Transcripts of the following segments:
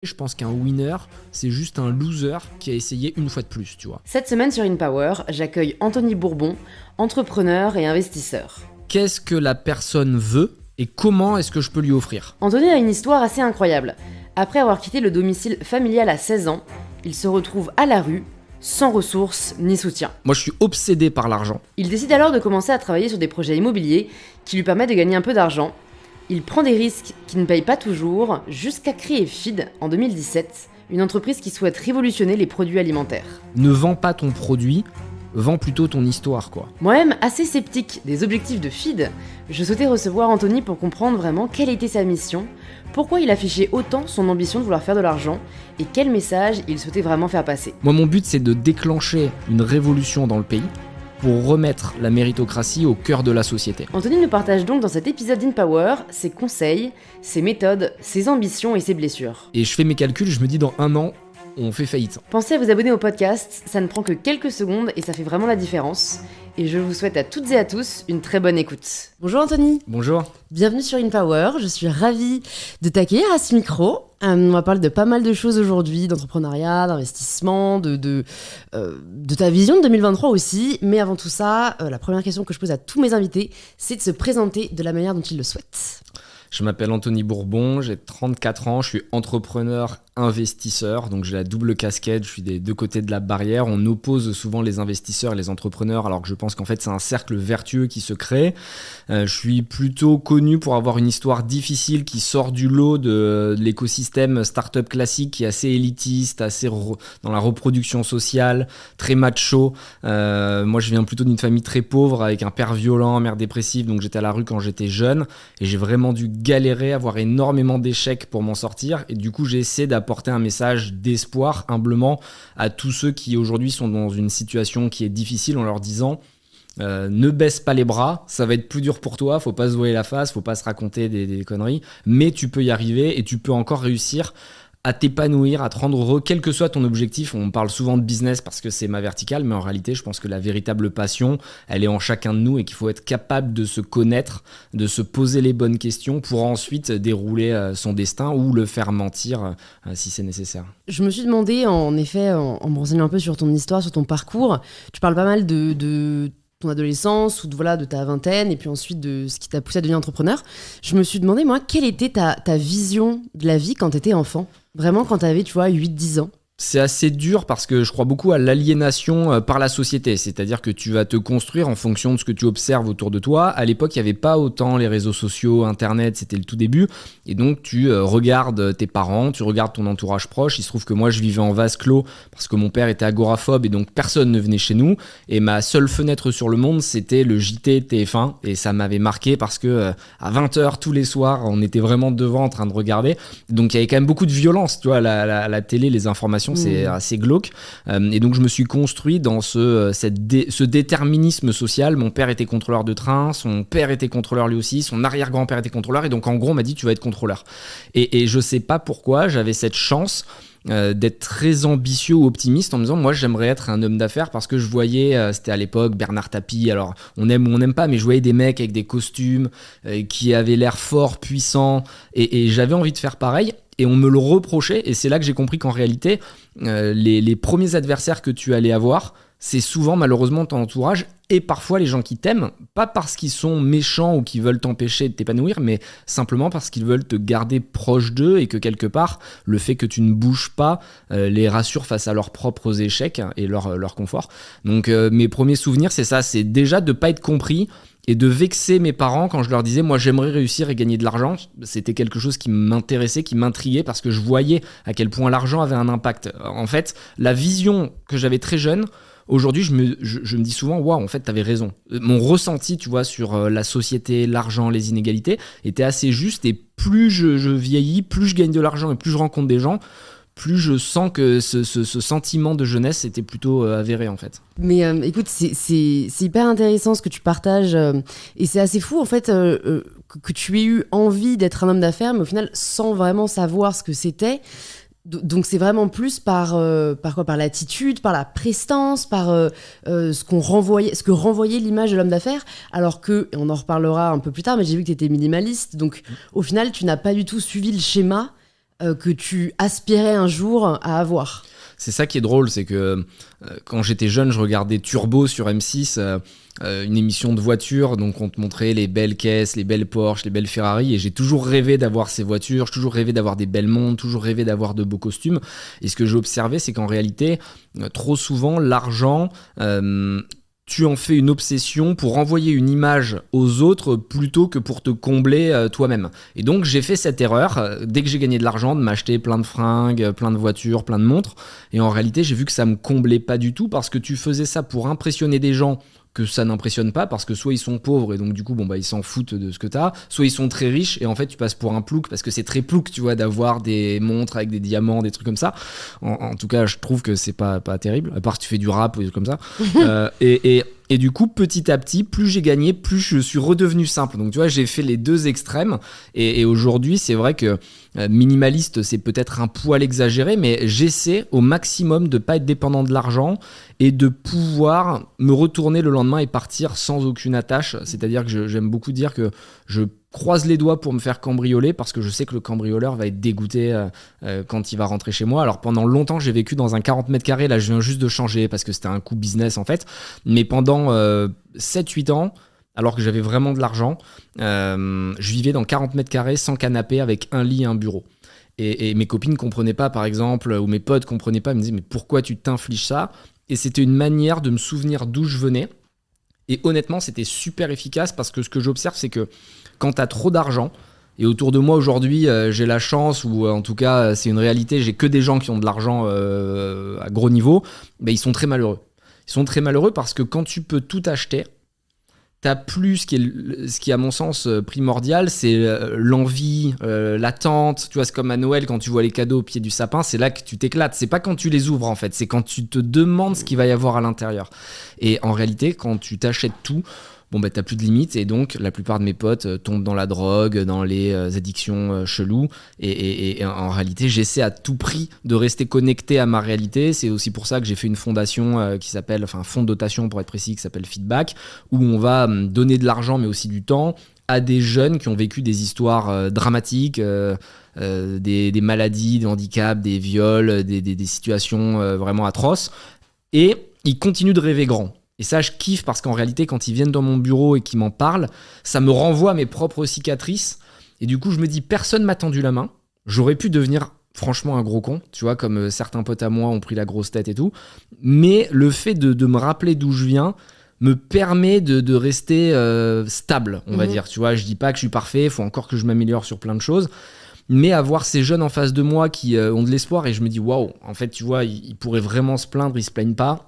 Je pense qu'un winner, c'est juste un loser qui a essayé une fois de plus, tu vois. Cette semaine sur InPower, j'accueille Anthony Bourbon, entrepreneur et investisseur. Qu'est-ce que la personne veut et comment est-ce que je peux lui offrir ? Anthony a une histoire assez incroyable. Après avoir quitté le domicile familial à 16 ans, il se retrouve à la rue, sans ressources ni soutien. Moi, je suis obsédé par l'argent. Il décide alors de commencer à travailler sur des projets immobiliers qui lui permettent de gagner un peu d'argent. Il prend des risques qui ne payent pas toujours, jusqu'à créer Feed en 2017, une entreprise qui souhaite révolutionner les produits alimentaires. Ne vends pas ton produit, vends plutôt ton histoire, quoi. Moi-même assez sceptique des objectifs de Feed, je souhaitais recevoir Anthony pour comprendre vraiment quelle était sa mission, pourquoi il affichait autant son ambition de vouloir faire de l'argent et quel message il souhaitait vraiment faire passer. Moi, mon but, c'est de déclencher une révolution dans le pays pour remettre la méritocratie au cœur de la société. Anthony nous partage donc dans cet épisode d'InPower ses conseils, ses méthodes, ses ambitions et ses blessures. Et je fais mes calculs, je me dis dans 1 an, on fait faillite. Pensez à vous abonner au podcast, ça ne prend que quelques secondes et ça fait vraiment la différence. Et je vous souhaite à toutes et à tous une très bonne écoute. Bonjour Anthony. Bonjour. Bienvenue sur InPower, je suis ravie de t'accueillir à ce micro. On va parler de pas mal de choses aujourd'hui, d'entrepreneuriat, d'investissement, de ta vision de 2023 aussi. Mais avant tout ça, la première question que je pose à tous mes invités, c'est de se présenter de la manière dont ils le souhaitent. Je m'appelle Anthony Bourbon, j'ai 34 ans, je suis entrepreneur investisseur, donc j'ai la double casquette, je suis des deux côtés de la barrière. On oppose souvent les investisseurs et les entrepreneurs, alors que je pense qu'en fait c'est un cercle vertueux qui se crée. Je suis plutôt connu pour avoir une histoire difficile qui sort du lot de l'écosystème startup classique qui est assez élitiste, assez dans la reproduction sociale, très macho. Moi je viens plutôt d'une famille très pauvre avec un père violent, mère dépressive, donc j'étais à la rue quand j'étais jeune et j'ai vraiment dû galérer, avoir énormément d'échecs pour m'en sortir, et du coup j'ai essayé d'apporter un message d'espoir humblement à tous ceux qui aujourd'hui sont dans une situation qui est difficile en leur disant ne baisse pas les bras, ça va être plus dur pour toi, faut pas se voiler la face, faut pas se raconter des conneries, mais tu peux y arriver et tu peux encore réussir à t'épanouir, à te rendre heureux, quel que soit ton objectif. On parle souvent de business parce que c'est ma verticale, mais en réalité, je pense que la véritable passion, elle est en chacun de nous et qu'il faut être capable de se connaître, de se poser les bonnes questions pour ensuite dérouler son destin ou le faire mentir si c'est nécessaire. Je me suis demandé, en effet, en me renseignant un peu sur ton histoire, sur ton parcours, tu parles pas mal de ton adolescence ou de ta vingtaine et puis ensuite de ce qui t'a poussé à devenir entrepreneur. Je me suis demandé, moi, quelle était ta vision de la vie quand t'étais enfant ? Vraiment quand t'avais, 8-10 ans. C'est assez dur parce que je crois beaucoup à l'aliénation par la société, c'est-à-dire que tu vas te construire en fonction de ce que tu observes autour de toi. À l'époque, il n'y avait pas autant les réseaux sociaux, Internet, c'était le tout début, et donc tu regardes tes parents, tu regardes ton entourage proche. Il se trouve que moi, je vivais en vase clos parce que mon père était agoraphobe et donc personne ne venait chez nous, et ma seule fenêtre sur le monde, c'était le JT TF1, et ça m'avait marqué parce que à 20h tous les soirs, on était vraiment devant en train de regarder, donc il y avait quand même beaucoup de violence, tu vois, la télé, les informations, c'est assez glauque, et donc je me suis construit dans ce déterminisme social. Mon père était contrôleur de train, son père était contrôleur lui aussi, son arrière-grand-père était contrôleur, et donc en gros on m'a dit tu vas être contrôleur, et je sais pas pourquoi j'avais cette chance d'être très ambitieux ou optimiste en me disant moi j'aimerais être un homme d'affaires, parce que je voyais, c'était à l'époque Bernard Tapie, alors on aime ou on n'aime pas, mais je voyais des mecs avec des costumes qui avaient l'air forts, puissants, et j'avais envie de faire pareil. Et on me le reprochait, et c'est là que j'ai compris qu'en réalité, les premiers adversaires que tu allais avoir, c'est souvent malheureusement ton entourage, et parfois les gens qui t'aiment, pas parce qu'ils sont méchants ou qu'ils veulent t'empêcher de t'épanouir, mais simplement parce qu'ils veulent te garder proche d'eux, et que quelque part, le fait que tu ne bouges pas les rassure face à leurs propres échecs et leur confort. Donc mes premiers souvenirs, c'est ça, c'est déjà de ne pas être compris, et de vexer mes parents quand je leur disais moi j'aimerais réussir et gagner de l'argent. C'était quelque chose qui m'intéressait, qui m'intriguait, parce que je voyais à quel point l'argent avait un impact. En fait, la vision que j'avais très jeune, aujourd'hui je me dis souvent waouh, en fait t'avais raison. Mon ressenti, tu vois, sur la société, l'argent, les inégalités était assez juste, et plus je vieillis, plus je gagne de l'argent et plus je rencontre des gens, plus je sens que ce sentiment de jeunesse était plutôt avéré en fait. Mais écoute, c'est hyper intéressant ce que tu partages, et c'est assez fou en fait que tu aies eu envie d'être un homme d'affaires, mais au final sans vraiment savoir ce que c'était. Donc c'est vraiment plus par quoi ? Par l'attitude, par la prestance, par ce que renvoyait l'image de l'homme d'affaires, alors que, et on en reparlera un peu plus tard, mais j'ai vu que tu étais minimaliste, donc au final tu n'as pas du tout suivi le schéma que tu aspirais un jour à avoir. C'est ça qui est drôle, c'est que quand j'étais jeune, je regardais Turbo sur M6, une émission de voitures, donc on te montrait les belles caisses, les belles Porsche, les belles Ferrari, et j'ai toujours rêvé d'avoir ces voitures, j'ai toujours rêvé d'avoir des belles montres, toujours rêvé d'avoir de beaux costumes. Et ce que j'ai observé, c'est qu'en réalité, trop souvent, l'argent... tu en fais une obsession pour envoyer une image aux autres plutôt que pour te combler toi-même. Et donc j'ai fait cette erreur, dès que j'ai gagné de l'argent, de m'acheter plein de fringues, plein de voitures, plein de montres. Et en réalité, j'ai vu que ça me comblait pas du tout parce que tu faisais ça pour impressionner des gens que ça n'impressionne pas parce que soit ils sont pauvres et donc du coup ils s'en foutent de ce que t'as, soit ils sont très riches et en fait tu passes pour un plouc parce que c'est très plouc, tu vois, d'avoir des montres avec des diamants, des trucs comme ça. En tout cas, je trouve que c'est pas terrible, à part si tu fais du rap ou des trucs comme ça. Et du coup, petit à petit, plus j'ai gagné, plus je suis redevenu simple. Donc tu vois, j'ai fait les deux extrêmes et aujourd'hui, c'est vrai que minimaliste, c'est peut-être un poil exagéré, mais j'essaie au maximum de pas être dépendant de l'argent et de pouvoir me retourner le lendemain et partir sans aucune attache. C'est-à-dire que j'aime beaucoup dire que je croise les doigts pour me faire cambrioler parce que je sais que le cambrioleur va être dégoûté quand il va rentrer chez moi. Alors pendant longtemps, j'ai vécu dans un 40 mètres carrés. Là, je viens juste de changer parce que c'était un coup business en fait. Mais pendant 7-8 ans, alors que j'avais vraiment de l'argent, je vivais dans 40 mètres carrés sans canapé avec un lit et un bureau. Et mes copines ne comprenaient pas, par exemple, ou mes potes ne comprenaient pas, ils me disaient « mais pourquoi tu t'infliges ça ?» Et c'était une manière de me souvenir d'où je venais. Et honnêtement, c'était super efficace parce que ce que j'observe, c'est que quand tu as trop d'argent, et autour de moi aujourd'hui, j'ai la chance, ou en tout cas, c'est une réalité, j'ai que des gens qui ont de l'argent à gros niveau, ils sont très malheureux. Ils sont très malheureux parce que quand tu peux tout acheter, t'as plus ce qui est à mon sens primordial, c'est l'envie, l'attente. Tu vois, c'est comme à Noël quand tu vois les cadeaux au pied du sapin, c'est là que tu t'éclates. C'est pas quand tu les ouvres en fait, c'est quand tu te demandes ce qu'il va y avoir à l'intérieur. Et en réalité, quand tu t'achètes tout, t'as plus de limites et donc la plupart de mes potes tombent dans la drogue, dans les addictions cheloues et en réalité j'essaie à tout prix de rester connecté à ma réalité. C'est aussi pour ça que j'ai fait une fondation qui s'appelle, un fonds de dotation pour être précis, qui s'appelle Feedback, où on va donner de l'argent mais aussi du temps à des jeunes qui ont vécu des histoires dramatiques, des maladies, des handicaps, des viols, des situations vraiment atroces, et ils continuent de rêver grand. Et ça, je kiffe parce qu'en réalité, quand ils viennent dans mon bureau et qu'ils m'en parlent, ça me renvoie à mes propres cicatrices. Et du coup, je me dis, personne m'a tendu la main. J'aurais pu devenir franchement un gros con, tu vois, comme certains potes à moi ont pris la grosse tête et tout. Mais le fait de me rappeler d'où je viens me permet de rester stable, on va dire. Tu vois, je dis pas que je suis parfait, il faut encore que je m'améliore sur plein de choses. Mais avoir ces jeunes en face de moi qui ont de l'espoir et je me dis, waouh, en fait, tu vois, ils pourraient vraiment se plaindre, ils se plaignent pas.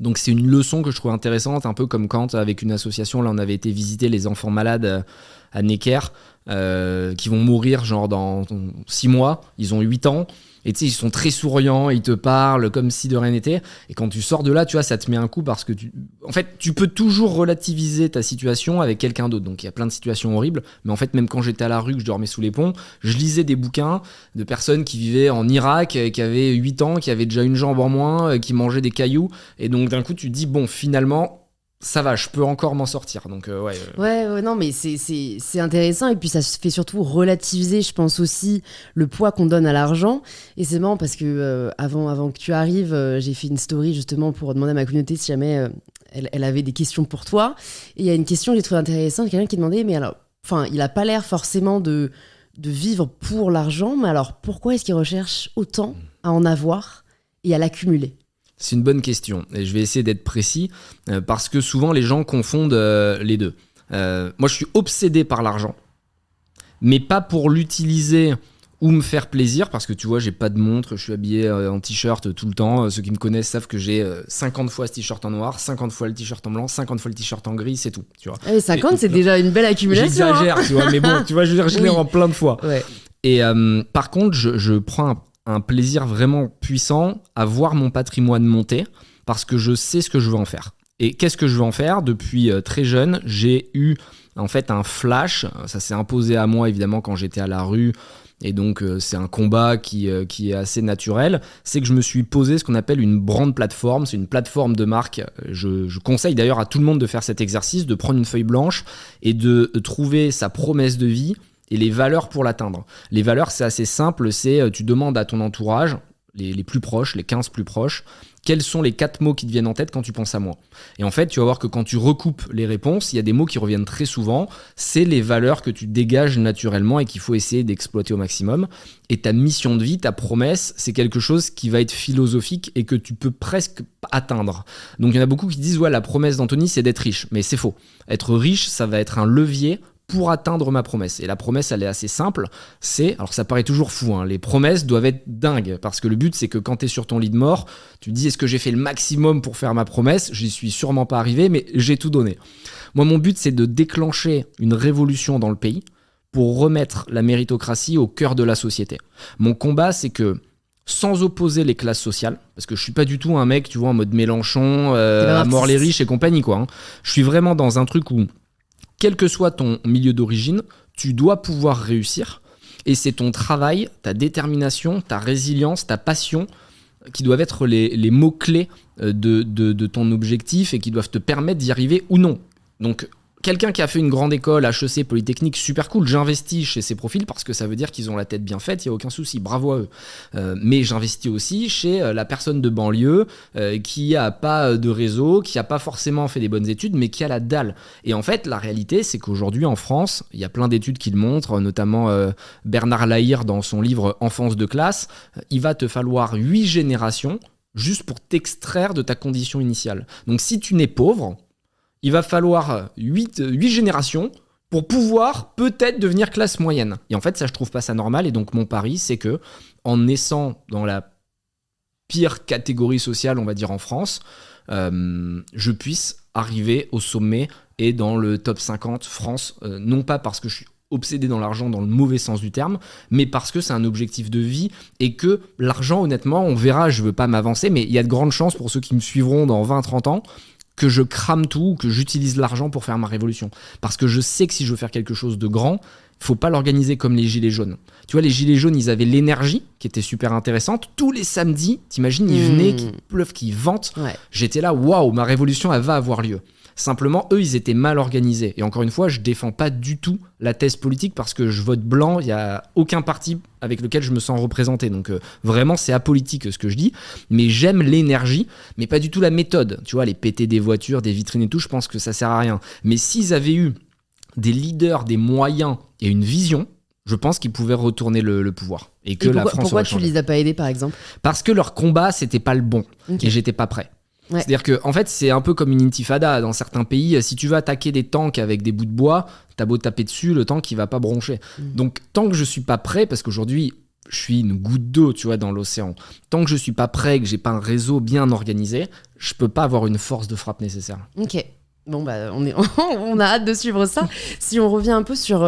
Donc c'est une leçon que je trouve intéressante, un peu comme quand avec une association, là on avait été visiter les enfants malades à Necker, qui vont mourir genre dans 6 mois, ils ont 8 ans, et tu sais ils sont très souriants, ils te parlent comme si de rien n'était, et quand tu sors de là, tu vois, ça te met un coup parce que en fait tu peux toujours relativiser ta situation avec quelqu'un d'autre. Donc il y a plein de situations horribles, mais en fait même quand j'étais à la rue, que je dormais sous les ponts, je lisais des bouquins de personnes qui vivaient en Irak, qui avaient 8 ans, qui avaient déjà une jambe en moins, qui mangeaient des cailloux, et donc d'un coup tu te dis bon, finalement ça va, je peux encore m'en sortir. Donc ouais, non, mais c'est intéressant. Et puis ça se fait surtout relativiser, je pense aussi, le poids qu'on donne à l'argent. Et c'est marrant parce que avant que tu arrives, j'ai fait une story justement pour demander à ma communauté si jamais elle avait des questions pour toi. Et il y a une question que j'ai trouvée intéressante, quelqu'un qui demandait, mais alors, il a pas l'air forcément de vivre pour l'argent, mais alors pourquoi est-ce qu'il recherche autant à en avoir et à l'accumuler ? C'est une bonne question et je vais essayer d'être précis parce que souvent les gens confondent les deux. Moi je suis obsédé par l'argent, mais pas pour l'utiliser ou me faire plaisir parce que tu vois j'ai pas de montre, je suis habillé en t-shirt tout le temps. Ceux qui me connaissent savent que j'ai 50 fois ce t-shirt en noir, 50 fois le t-shirt en blanc, 50 fois le t-shirt en gris, c'est tout. Tu vois. Et 50 c'est déjà une belle accumulation. J'exagère, tu vois, mais bon, tu vois, je veux dire, je l'ai en plein de fois. Ouais. Et par contre je prends un plaisir vraiment puissant à voir mon patrimoine monter parce que je sais ce que je veux en faire. Et qu'est-ce que je veux en faire ? Depuis très jeune, j'ai eu en fait un flash, ça s'est imposé à moi évidemment quand j'étais à la rue et donc c'est un combat qui est assez naturel, c'est que je me suis posé ce qu'on appelle une brand plateforme, c'est une plateforme de marque. Je conseille d'ailleurs à tout le monde de faire cet exercice, de prendre une feuille blanche et de trouver sa promesse de vie et les valeurs pour l'atteindre. Les valeurs, c'est assez simple, c'est tu demandes à ton entourage, les plus proches, les 15 plus proches, quels sont les 4 mots qui te viennent en tête quand tu penses à moi. Et en fait, tu vas voir que quand tu recoupes les réponses, il y a des mots qui reviennent très souvent, c'est les valeurs que tu dégages naturellement et qu'il faut essayer d'exploiter au maximum. Et ta mission de vie, ta promesse, c'est quelque chose qui va être philosophique et que tu peux presque atteindre. Donc il y en a beaucoup qui disent, ouais, la promesse d'Anthony, c'est d'être riche. Mais c'est faux. Être riche, ça va être un levier pour atteindre ma promesse. Et la promesse, elle est assez simple. Alors ça paraît toujours fou, hein, les promesses doivent être dingues, parce que le but, c'est que quand tu es sur ton lit de mort, tu te dis, est-ce que j'ai fait le maximum pour faire ma promesse ? J'y suis sûrement pas arrivé, mais j'ai tout donné. Moi, mon but, c'est de déclencher une révolution dans le pays pour remettre la méritocratie au cœur de la société. Mon combat, c'est que sans opposer les classes sociales, parce que je suis pas du tout un mec, tu vois, en mode Mélenchon, à mort les riches et compagnie, quoi. Hein. Je suis vraiment dans un truc où quel que soit ton milieu d'origine, tu dois pouvoir réussir. Et c'est ton travail, ta détermination, ta résilience, ta passion qui doivent être les mots-clés de ton objectif et qui doivent te permettre d'y arriver ou non. Donc, quelqu'un qui a fait une grande école, HEC, Polytechnique, super cool, j'investis chez ces profils parce que ça veut dire qu'ils ont la tête bien faite, il n'y a aucun souci, bravo à eux. Mais j'investis aussi chez la personne de banlieue qui n'a pas de réseau, qui n'a pas forcément fait des bonnes études, mais qui a la dalle. Et en fait, la réalité, c'est qu'aujourd'hui en France, il y a plein d'études qui le montrent, notamment Bernard Lahire dans son livre Enfance de classe, il va te falloir 8 générations juste pour t'extraire de ta condition initiale. Donc si tu nais pauvre, il va falloir 8 générations pour pouvoir peut-être devenir classe moyenne. Et en fait, ça, je trouve pas ça normal. Et donc, mon pari, c'est que en naissant dans la pire catégorie sociale, on va dire en France, je puisse arriver au sommet et dans le top 50 France, non pas parce que je suis obsédé dans l'argent dans le mauvais sens du terme, mais parce que c'est un objectif de vie et que l'argent, honnêtement, on verra, je veux pas m'avancer, mais il y a de grandes chances pour ceux qui me suivront dans 20-30 ans que je crame tout, que j'utilise l'argent pour faire ma révolution. Parce que je sais que si je veux faire quelque chose de grand, il faut pas l'organiser comme les gilets jaunes. Tu vois, les gilets jaunes, ils avaient l'énergie qui était super intéressante. Tous les samedis, t'imagines, ils venaient, qu'il pleuve, qu'ils ventent. Ouais. J'étais là, waouh, ma révolution, elle va avoir lieu. Simplement, eux, ils étaient mal organisés. Et encore une fois, je défends pas du tout la thèse politique parce que je vote blanc. Il y a aucun parti avec lequel je me sens représenté. Donc vraiment, c'est apolitique ce que je dis. Mais j'aime l'énergie, mais pas du tout la méthode. Tu vois, les péter des voitures, des vitrines et tout, je pense que ça sert à rien. Mais s'ils avaient eu des leaders, des moyens et une vision, je pense qu'ils pouvaient retourner le pouvoir. Et que la France pourquoi aurait changé. Tu les as pas aidés, par exemple ? Parce que leur combat, c'était pas le bon. Okay. Et j'étais pas prêt. Ouais. C'est-à-dire que, en fait, c'est un peu comme une intifada dans certains pays. Si tu veux attaquer des tanks avec des bouts de bois, t'as beau taper dessus, le tank il va pas broncher. Donc, tant que je suis pas prêt, parce qu'aujourd'hui, je suis une goutte d'eau, tu vois, dans l'océan. Tant que je suis pas prêt, que j'ai pas un réseau bien organisé, je peux pas avoir une force de frappe nécessaire. Ok. Bon, bah, on a hâte de suivre ça. Si on revient un peu sur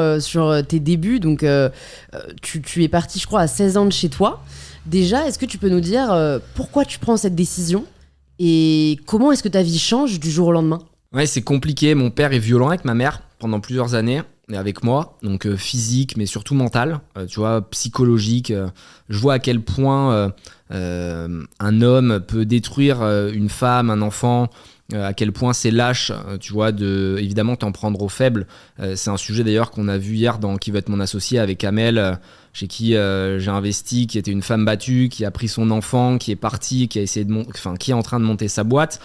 tes débuts, donc tu es parti, je crois, à 16 ans de chez toi. Déjà, est-ce que tu peux nous dire pourquoi tu prends cette décision ? Et comment est-ce que ta vie change du jour au lendemain ? Ouais, c'est compliqué. Mon père est violent avec ma mère pendant plusieurs années, et avec moi, donc physique, mais surtout mental, tu vois, psychologique. Je vois à quel point un homme peut détruire une femme, un enfant, à quel point c'est lâche, tu vois, évidemment t'en prendre aux faibles. C'est un sujet d'ailleurs qu'on a vu hier dans Qui veut être mon associé avec Amel, chez qui j'ai investi, qui était une femme battue, qui a pris son enfant, qui est partie, qui a essayé qui est en train de monter sa boîte.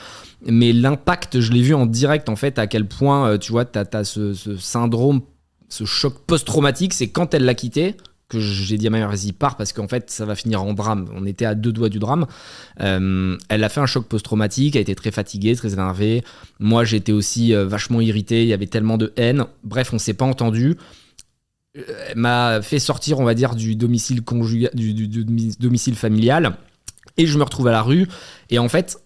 Mais l'impact, je l'ai vu en direct en fait, à quel point tu vois, t'as ce syndrome, ce choc post-traumatique, c'est quand elle l'a quitté que j'ai dit à ma mère, vas-y, pars, parce qu'en fait, ça va finir en drame. On était à 2 doigts du drame. Elle a fait un choc post-traumatique, elle était très fatiguée, très énervée. Moi, j'étais aussi vachement irrité, il y avait tellement de haine. Bref, on s'est pas entendu. Elle m'a fait sortir, on va dire, du domicile du domicile familial, et je me retrouve à la rue. Et en fait,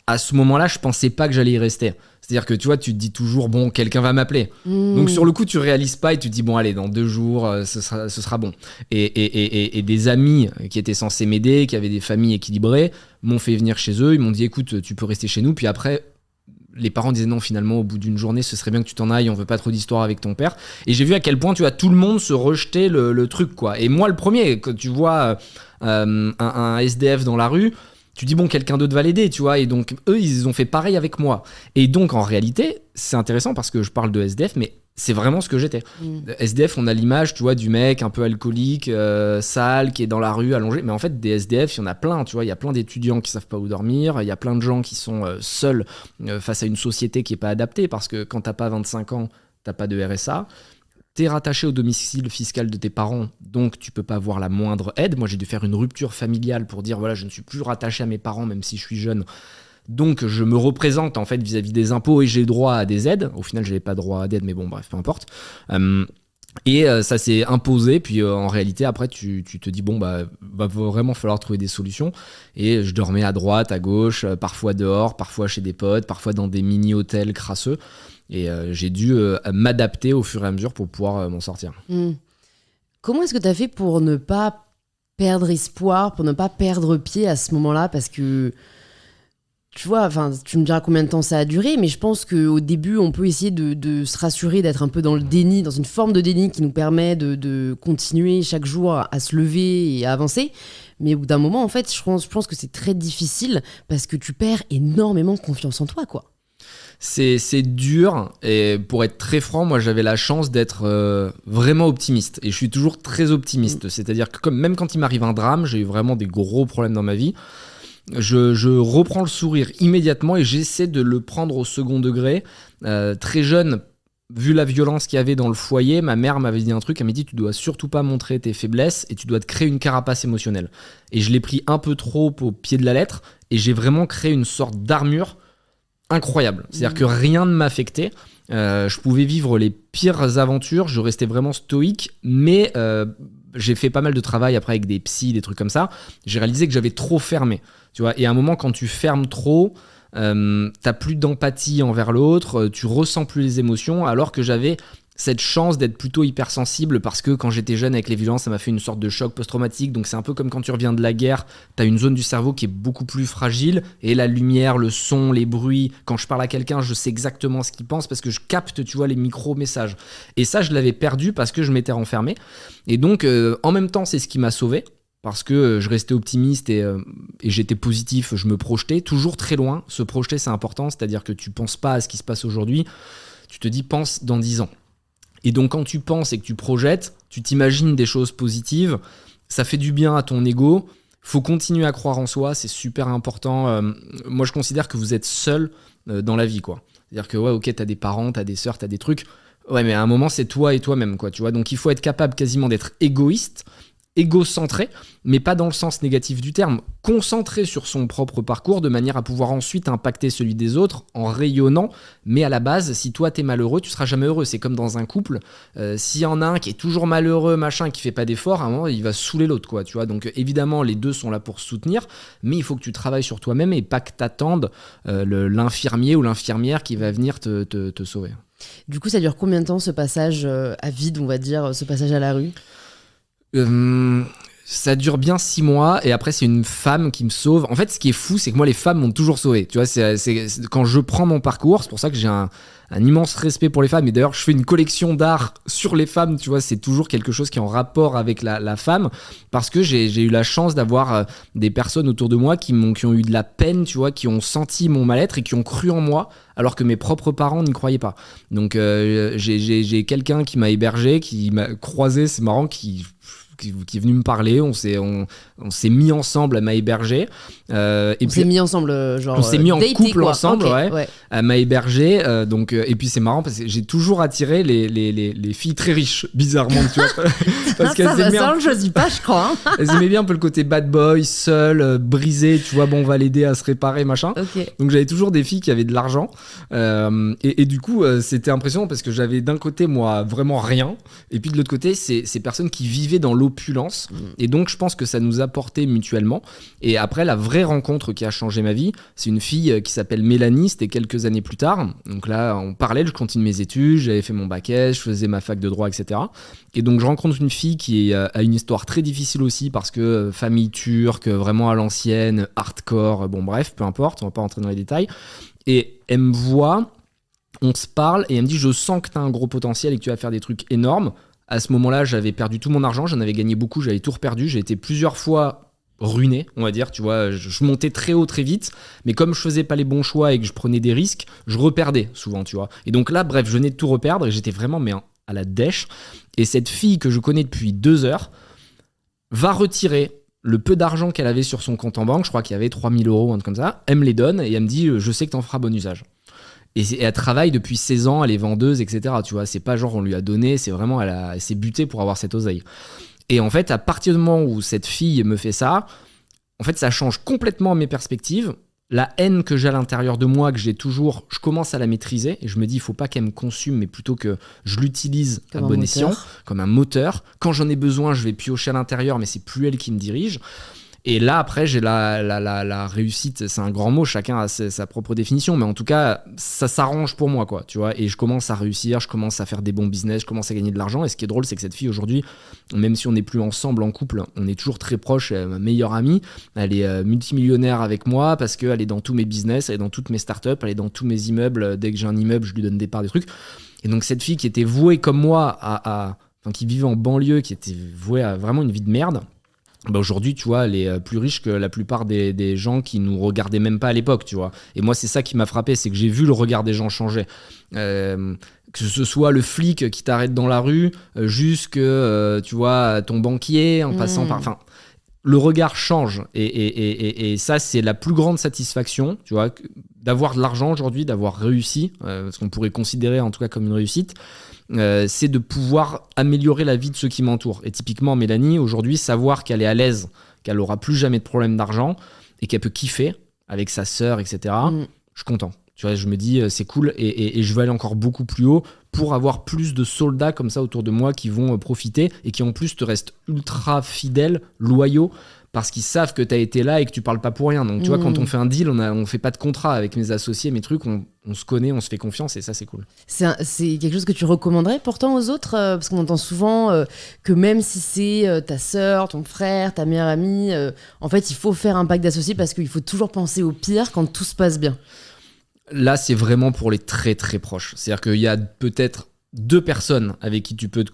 à ce moment-là, je pensais pas que j'allais y rester. C'est-à-dire que tu vois, tu te dis toujours, bon, quelqu'un va m'appeler. Donc sur le coup, tu réalises pas et tu te dis, bon, allez, dans 2 jours, ce sera bon. Et des amis qui étaient censés m'aider, qui avaient des familles équilibrées, m'ont fait venir chez eux. Ils m'ont dit, écoute, tu peux rester chez nous. Puis après, les parents disaient, non, finalement, au bout d'une journée, ce serait bien que tu t'en ailles. On veut pas trop d'histoire avec ton père. Et j'ai vu à quel point, tu vois, tout le monde se rejetait le truc, quoi. Et moi, le premier, quand tu vois un SDF dans la rue, tu dis bon, quelqu'un d'autre va l'aider, tu vois, et donc eux ils ont fait pareil avec moi. Et donc en réalité c'est intéressant parce que je parle de SDF, mais c'est vraiment ce que j'étais. SDF, on a l'image, tu vois, du mec un peu alcoolique, sale, qui est dans la rue, allongé. Mais en fait, des SDF, il y en a plein, tu vois. Il y a plein d'étudiants qui savent pas où dormir. Il y a plein de gens qui sont seuls face à une société qui est pas adaptée. Parce que quand t'as pas 25 ans, t'as pas de RSA. T'es rattaché au domicile fiscal de tes parents, donc tu peux pas avoir la moindre aide. Moi, j'ai dû faire une rupture familiale pour dire, voilà, je ne suis plus rattaché à mes parents, même si je suis jeune. Donc je me représente en fait vis-à-vis des impôts et j'ai droit à des aides. Au final, j'avais pas droit à d'aide, mais bon, bref, peu importe. Ça s'est imposé, puis en réalité, après, tu te dis, bon, bah, va vraiment falloir trouver des solutions. Et je dormais à droite, à gauche, parfois dehors, parfois chez des potes, parfois dans des mini-hôtels crasseux. Et j'ai dû m'adapter au fur et à mesure pour pouvoir m'en sortir. Comment est-ce que tu as fait pour ne pas perdre espoir, pour ne pas perdre pied à ce moment-là? Parce que tu vois, tu me diras combien de temps ça a duré, mais je pense qu'au début, on peut essayer de se rassurer, d'être un peu dans le déni, dans une forme de déni qui nous permet de continuer chaque jour à se lever et à avancer. Mais au bout d'un moment, en fait, je pense que c'est très difficile parce que tu perds énormément confiance en toi, quoi. C'est dur, et pour être très franc, moi j'avais la chance d'être vraiment optimiste, et je suis toujours très optimiste. C'est-à-dire que même quand il m'arrive un drame, j'ai eu vraiment des gros problèmes dans ma vie, je reprends le sourire immédiatement et j'essaie de le prendre au second degré. Très jeune, vu la violence qu'il y avait dans le foyer, ma mère m'avait dit un truc, elle m'a dit, tu dois surtout pas montrer tes faiblesses et tu dois te créer une carapace émotionnelle. Et je l'ai pris un peu trop au pied de la lettre, et j'ai vraiment créé une sorte d'armure incroyable. C'est-à-dire que rien ne m'affectait. Je pouvais vivre les pires aventures, je restais vraiment stoïque, mais j'ai fait pas mal de travail après avec des psys, des trucs comme ça. J'ai réalisé que j'avais trop fermé, tu vois. Et à un moment, quand tu fermes trop, t'as plus d'empathie envers l'autre, tu ressens plus les émotions, alors que j'avais cette chance d'être plutôt hypersensible, parce que quand j'étais jeune avec les violences, ça m'a fait une sorte de choc post-traumatique. Donc c'est un peu comme quand tu reviens de la guerre, t'as une zone du cerveau qui est beaucoup plus fragile, et la lumière, le son, les bruits, quand je parle à quelqu'un, je sais exactement ce qu'il pense parce que je capte, tu vois, les micro-messages. Et ça, je l'avais perdu parce que je m'étais renfermé. Et donc en même temps, c'est ce qui m'a sauvé, parce que je restais optimiste et j'étais positif, je me projetais toujours très loin. Se projeter, c'est important, c'est-à-dire que tu penses pas à ce qui se passe aujourd'hui, tu te dis pense dans 10 ans. Et donc quand tu penses et que tu projettes, tu t'imagines des choses positives, ça fait du bien à ton ego. Faut continuer à croire en soi, c'est super important. Moi je considère que vous êtes seul dans la vie, quoi. C'est-à-dire que ouais, ok, t'as des parents, t'as des sœurs, t'as des trucs. Ouais, mais à un moment c'est toi et toi-même, quoi. Tu vois, donc il faut être capable quasiment d'être égoïste, égocentré, mais pas dans le sens négatif du terme, concentré sur son propre parcours de manière à pouvoir ensuite impacter celui des autres en rayonnant. Mais à la base, si toi t'es malheureux, tu seras jamais heureux. C'est comme dans un couple, s'il y en a un qui est toujours malheureux, machin, qui fait pas d'efforts, à un moment il va saouler l'autre, quoi, tu vois. Donc évidemment les deux sont là pour se soutenir, mais il faut que tu travailles sur toi-même et pas que t'attendes l'infirmier ou l'infirmière qui va venir te sauver. Du coup, ça dure combien de temps ce passage à vide, on va dire, ce passage à la rue ? Ça dure bien 6 mois, et après c'est une femme qui me sauve. En fait, ce qui est fou, c'est que moi les femmes m'ont toujours sauvé, tu vois. C'est quand je prends mon parcours, c'est pour ça que j'ai un immense respect pour les femmes, et d'ailleurs je fais une collection d'art sur les femmes, tu vois. C'est toujours quelque chose qui est en rapport avec la femme, parce que j'ai eu la chance d'avoir des personnes autour de moi qui ont eu de la peine, tu vois, qui ont senti mon mal-être et qui ont cru en moi, alors que mes propres parents n'y croyaient pas. Donc j'ai quelqu'un qui m'a hébergé, qui m'a croisé, c'est marrant, qui est venu me parler, on s'est mis ensemble, elle m'a hébergé. S'est mis ensemble, genre. On s'est mis en couple quoi. ensemble, Okay, ouais. Elle m'a hébergé, et puis c'est marrant parce que j'ai toujours attiré les filles très riches, bizarrement, tu vois. Parce qu'elles aimaient ça, on le choisit pas, je crois. Hein. Elles aimaient bien un peu le côté bad boy, seul, brisé, tu vois, bon, on va l'aider à se réparer, machin. Okay. Donc j'avais toujours des filles qui avaient de l'argent, et du coup, c'était impressionnant parce que j'avais d'un côté, moi, vraiment rien, et puis de l'autre côté, ces personnes qui vivaient dans l'opulence, et donc je pense que ça nous a porté mutuellement. Et après, la vraie rencontre qui a changé ma vie, c'est une fille qui s'appelle Mélanie, c'était quelques années plus tard. Donc là, en parallèle, je continue mes études, j'avais fait mon bac S, je faisais ma fac de droit, etc. Et donc je rencontre une fille qui a une histoire très difficile aussi, parce que famille turque, vraiment à l'ancienne, hardcore, bon bref, peu importe, on va pas rentrer dans les détails. Et elle me voit, on se parle, et elle me dit, je sens que tu as un gros potentiel et que tu vas faire des trucs énormes. À ce moment-là, j'avais perdu tout mon argent, j'en avais gagné beaucoup, j'avais tout reperdu, j'ai été plusieurs fois ruiné, on va dire, tu vois, je montais très haut très vite, mais comme je faisais pas les bons choix et que je prenais des risques, je reperdais souvent, tu vois. Et donc là, bref, je venais de tout reperdre et j'étais vraiment à la dèche. Et cette fille que je connais depuis 2 heures va retirer le peu d'argent qu'elle avait sur son compte en banque, je crois qu'il y avait 3000 euros, un truc comme ça, elle me les donne et elle me dit, je sais que t'en feras bon usage. Et elle travaille depuis 16 ans, elle est vendeuse, etc. Tu vois, c'est pas genre on lui a donné, c'est vraiment, elle s'est butée pour avoir cette oseille. Et en fait, à partir du moment où cette fille me fait ça, en fait, ça change complètement mes perspectives. La haine que j'ai à l'intérieur de moi, que j'ai toujours, je commence à la maîtriser et je me dis, il faut pas qu'elle me consume, mais plutôt que je l'utilise à bon escient, comme un moteur. Quand j'en ai besoin, je vais piocher à l'intérieur, mais c'est plus elle qui me dirige. Et là, après, j'ai la réussite, c'est un grand mot, chacun a sa propre définition, mais en tout cas, ça s'arrange pour moi, quoi, tu vois. Et je commence à réussir, je commence à faire des bons business, je commence à gagner de l'argent. Et ce qui est drôle, c'est que cette fille, aujourd'hui, même si on n'est plus ensemble en couple, on est toujours très proches, elle est ma meilleure amie. Elle est multimillionnaire avec moi parce qu'elle est dans tous mes business, elle est dans toutes mes startups, elle est dans tous mes immeubles. Dès que j'ai un immeuble, je lui donne des parts, des trucs. Et donc, cette fille qui était vouée comme moi, qui vivait en banlieue, qui était vouée à vraiment une vie de merde, bah aujourd'hui, tu vois, elle est plus riche que la plupart des gens qui nous regardaient même pas à l'époque, tu vois. Et moi, c'est ça qui m'a frappé, c'est que j'ai vu le regard des gens changer. Que ce soit le flic qui t'arrête dans la rue, jusque, tu vois, ton banquier, en passant par... Enfin, le regard change. Et ça, c'est la plus grande satisfaction, tu vois, d'avoir de l'argent aujourd'hui, d'avoir réussi, ce qu'on pourrait considérer en tout cas comme une réussite. C'est de pouvoir améliorer la vie de ceux qui m'entourent. Et typiquement, Mélanie, aujourd'hui, savoir qu'elle est à l'aise, qu'elle n'aura plus jamais de problème d'argent et qu'elle peut kiffer avec sa sœur, etc., je suis content. Tu vois, je me dis, c'est cool et je veux aller encore beaucoup plus haut pour avoir plus de soldats comme ça autour de moi qui vont profiter et qui en plus te restent ultra fidèles, loyaux, parce qu'ils savent que tu as été là et que tu parles pas pour rien. Donc, tu vois, quand on fait un deal, on fait pas de contrat avec mes associés, mes trucs, on se connaît, on se fait confiance et ça, c'est cool. C'est quelque chose que tu recommanderais pourtant aux autres parce qu'on entend souvent que même si c'est ta sœur, ton frère, ta meilleure amie, en fait, il faut faire un pacte d'associés parce qu'il faut toujours penser au pire quand tout se passe bien. Là, c'est vraiment pour les très, très proches. C'est-à-dire qu'il y a peut-être 2 personnes avec qui tu peux te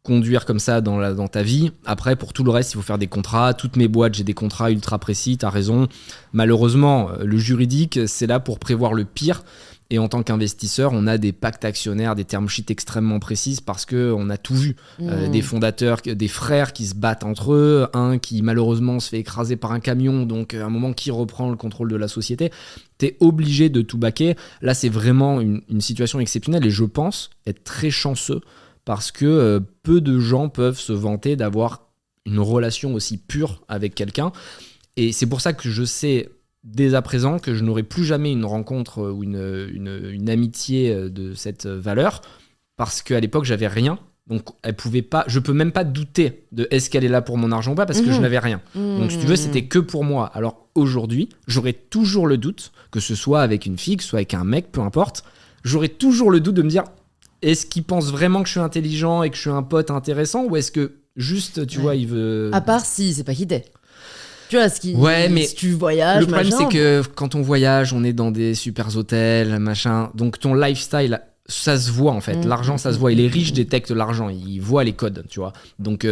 conduire comme ça dans ta vie. Après, pour tout le reste, il faut faire des contrats. Toutes mes boîtes, j'ai des contrats ultra précis, t'as raison. Malheureusement, le juridique, c'est là pour prévoir le pire. Et en tant qu'investisseur, on a des pactes actionnaires, des term sheets extrêmement précises parce qu'on a tout vu. Des fondateurs, des frères qui se battent entre eux, un qui malheureusement se fait écraser par un camion, donc à un moment qui reprend le contrôle de la société. T'es obligé de tout baquer. Là, c'est vraiment une situation exceptionnelle et je pense être très chanceux parce que peu de gens peuvent se vanter d'avoir une relation aussi pure avec quelqu'un. Et c'est pour ça que je sais dès à présent que je n'aurai plus jamais une rencontre ou une amitié de cette valeur, parce qu'à l'époque, j'avais rien. Donc, je peux même pas douter de est-ce qu'elle est là pour mon argent ou pas, parce que je n'avais rien. Donc, si tu veux, c'était que pour moi. Alors, aujourd'hui, j'aurai toujours le doute, que ce soit avec une fille, que ce soit avec un mec, peu importe, j'aurai toujours le doute de me dire, est-ce qu'il pense vraiment que je suis intelligent et que je suis un pote intéressant, ou est-ce que juste, tu vois, il veut... À part si c'est pas qui t'es. Tu vois, mais si tu voyages, le problème, c'est que quand on voyage, on est dans des super hôtels, machin. Donc, ton lifestyle, ça se voit, en fait. L'argent, ça se voit. Et les riches détectent l'argent. Ils voient les codes, tu vois. Donc,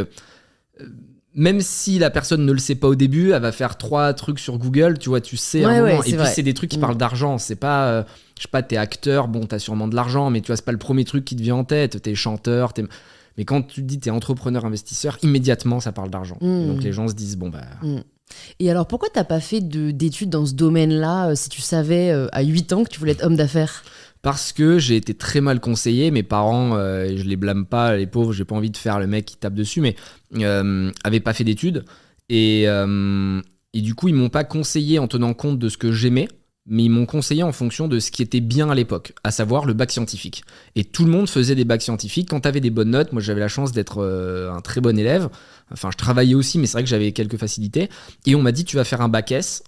même si la personne ne le sait pas au début, elle va faire 3 trucs sur Google, tu vois, tu sais à un moment. Et puis, c'est des trucs qui parlent d'argent. C'est pas, je sais pas, t'es acteur, bon, t'as sûrement de l'argent, mais tu vois, c'est pas le premier truc qui te vient en tête. T'es chanteur, mais quand tu te dis t'es entrepreneur, investisseur, immédiatement, ça parle d'argent. Donc, les gens se disent, bon, bah... Et alors, pourquoi t'as pas fait d'études dans ce domaine-là si tu savais à 8 ans que tu voulais être homme d'affaires ? Parce que j'ai été très mal conseillé. Mes parents, je les blâme pas, les pauvres, j'ai pas envie de faire le mec qui tape dessus, mais avaient pas fait d'études. Et du coup, ils m'ont pas conseillé en tenant compte de ce que j'aimais, mais ils m'ont conseillé en fonction de ce qui était bien à l'époque, à savoir le bac scientifique. Et tout le monde faisait des bacs scientifiques. Quand t'avais des bonnes notes, moi j'avais la chance d'être un très bon élève. Enfin, je travaillais aussi, mais c'est vrai que j'avais quelques facilités. Et on m'a dit, tu vas faire un bac S.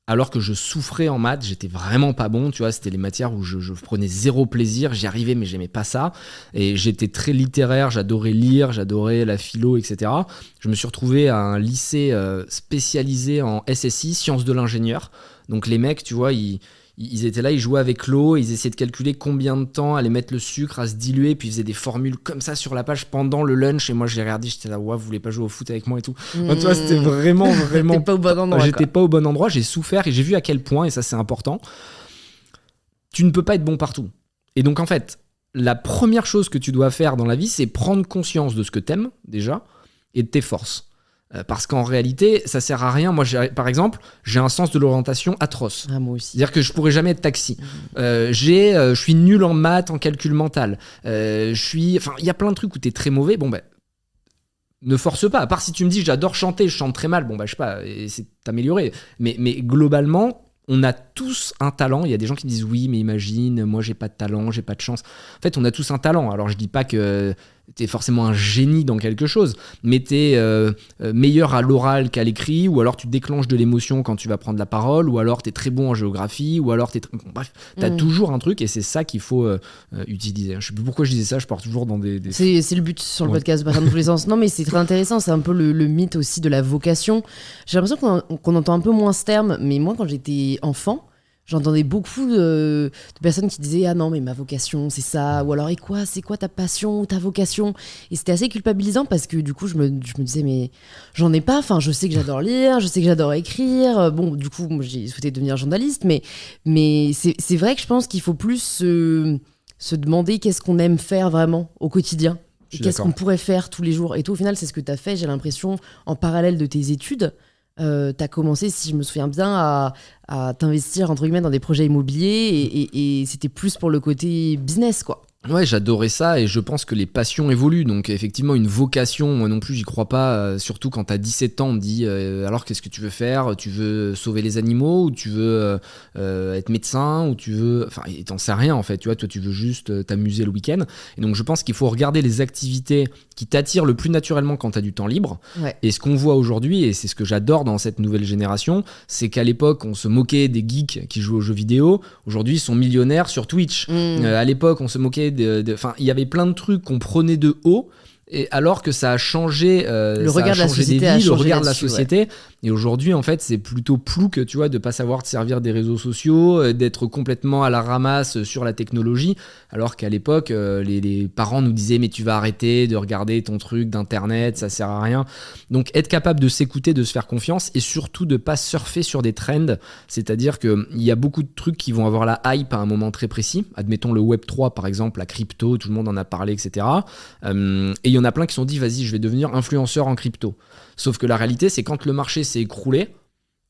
Alors que je souffrais en maths, j'étais vraiment pas bon, tu vois, c'était les matières où je prenais zéro plaisir, j'y arrivais mais j'aimais pas ça, et j'étais très littéraire, j'adorais lire, j'adorais la philo, etc. Je me suis retrouvé à un lycée spécialisé en SSI, sciences de l'ingénieur, donc les mecs, tu vois, ils ils étaient là, ils jouaient avec l'eau, ils essayaient de calculer combien de temps allait mettre le sucre à se diluer, puis ils faisaient des formules comme ça sur la page pendant le lunch. Et moi, j'ai regardé, j'étais là, ouais, vous voulez pas jouer au foot avec moi et tout. Enfin, tu vois, c'était vraiment. T'es pas au bon endroit. J'étais pas au bon endroit, j'ai souffert et j'ai vu à quel point, et ça c'est important, tu ne peux pas être bon partout. Et donc en fait, la première chose que tu dois faire dans la vie, c'est prendre conscience de ce que t'aimes déjà et de tes forces. Parce qu'en réalité, ça sert à rien. Moi, par exemple, j'ai un sens de l'orientation atroce. Ah, moi aussi. C'est-à-dire que je pourrais jamais être taxi. Je suis nul en maths, en calcul mental. Il y a plein de trucs où t'es très mauvais. Bon, ben, ne force pas. À part si tu me dis, j'adore chanter, je chante très mal. Bon, ben, je sais pas, c'est t'améliorer. Mais globalement, on a tous un talent. Il y a des gens qui disent, oui, mais imagine, moi, j'ai pas de talent, j'ai pas de chance. En fait, on a tous un talent. Alors, je dis pas que t'es forcément un génie dans quelque chose, mais t'es meilleur à l'oral qu'à l'écrit, ou alors tu déclenches de l'émotion quand tu vas prendre la parole, ou alors t'es très bon en géographie, ou alors bref, t'as toujours un truc, et c'est ça qu'il faut utiliser. Je sais plus pourquoi je disais ça, je pars toujours dans des... C'est le but sur le podcast, par exemple, dans tous les sens. Non, mais c'est très intéressant, c'est un peu le mythe aussi de la vocation. J'ai l'impression qu'on entend un peu moins ce terme, mais moi, quand j'étais enfant, j'entendais beaucoup de personnes qui disaient « Ah non, mais ma vocation, c'est ça », ou alors « Et quoi, c'est quoi ta passion ou ta vocation ?» Et c'était assez culpabilisant parce que du coup, je me disais « Mais j'en ai pas, enfin, je sais que j'adore lire, je sais que j'adore écrire. » Bon, du coup, moi, j'ai souhaité devenir journaliste, mais c'est vrai que je pense qu'il faut plus se demander qu'est-ce qu'on aime faire vraiment au quotidien. Et qu'est-ce qu'on pourrait faire tous les jours. Et toi, au final, c'est ce que tu as fait, j'ai l'impression, en parallèle de tes études. T'as commencé, si je me souviens bien, à t'investir entre guillemets dans des projets immobiliers et c'était plus pour le côté business, quoi. Ouais, j'adorais ça et je pense que les passions évoluent. Donc effectivement, une vocation, moi non plus, j'y crois pas. Surtout quand t'as 17 ans, on me dit alors qu'est-ce que tu veux faire ? Tu veux sauver les animaux ou tu veux être médecin ou tu veux... Enfin, t'en sais rien en fait. Tu vois, toi, tu veux juste t'amuser le week-end. Et donc je pense qu'il faut regarder les activités qui t'attirent le plus naturellement quand t'as du temps libre. Ouais. Et ce qu'on voit aujourd'hui, et c'est ce que j'adore dans cette nouvelle génération, c'est qu'à l'époque, on se moquait des geeks qui jouent aux jeux vidéo. Aujourd'hui, ils sont millionnaires sur Twitch. À l'époque, on se moquait enfin, il y avait plein de trucs qu'on prenait de haut, et alors que ça a changé, le regard de la société, le regard de la société. Ouais. Et aujourd'hui, en fait, c'est plutôt plouc, tu vois, de pas savoir te servir des réseaux sociaux, d'être complètement à la ramasse sur la technologie, alors qu'à l'époque, les parents nous disaient mais tu vas arrêter de regarder ton truc d'internet, ça sert à rien. Donc, être capable de s'écouter, de se faire confiance, et surtout de pas surfer sur des trends, c'est-à-dire que il y a beaucoup de trucs qui vont avoir la hype à un moment très précis. Admettons le Web3 par exemple, la crypto, tout le monde en a parlé, etc. Et il y en a plein qui se sont dit vas-y, je vais devenir influenceur en crypto. Sauf que la réalité, c'est quand le marché s'est écroulé,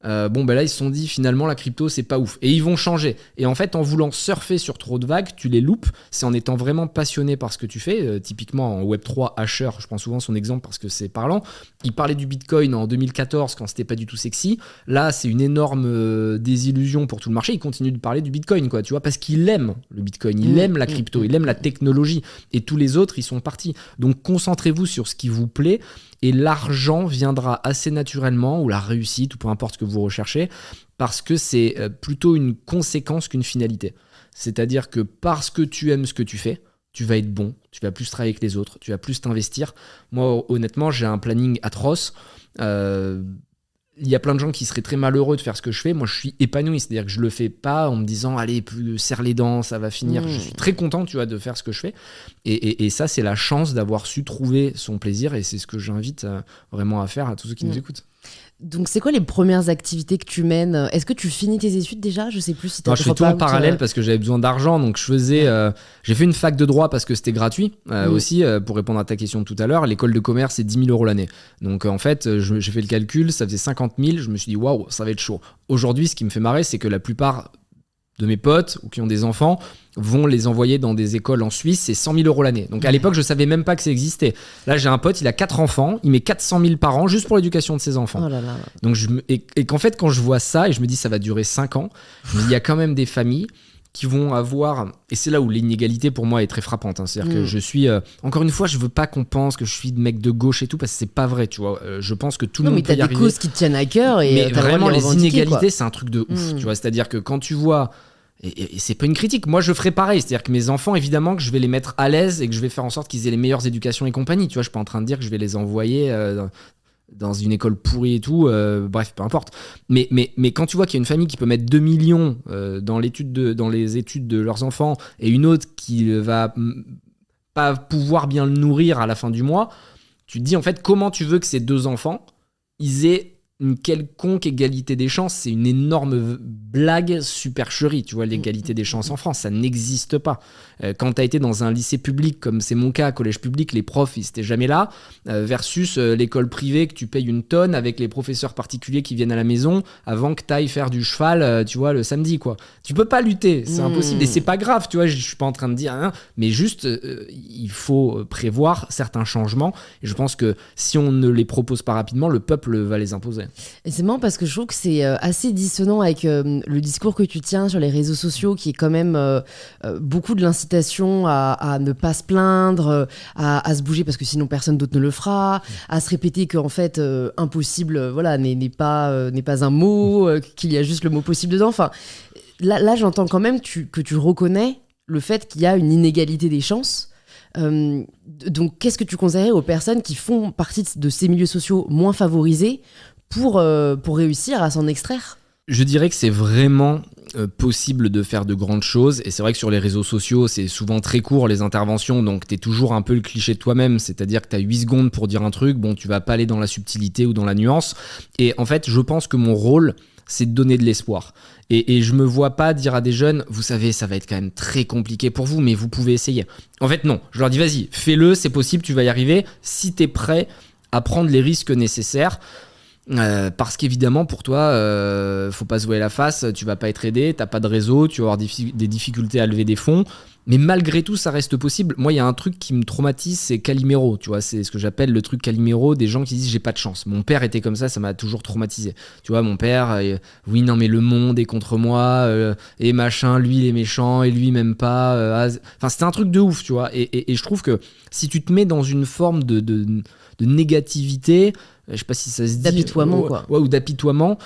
là ils se sont dit finalement la crypto c'est pas ouf et ils vont changer. Et en fait, en voulant surfer sur trop de vagues, tu les loupes. C'est en étant vraiment passionné par ce que tu fais. Typiquement en Web3, Asher, je prends souvent son exemple parce que c'est parlant. Il parlait du Bitcoin en 2014 quand c'était pas du tout sexy. Là, c'est une énorme désillusion pour tout le marché. Il continue de parler du Bitcoin, quoi, tu vois, parce qu'il aime le Bitcoin, il aime la crypto, il aime la technologie. Et tous les autres, ils sont partis. Donc concentrez-vous sur ce qui vous plaît. Et l'argent viendra assez naturellement, ou la réussite, ou peu importe ce que vous recherchez, parce que c'est plutôt une conséquence qu'une finalité. C'est-à-dire que parce que tu aimes ce que tu fais, tu vas être bon, tu vas plus travailler avec les autres, tu vas plus t'investir. Moi, honnêtement, j'ai un planning atroce. Il y a plein de gens qui seraient très malheureux de faire ce que je fais. Moi, je suis épanoui. C'est-à-dire que je le fais pas en me disant, allez, serre les dents, ça va finir. Je suis très content, tu vois, de faire ce que je fais. Et ça, c'est la chance d'avoir su trouver son plaisir. Et c'est ce que j'invite vraiment à faire à tous ceux qui nous écoutent. Donc, c'est quoi les premières activités que tu mènes ? Est-ce que tu finis tes études déjà ? Je sais plus si tu as... Je fais tout en parallèle parce que j'avais besoin d'argent. Donc, je faisais... j'ai fait une fac de droit parce que c'était gratuit. Aussi, pour répondre à ta question de tout à l'heure, l'école de commerce, c'est 10 000 € l'année. Donc, en fait, j'ai fait le calcul, ça faisait 50 000. Je me suis dit, waouh, ça va être chaud. Aujourd'hui, ce qui me fait marrer, c'est que la plupart de mes potes ou qui ont des enfants vont les envoyer dans des écoles en Suisse, c'est 100 000 € l'année. Donc à l'époque, je savais même pas que ça existait. Là, j'ai un pote, il a 4 enfants, il met 400 000 par an juste pour l'éducation de ses enfants. Oh là là. Donc et qu'en fait, quand je vois ça et je me dis ça va durer 5 ans, il y a quand même des familles qui vont avoir, et c'est là où l'inégalité pour moi est très frappante, hein. C'est-à-dire que je suis, encore une fois, je veux pas qu'on pense que je suis de mec de gauche et tout, parce que c'est pas vrai, tu vois. Je pense que tout le monde peut y arriver. Mais t'as des causes qui te tiennent à cœur et mais vraiment, les inégalités, quoi. C'est un truc de ouf, tu vois. C'est-à-dire que quand tu vois, et c'est pas une critique, moi je ferais pareil, c'est-à-dire que mes enfants, évidemment que je vais les mettre à l'aise et que je vais faire en sorte qu'ils aient les meilleures éducations et compagnie, tu vois. Je suis pas en train de dire que je vais les envoyer dans une école pourrie et tout, bref, peu importe. Mais quand tu vois qu'il y a une famille qui peut mettre 2 millions dans les études de leurs enfants et une autre qui va pas pouvoir bien le nourrir à la fin du mois, tu te dis en fait comment tu veux que ces 2 enfants ils aient une quelconque égalité des chances. C'est une énorme blague supercherie, tu vois, l'égalité des chances en France, ça n'existe pas. Quand t'as été dans un lycée public, comme c'est mon cas, collège public, les profs, ils étaient jamais là, versus l'école privée que tu payes une tonne avec les professeurs particuliers qui viennent à la maison avant que t'ailles faire du cheval, tu vois, le samedi, quoi. Tu peux pas lutter, c'est impossible. Et c'est pas grave, tu vois, je suis pas en train de dire rien, mais juste, il faut prévoir certains changements. Et je pense que si on ne les propose pas rapidement, le peuple va les imposer. Et c'est marrant parce que je trouve que c'est assez dissonant avec le discours que tu tiens sur les réseaux sociaux qui est quand même beaucoup de l'incitation à ne pas se plaindre, à se bouger parce que sinon personne d'autre ne le fera, à se répéter qu'en fait impossible voilà, n'est pas un mot, qu'il y a juste le mot possible dedans. Enfin, là j'entends quand même que tu reconnais le fait qu'il y a une inégalité des chances. Donc qu'est-ce que tu conseillerais aux personnes qui font partie de ces milieux sociaux moins favorisés pour réussir à s'en extraire? Je dirais que c'est vraiment possible de faire de grandes choses, et c'est vrai que sur les réseaux sociaux c'est souvent très court les interventions, donc t'es toujours un peu le cliché de toi-même, c'est-à-dire que t'as 8 secondes pour dire un truc, bon tu vas pas aller dans la subtilité ou dans la nuance, et en fait je pense que mon rôle c'est de donner de l'espoir. Et je me vois pas dire à des jeunes, vous savez, ça va être quand même très compliqué pour vous, mais vous pouvez essayer. En fait, non. Je leur dis, vas-y, fais-le, c'est possible, tu vas y arriver, si t'es prêt à prendre les risques nécessaires. Parce qu'évidemment, pour toi, faut pas se voiler la face, tu vas pas être aidé, t'as pas de réseau, tu vas avoir des difficultés à lever des fonds. Mais malgré tout, ça reste possible. Moi, il y a un truc qui me traumatise, c'est Calimero. Tu vois, c'est ce que j'appelle le truc Calimero, des gens qui disent j'ai pas de chance. Mon père était comme ça m'a toujours traumatisé. Tu vois, mon père, oui, non, mais le monde est contre moi, et machin, lui, il est méchant, et lui, même pas. Enfin, c'était un truc de ouf, tu vois. Et je trouve que si tu te mets dans une forme de négativité, je sais pas si ça se dit. D'apitoiement, quoi. Ouais, ou d'apitoiement.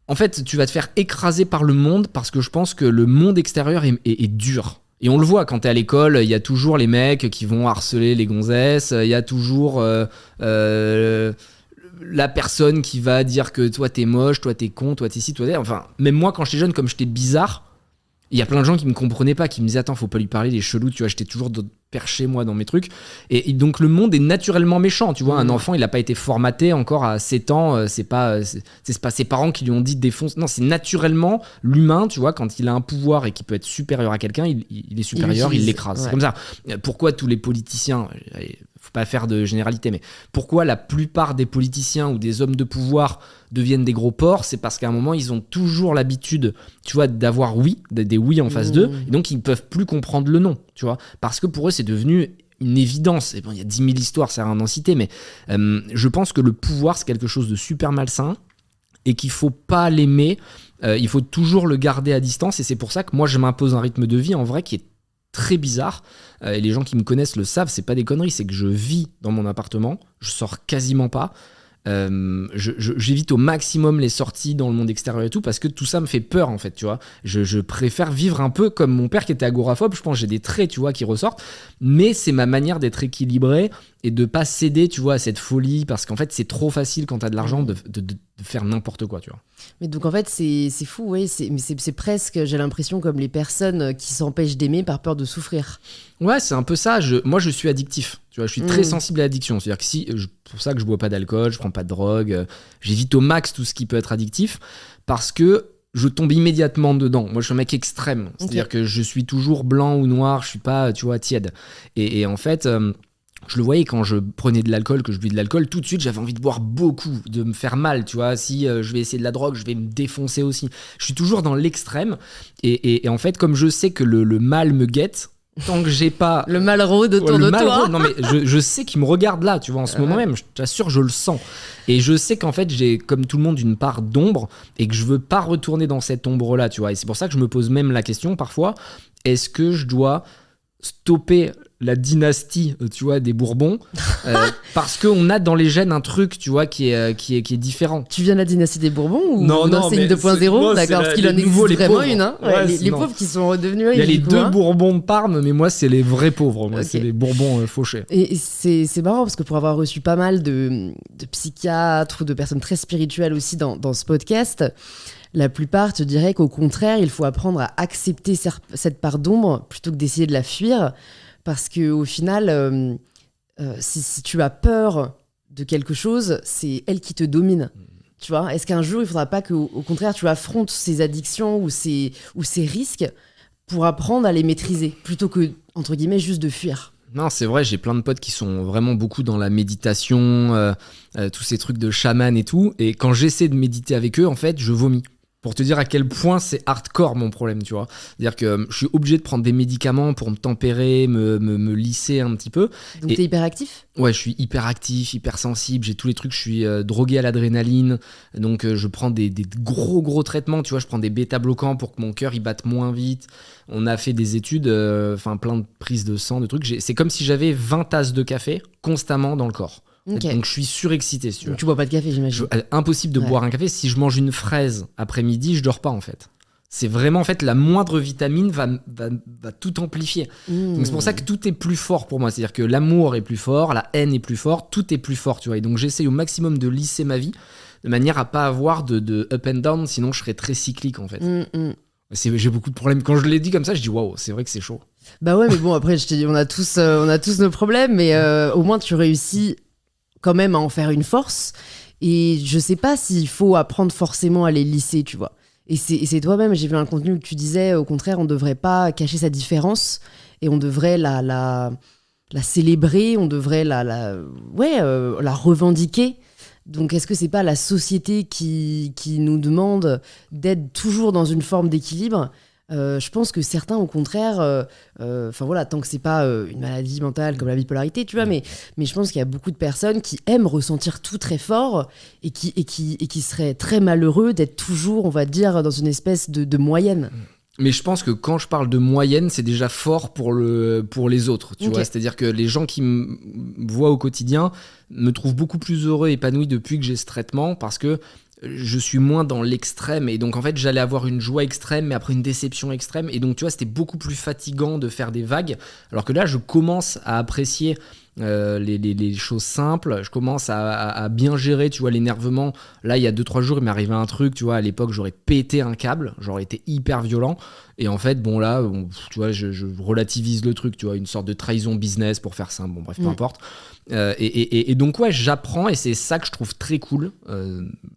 En fait, tu vas te faire écraser par le monde parce que je pense que le monde extérieur est dur. Et on le voit quand t'es à l'école, il y a toujours les mecs qui vont harceler les gonzesses, il y a toujours la personne qui va dire que toi t'es moche, toi t'es con, toi t'es ci, toi t'es... Enfin, même moi quand j'étais jeune, comme j'étais bizarre, il y a plein de gens qui me comprenaient pas, qui me disaient attends, faut pas lui parler, les chelous, tu vois, j'étais toujours perché moi dans mes trucs. Et donc le monde est naturellement méchant, tu vois, un enfant il a pas été formaté encore à 7 ans, c'est pas ses parents qui lui ont dit défonce, non, c'est naturellement l'humain, tu vois, quand il a un pouvoir et qu'il peut être supérieur à quelqu'un, il est supérieur, il l'écrase, ouais. C'est comme ça. Pourquoi tous les politiciens, faut pas faire de généralité, mais pourquoi la plupart des politiciens ou des hommes de pouvoir deviennent des gros porcs? C'est parce qu'à un moment ils ont toujours l'habitude, tu vois, d'avoir des oui en face d'eux, et donc ils ne peuvent plus comprendre le non, tu vois, parce que pour eux c'est devenu une évidence. Et bon, il y a 10 000 histoires, ça sert à rien d'en citer, mais je pense que le pouvoir c'est quelque chose de super malsain et qu'il faut pas l'aimer, il faut toujours le garder à distance, et c'est pour ça que moi je m'impose un rythme de vie en vrai qui est très bizarre, et les gens qui me connaissent le savent, c'est pas des conneries, c'est que je vis dans mon appartement, je sors quasiment pas, j'évite au maximum les sorties dans le monde extérieur et tout, parce que tout ça me fait peur en fait, tu vois. Je préfère vivre un peu comme mon père qui était agoraphobe, je pense que j'ai des traits, tu vois, qui ressortent, mais c'est ma manière d'être équilibré et de pas céder, tu vois, à cette folie, parce qu'en fait c'est trop facile quand t'as de l'argent de faire n'importe quoi, tu vois. Mais donc en fait c'est fou, ouais, c'est presque, j'ai l'impression, comme les personnes qui s'empêchent d'aimer par peur de souffrir. Ouais, c'est un peu ça. Moi, je suis addictif. Tu vois, je suis très sensible à l'addiction. C'est-à-dire que pour ça que je bois pas d'alcool, je prends pas de drogue, j'évite au max tout ce qui peut être addictif, parce que je tombe immédiatement dedans. Moi, je suis un mec extrême. C'est-à-dire que je suis toujours blanc ou noir, je suis pas, tu vois, tiède. Et en fait, je le voyais quand je prenais de l'alcool, que je buvais de l'alcool, tout de suite j'avais envie de boire beaucoup, de me faire mal, tu vois. Si je vais essayer de la drogue, je vais me défoncer aussi. Je suis toujours dans l'extrême. Et en fait, comme je sais que le mal me guette, tant que j'ai pas... Le mal rôde autour de toi. Non mais je sais qu'il me regarde là, tu vois, en ce moment même, je t'assure, je le sens. Et je sais qu'en fait, j'ai, comme tout le monde, une part d'ombre, et que je veux pas retourner dans cette ombre-là, tu vois. Et c'est pour ça que je me pose même la question, parfois, est-ce que je dois stopper la dynastie, tu vois, des Bourbons, parce qu'on a dans les gènes un truc, tu vois, qui est différent. Tu viens de la dynastie des Bourbons ou non, c'est une 2.0? D'accord, parce qu'il en existe vraiment une. Hein. Les pauvres qui sont redevenus riches. Il y a les deux Bourbons de Parme, mais moi, c'est les vrais pauvres. Moi, c'est les Bourbons fauchés. Et c'est marrant parce que pour avoir reçu pas mal de psychiatres ou de personnes très spirituelles aussi dans ce podcast, la plupart te diraient qu'au contraire, il faut apprendre à accepter cette part d'ombre plutôt que d'essayer de la fuir. Parce qu'au final, si tu as peur de quelque chose, c'est elle qui te domine. Tu vois, est-ce qu'un jour, il ne faudra pas qu'au contraire, tu affrontes ces addictions ou ces risques pour apprendre à les maîtriser, plutôt que, entre guillemets, juste de fuir? Non, c'est vrai, j'ai plein de potes qui sont vraiment beaucoup dans la méditation, tous ces trucs de chaman et tout. Et quand j'essaie de méditer avec eux, en fait, je vomis. Pour te dire à quel point c'est hardcore mon problème, tu vois. C'est-à-dire que je suis obligé de prendre des médicaments pour me tempérer, me lisser un petit peu. Donc t'es hyperactif ? Ouais, je suis hyperactif, hypersensible, j'ai tous les trucs, je suis drogué à l'adrénaline, donc je prends des gros traitements, tu vois, je prends des bêta-bloquants pour que mon cœur il batte moins vite. On a fait des études, plein de prises de sang, de trucs. C'est comme si j'avais 20 tasses de café constamment dans le corps. Okay. Donc je suis surexcité, si tu veux. Donc tu bois pas de café, j'imagine. Impossible de boire un café. Si je mange une fraise après-midi, je dors pas en fait. C'est vraiment en fait la moindre vitamine va tout amplifier. Donc c'est pour ça que tout est plus fort pour moi. C'est-à-dire que l'amour est plus fort, la haine est plus fort, tout est plus fort, tu vois. Et donc j'essaye au maximum de lisser ma vie de manière à pas avoir de up and down, sinon je serais très cyclique en fait. J'ai beaucoup de problèmes. Quand je l'ai dit comme ça, je dis waouh, c'est vrai que c'est chaud. Bah ouais, mais bon après je te dis, on a tous nos problèmes, mais au moins tu réussis quand même à en faire une force, et je sais pas s'il faut apprendre forcément à les lisser, tu vois. Et c'est toi-même, j'ai vu un contenu que tu disais, au contraire, on devrait pas cacher sa différence, et on devrait la célébrer, on devrait la revendiquer. Donc est-ce que c'est pas la société qui nous demande d'être toujours dans une forme d'équilibre ? Je pense que certains, au contraire, tant que c'est pas une maladie mentale comme la bipolarité, tu vois, mais je pense qu'il y a beaucoup de personnes qui aiment ressentir tout très fort et qui seraient très malheureux d'être toujours, on va dire, dans une espèce de moyenne. Mais je pense que quand je parle de moyenne, c'est déjà fort pour les autres, tu vois. C'est-à-dire que les gens qui me voient au quotidien me trouvent beaucoup plus heureux et épanoui depuis que j'ai ce traitement, parce que je suis moins dans l'extrême, et donc en fait j'allais avoir une joie extrême mais après une déception extrême, et donc tu vois c'était beaucoup plus fatigant de faire des vagues, alors que là je commence à apprécier les choses simples, je commence à bien gérer, tu vois, l'énervement. Là il y a 2-3 jours il m'est arrivé un truc, tu vois, à l'époque j'aurais pété un câble, j'aurais été hyper violent, et en fait tu vois, je relativise le truc, tu vois, une sorte de trahison business pour faire simple, bon bref, peu importe. Et donc ouais, j'apprends, et c'est ça que je trouve très cool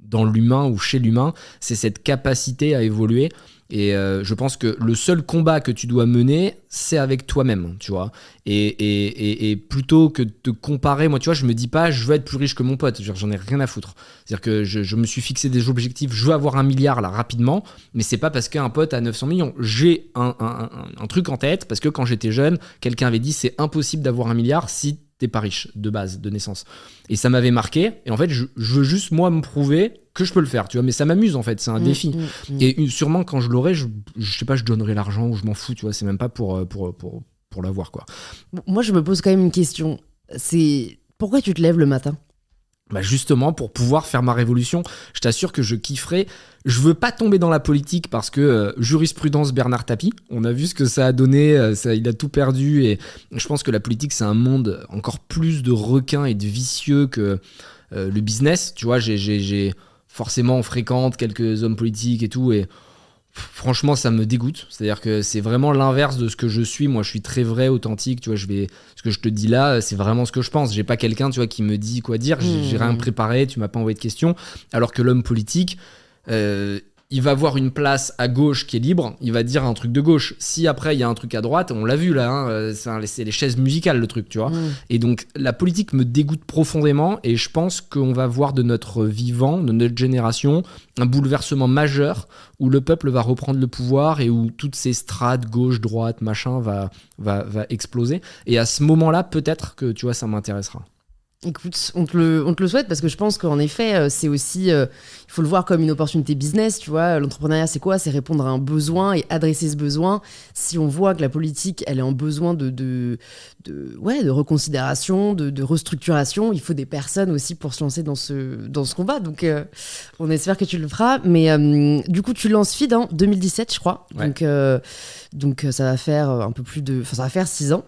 dans l'humain ou chez l'humain, c'est cette capacité à évoluer. Et je pense que le seul combat que tu dois mener, c'est avec toi-même, tu vois. Et plutôt que de te comparer, moi, tu vois, je me dis pas, je veux être plus riche que mon pote. J'en ai rien à foutre. C'est-à-dire que je me suis fixé des objectifs, je veux avoir 1 milliard là rapidement, mais c'est pas parce qu'un pote a 900 millions. J'ai un truc en tête, parce que quand j'étais jeune, quelqu'un avait dit c'est impossible d'avoir 1 milliard si t'es pas riche de base, de naissance. Et ça m'avait marqué. Et en fait, je veux juste, moi, me prouver que je peux le faire, tu vois. Mais ça m'amuse, en fait. C'est un défi. Et sûrement, quand je l'aurai, je sais pas, je donnerai l'argent ou je m'en fous, tu vois. C'est même pas pour l'avoir, quoi. Moi, je me pose quand même une question. C'est pourquoi tu te lèves le matin ? Bah justement, pour pouvoir faire ma révolution, je t'assure que je kifferai. Je veux pas tomber dans la politique parce que jurisprudence Bernard Tapie, on a vu ce que ça a donné, il a tout perdu, et je pense que la politique c'est un monde encore plus de requins et de vicieux que le business, tu vois. J'ai forcément, on fréquente quelques hommes politiques et tout, et franchement ça me dégoûte. C'est-à-dire que c'est vraiment l'inverse de ce que je suis. Moi je suis très vrai, authentique, tu vois. Ce que je te dis là, c'est vraiment ce que je pense. J'ai pas quelqu'un, tu vois, qui me dit quoi dire. J'ai rien préparé, tu m'as pas envoyé de questions. Alors que l'homme politique, il va avoir une place à gauche qui est libre, il va dire un truc de gauche. Si après il y a un truc à droite, on l'a vu là, c'est les chaises musicales le truc, tu vois. Et donc la politique me dégoûte profondément, et je pense qu'on va voir de notre vivant, de notre génération, un bouleversement majeur où le peuple va reprendre le pouvoir et où toutes ces strates gauche, droite, machin va exploser. Et à ce moment-là, peut-être que tu vois, ça m'intéressera. Écoute, on te le souhaite parce que je pense qu'en effet, c'est aussi, il faut le voir comme une opportunité business, tu vois. L'entrepreneuriat, c'est quoi? C'est répondre à un besoin et adresser ce besoin. Si on voit que la politique, elle est en besoin de reconsidération, de restructuration, il faut des personnes aussi pour se lancer dans ce combat. Donc, on espère que tu le feras. Mais du coup, tu lances Feed en 2017, je crois. Ouais. Donc, ça va faire ça va faire 6 ans.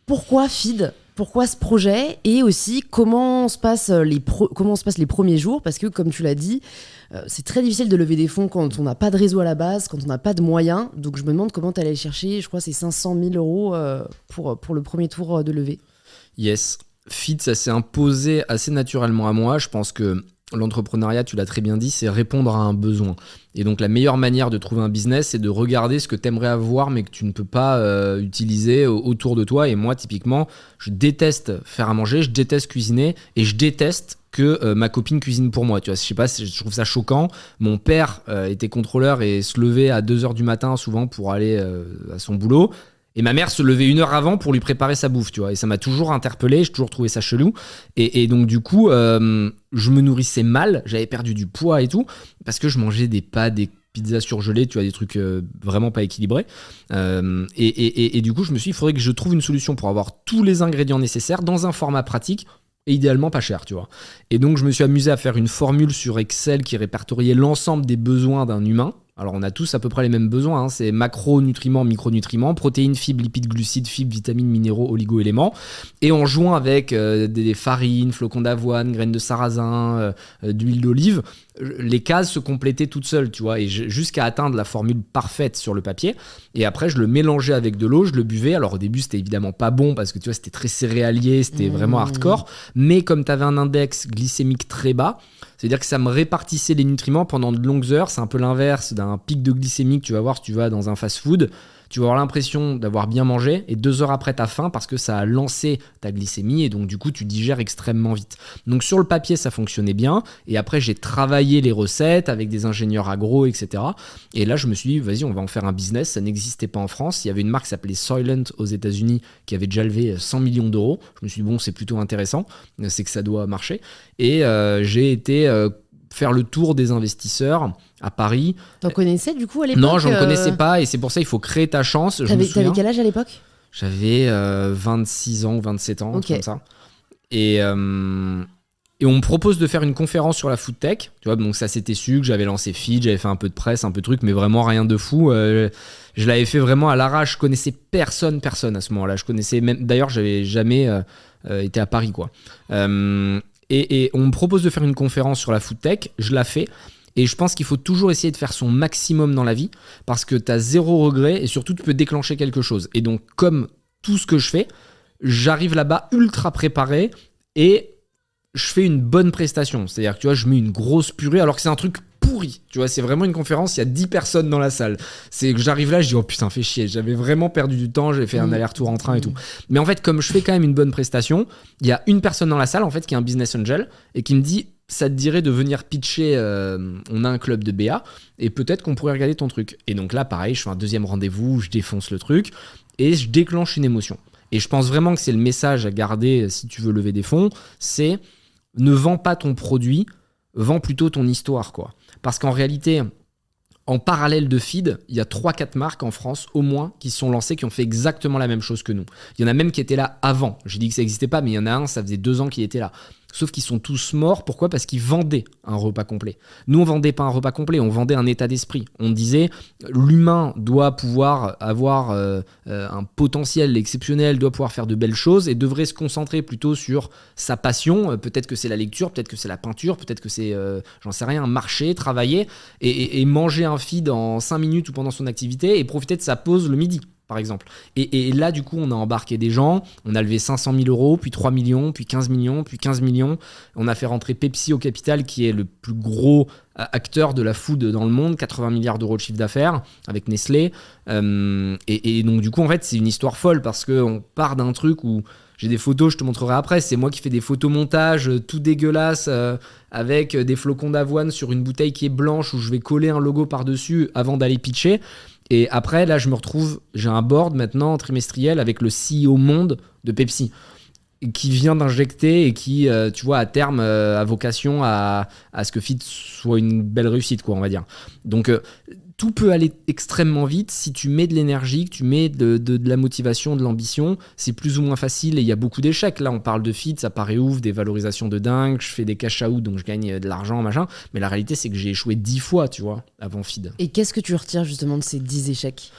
Pourquoi Feed? Pourquoi ce projet? Et aussi, comment se passent les premiers jours? Parce que, comme tu l'as dit, c'est très difficile de lever des fonds quand on n'a pas de réseau à la base, quand on n'a pas de moyens. Donc, je me demande comment tu allais chercher, je crois, c'est 500 000 euros pour le premier tour de levée. Yes. Feed, ça s'est imposé assez naturellement à moi. Je pense que l'entrepreneuriat, tu l'as très bien dit, c'est répondre à un besoin. Et donc la meilleure manière de trouver un business, c'est de regarder ce que tu aimerais avoir mais que tu ne peux pas utiliser autour de toi. Et moi, typiquement, je déteste faire à manger, je déteste cuisiner et je déteste que ma copine cuisine pour moi. Tu vois, je sais pas, je trouve ça choquant. Mon père était contrôleur et se levait à 2h du matin souvent pour aller à son boulot. Et ma mère se levait 1 heure avant pour lui préparer sa bouffe, tu vois. Et ça m'a toujours interpellé, j'ai toujours trouvé ça chelou. Et donc, du coup, je me nourrissais mal, j'avais perdu du poids et tout, parce que je mangeais des pâtes, des pizzas surgelées, tu vois, des trucs vraiment pas équilibrés. Et du coup, je me suis dit, il faudrait que je trouve une solution pour avoir tous les ingrédients nécessaires dans un format pratique et idéalement pas cher, tu vois. Et donc, je me suis amusé à faire une formule sur Excel qui répertoriait l'ensemble des besoins d'un humain. Alors, on a tous à peu près les mêmes besoins, hein. C'est macronutriments, micronutriments, protéines, fibres, lipides, glucides, fibres, vitamines, minéraux, oligo-éléments. Et en jouant avec des farines, flocons d'avoine, graines de sarrasin, d'huile d'olive, les cases se complétaient toutes seules, tu vois, et jusqu'à atteindre la formule parfaite sur le papier. Et après, je le mélangeais avec de l'eau, je le buvais. Alors, au début, c'était évidemment pas bon parce que, tu vois, c'était très céréalier, c'était vraiment hardcore. Mais comme tu avais un index glycémique très bas, c'est-à-dire que ça me répartissait les nutriments pendant de longues heures. C'est un peu l'inverse d'un pic de glycémie que tu vas voir si tu vas dans un fast-food. Tu vas avoir l'impression d'avoir bien mangé et 2 heures après, t'as faim parce que ça a lancé ta glycémie et donc du coup, tu digères extrêmement vite. Donc sur le papier, ça fonctionnait bien. Et après, j'ai travaillé les recettes avec des ingénieurs agro, etc. Et là, je me suis dit, vas-y, on va en faire un business. Ça n'existait pas en France. Il y avait une marque qui s'appelait Soylent aux États-Unis qui avait déjà levé 100 millions d'euros. Je me suis dit, bon, c'est plutôt intéressant. C'est que ça doit marcher. Et j'ai été faire le tour des investisseurs à Paris. T'en connaissais du coup à l'époque? Non, j'en connaissais pas et c'est pour ça il faut créer ta chance. T'avais quel âge à l'époque? J'avais 26 ans ou 27 ans, okay. Comme ça. Et on me propose de faire une conférence sur la food tech. Tu vois, donc ça s'était su que j'avais lancé Feed, j'avais fait un peu de presse, un peu de trucs, mais vraiment rien de fou. Je l'avais fait vraiment à l'arrache. Je connaissais personne à ce moment-là. Je connaissais même. D'ailleurs, j'avais jamais été à Paris, quoi. Et on me propose de faire une conférence sur la food tech. Je la fais. Et je pense qu'il faut toujours essayer de faire son maximum dans la vie parce que tu as zéro regret et surtout tu peux déclencher quelque chose. Et donc, comme tout ce que je fais, j'arrive là-bas ultra préparé et je fais une bonne prestation. C'est-à-dire que tu vois, je mets une grosse purée alors que c'est un truc pourri. Tu vois, c'est vraiment une conférence, il y a 10 personnes dans la salle. C'est que j'arrive là, je dis oh putain, fais chier. J'avais vraiment perdu du temps, j'avais fait un aller-retour en train et tout. Mais en fait, comme je fais quand même une bonne prestation, il y a une personne dans la salle en fait qui est un business angel et qui me dit ça te dirait de venir pitcher, on a un club de BA et peut-être qu'on pourrait regarder ton truc. Et donc là, pareil, je fais un deuxième rendez-vous, je défonce le truc et je déclenche une émotion. Et je pense vraiment que c'est le message à garder si tu veux lever des fonds, c'est ne vends pas ton produit, vends plutôt ton histoire, quoi. Parce qu'en réalité, en parallèle de Feed, il y a 3-4 marques en France au moins qui sont lancées, qui ont fait exactement la même chose que nous. Il y en a même qui étaient là avant. J'ai dit que ça n'existait pas, mais il y en a un, ça faisait 2 ans qu'il était là. Sauf qu'ils sont tous morts. Pourquoi ? Parce qu'ils vendaient un repas complet. Nous, on vendait pas un repas complet, on vendait un état d'esprit. On disait, l'humain doit pouvoir avoir un potentiel exceptionnel, doit pouvoir faire de belles choses et devrait se concentrer plutôt sur sa passion. Peut-être que c'est la lecture, peut-être que c'est la peinture, peut-être que c'est, j'en sais rien, marcher, travailler et manger un feed en 5 minutes ou pendant son activité et profiter de sa pause le midi, par exemple. Et là, du coup, on a embarqué des gens, on a levé 500 000 euros, puis 3 millions, puis 15 millions, puis 15 millions. On a fait rentrer Pepsi au capital, qui est le plus gros acteur de la food dans le monde, 80 milliards d'euros de chiffre d'affaires, avec Nestlé. Et donc, du coup, en fait, c'est une histoire folle, parce qu'on part d'un truc où j'ai des photos, je te montrerai après, c'est moi qui fais des photomontages tout dégueulasses, avec des flocons d'avoine sur une bouteille qui est blanche, où je vais coller un logo par-dessus avant d'aller pitcher. Et après, là, je me retrouve, j'ai un board maintenant trimestriel avec le CEO monde de Pepsi. qui vient d'injecter et qui, tu vois, à terme, a vocation à ce que Fit soit une belle réussite, quoi, on va dire. Donc, tout peut aller extrêmement vite si tu mets de l'énergie, que tu mets de la motivation, de l'ambition. C'est plus ou moins facile et il y a beaucoup d'échecs. Là, on parle de Fit, ça paraît ouf, des valorisations de dingue, je fais des cash out, donc je gagne de l'argent, machin. Mais la réalité, c'est que j'ai échoué 10 fois, tu vois, avant Feed. Et qu'est-ce que tu retires justement de ces 10 échecs ?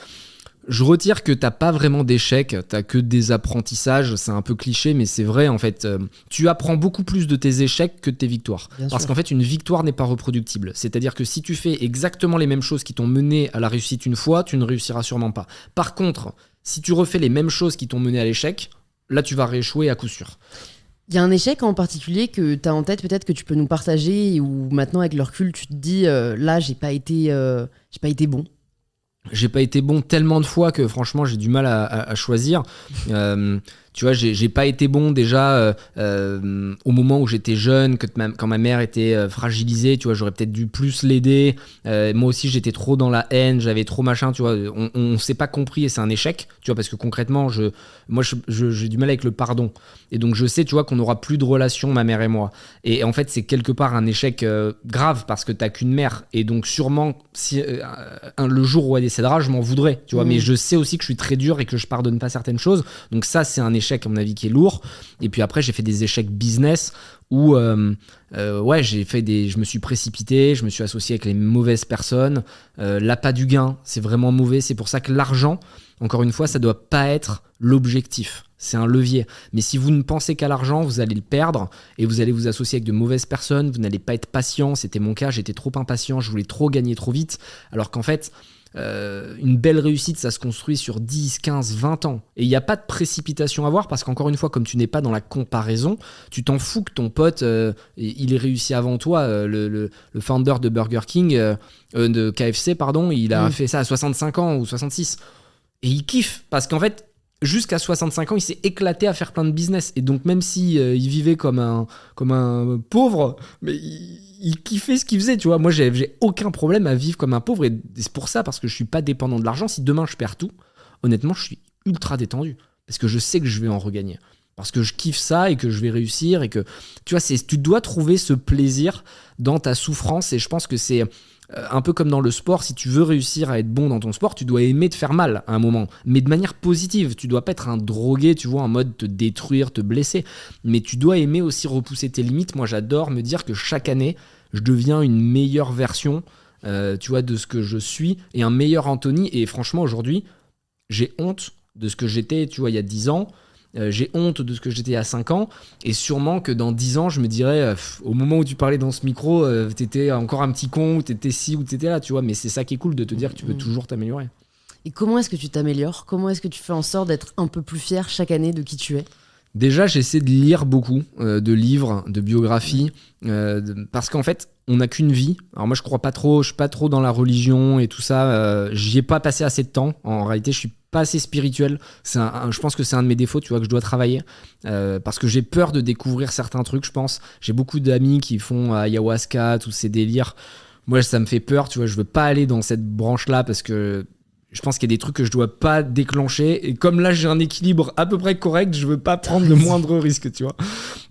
Je retire que t'as pas vraiment d'échecs, t'as que des apprentissages, c'est un peu cliché mais c'est vrai en fait. Tu apprends beaucoup plus de tes échecs que de tes victoires. Parce qu'en fait une victoire n'est pas reproductible. C'est-à-dire que si tu fais exactement les mêmes choses qui t'ont mené à la réussite une fois, tu ne réussiras sûrement pas. Par contre, si tu refais les mêmes choses qui t'ont mené à l'échec, là tu vas rééchouer à coup sûr. Il y a un échec en particulier que tu as en tête, peut-être que tu peux nous partager, ou maintenant avec le recul tu te dis là j'ai pas été bon. J'ai pas été bon tellement de fois que franchement j'ai du mal à choisir. Tu vois, j'ai pas été bon déjà au moment où j'étais jeune, quand ma mère était fragilisée, tu vois, j'aurais peut-être dû plus l'aider. Moi aussi j'étais trop dans la haine, j'avais trop machin, tu vois, on s'est pas compris et c'est un échec, tu vois, parce que concrètement j'ai du mal avec le pardon. Et donc je sais, tu vois, qu'on n'aura plus de relation, ma mère et moi. Et en fait c'est quelque part un échec grave parce que t'as qu'une mère. Et donc sûrement si le jour où elle décédera, je m'en voudrais, tu vois. Mais je sais aussi que je suis très dur et que je pardonne pas certaines choses. Donc ça c'est un échec à mon avis qui est lourd. Et puis après j'ai fait des échecs business où je me suis précipité, je me suis associé avec les mauvaises personnes. L'appât du gain, c'est vraiment mauvais. C'est pour ça que l'argent, encore une fois, ça doit pas être l'objectif. C'est un levier. Mais si vous ne pensez qu'à l'argent, vous allez le perdre et vous allez vous associer avec de mauvaises personnes. Vous n'allez pas être patient. C'était mon cas, j'étais trop impatient, je voulais trop gagner trop vite. Alors qu'en fait, une belle réussite, ça se construit sur 10, 15, 20 ans. Et il n'y a pas de précipitation à avoir parce qu'encore une fois, comme tu n'es pas dans la comparaison, tu t'en fous que ton pote, il ait réussi avant toi. Le founder de Burger King, de KFC, pardon, il a fait ça à 65 ans ou 66. Et il kiffe parce qu'en fait, jusqu'à 65 ans, il s'est éclaté à faire plein de business. Et donc, même si il vivait comme un pauvre, mais il kiffait ce qu'il faisait, tu vois. Moi, j'ai aucun problème à vivre comme un pauvre. Et c'est pour ça, parce que je suis pas dépendant de l'argent. Si demain, je perds tout, honnêtement, je suis ultra détendu. Parce que je sais que je vais en regagner. Parce que je kiffe ça et que je vais réussir. Et que, tu vois, tu dois trouver ce plaisir dans ta souffrance. Et je pense que c'est un peu comme dans le sport, si tu veux réussir à être bon dans ton sport, tu dois aimer te faire mal à un moment, mais de manière positive. Tu dois pas être un drogué, tu vois, en mode te détruire, te blesser, mais tu dois aimer aussi repousser tes limites. Moi, j'adore me dire que chaque année, je deviens une meilleure version, tu vois, de ce que je suis et un meilleur Anthony. Et franchement, aujourd'hui, j'ai honte de ce que j'étais, tu vois, il y a 10 ans. J'ai honte de ce que j'étais à 5 ans et sûrement que dans 10 ans je me dirais au moment où tu parlais dans ce micro t'étais encore un petit con ou t'étais ci ou t'étais là, tu vois. Mais c'est ça qui est cool, de te dire que tu peux toujours t'améliorer. Et comment est-ce que tu t'améliores ? Comment est-ce que tu fais en sorte d'être un peu plus fier chaque année de qui tu es ? Déjà, j'essaie de lire beaucoup de livres, de biographies, parce qu'en fait, on n'a qu'une vie. Alors moi, je suis pas trop dans la religion et tout ça. J'y ai pas passé assez de temps. En réalité, je suis pas assez spirituel. Je pense que c'est un de mes défauts, tu vois, que je dois travailler, parce que j'ai peur de découvrir certains trucs, je pense. J'ai beaucoup d'amis qui font ayahuasca, tous ces délires. Moi, ça me fait peur, tu vois. Je veux pas aller dans cette branche-là parce que je pense qu'il y a des trucs que je dois pas déclencher. Et comme là, j'ai un équilibre à peu près correct, je veux pas prendre le moindre risque, tu vois.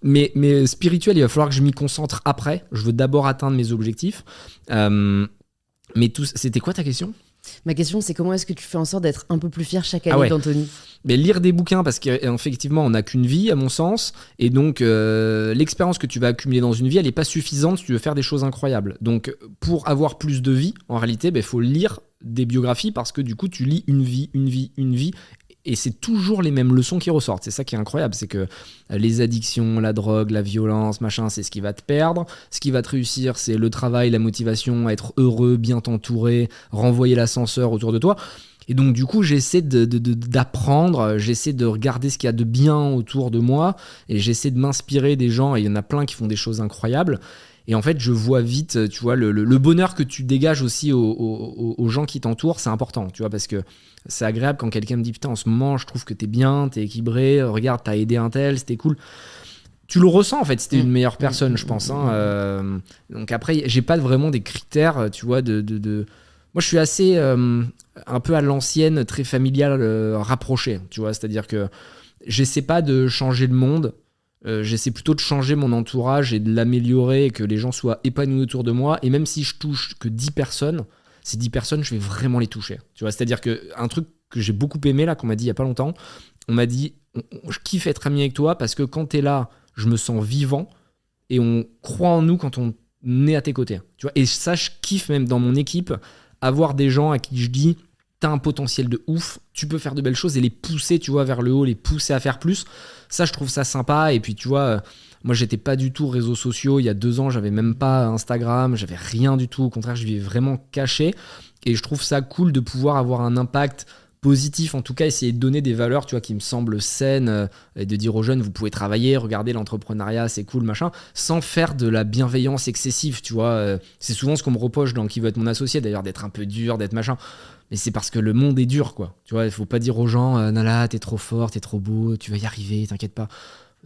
Mais spirituel, il va falloir que je m'y concentre après. Je veux d'abord atteindre mes objectifs. Mais c'était quoi ta question ? Ma question, c'est comment est-ce que tu fais en sorte d'être un peu plus fier chaque année d'Anthony ? Mais lire des bouquins, parce qu'effectivement, on n'a qu'une vie, à mon sens. Et donc, l'expérience que tu vas accumuler dans une vie, elle n'est pas suffisante si tu veux faire des choses incroyables. Donc, pour avoir plus de vie, en réalité, il faut lire des biographies parce que du coup, tu lis une vie. Et c'est toujours les mêmes leçons qui ressortent. C'est ça qui est incroyable, c'est que les addictions, la drogue, la violence, machin, c'est ce qui va te perdre. Ce qui va te réussir, c'est le travail, la motivation, être heureux, bien t'entourer, renvoyer l'ascenseur autour de toi. Et donc du coup, j'essaie d'apprendre, j'essaie de regarder ce qu'il y a de bien autour de moi et j'essaie de m'inspirer des gens. Et il y en a plein qui font des choses incroyables. Et en fait, je vois vite, tu vois, le bonheur que tu dégages aussi aux gens qui t'entourent, c'est important, tu vois, parce que c'est agréable quand quelqu'un me dit « Putain, en ce moment, je trouve que t'es bien, t'es équilibré, regarde, t'as aidé un tel, c'était cool. » Tu le ressens, en fait, si t'es une meilleure personne, je pense. Donc après, j'ai pas vraiment des critères, tu vois, Moi, je suis assez un peu à l'ancienne, très familial, rapproché, tu vois, c'est-à-dire que j'essaie pas de changer le monde. J'essaie plutôt de changer mon entourage et de l'améliorer et que les gens soient épanouis autour de moi. Et même si je touche que 10 personnes, ces 10 personnes, je vais vraiment les toucher. Tu vois, c'est-à-dire qu'un truc que j'ai beaucoup aimé, là, qu'on m'a dit il y a pas longtemps, on m'a dit je kiffe être ami avec toi parce que quand t'es là, je me sens vivant et on croit en nous quand on est à tes côtés. Tu vois, et ça, je kiffe même dans mon équipe, avoir des gens à qui je dis t'as un potentiel de ouf, tu peux faire de belles choses et les pousser, tu vois, vers le haut, les pousser à faire plus. Ça, je trouve ça sympa. Et puis, tu vois, moi, j'étais pas du tout réseaux sociaux. Il y a 2 ans, j'avais même pas Instagram, j'avais rien du tout. Au contraire, je vivais vraiment caché. Et je trouve ça cool de pouvoir avoir un impact positif, en tout cas, essayer de donner des valeurs, tu vois, qui me semblent saines, et de dire aux jeunes, vous pouvez travailler, regardez l'entrepreneuriat, c'est cool, machin, sans faire de la bienveillance excessive, tu vois. C'est souvent ce qu'on me reproche dans Qui veut être mon associé, d'ailleurs, d'être un peu dur, d'être machin. Mais c'est parce que le monde est dur, quoi. Tu vois, il faut pas dire aux gens, Nala, t'es trop fort, t'es trop beau, tu vas y arriver, t'inquiète pas.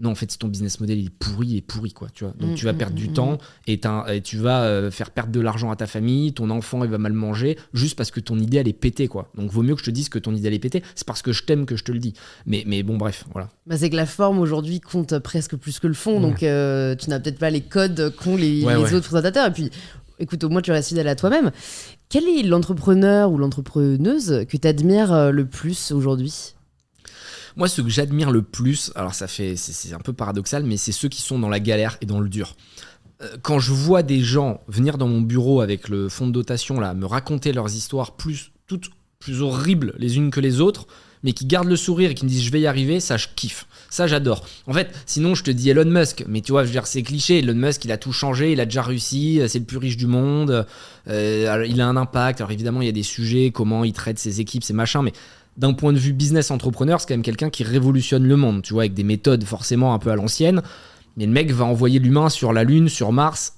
Non, en fait, si ton business model il est pourri, quoi. Tu vois. Donc, tu vas perdre du temps et tu vas faire perdre de l'argent à ta famille, ton enfant, il va mal manger, juste parce que ton idée, elle est pétée, quoi. Donc, vaut mieux que je te dise que ton idée, elle est pétée. C'est parce que je t'aime que je te le dis. Mais bon, bref, voilà. Bah, c'est que la forme, aujourd'hui, compte presque plus que le fond. Donc, tu n'as peut-être pas les codes qu'ont les autres présentateurs. Et puis, écoute, au moins, tu restes fidèle à toi-même. Quel est l'entrepreneur ou l'entrepreneuse que tu admires le plus aujourd'hui ? Moi, ce que j'admire le plus, alors c'est un peu paradoxal, mais c'est ceux qui sont dans la galère et dans le dur. Quand je vois des gens venir dans mon bureau avec le fonds de dotation, là, me raconter leurs histoires toutes plus horribles les unes que les autres, mais qui gardent le sourire et qui me disent je vais y arriver, ça je kiffe. Ça j'adore. En fait, sinon je te dis Elon Musk, mais tu vois, je veux dire, c'est cliché. Elon Musk, il a tout changé, il a déjà réussi, c'est le plus riche du monde, il a un impact. Alors évidemment, il y a des sujets, comment il traite ses équipes, ses machins, mais d'un point de vue business entrepreneur, c'est quand même quelqu'un qui révolutionne le monde, tu vois, avec des méthodes forcément un peu à l'ancienne. Mais le mec va envoyer l'humain sur la Lune, sur Mars.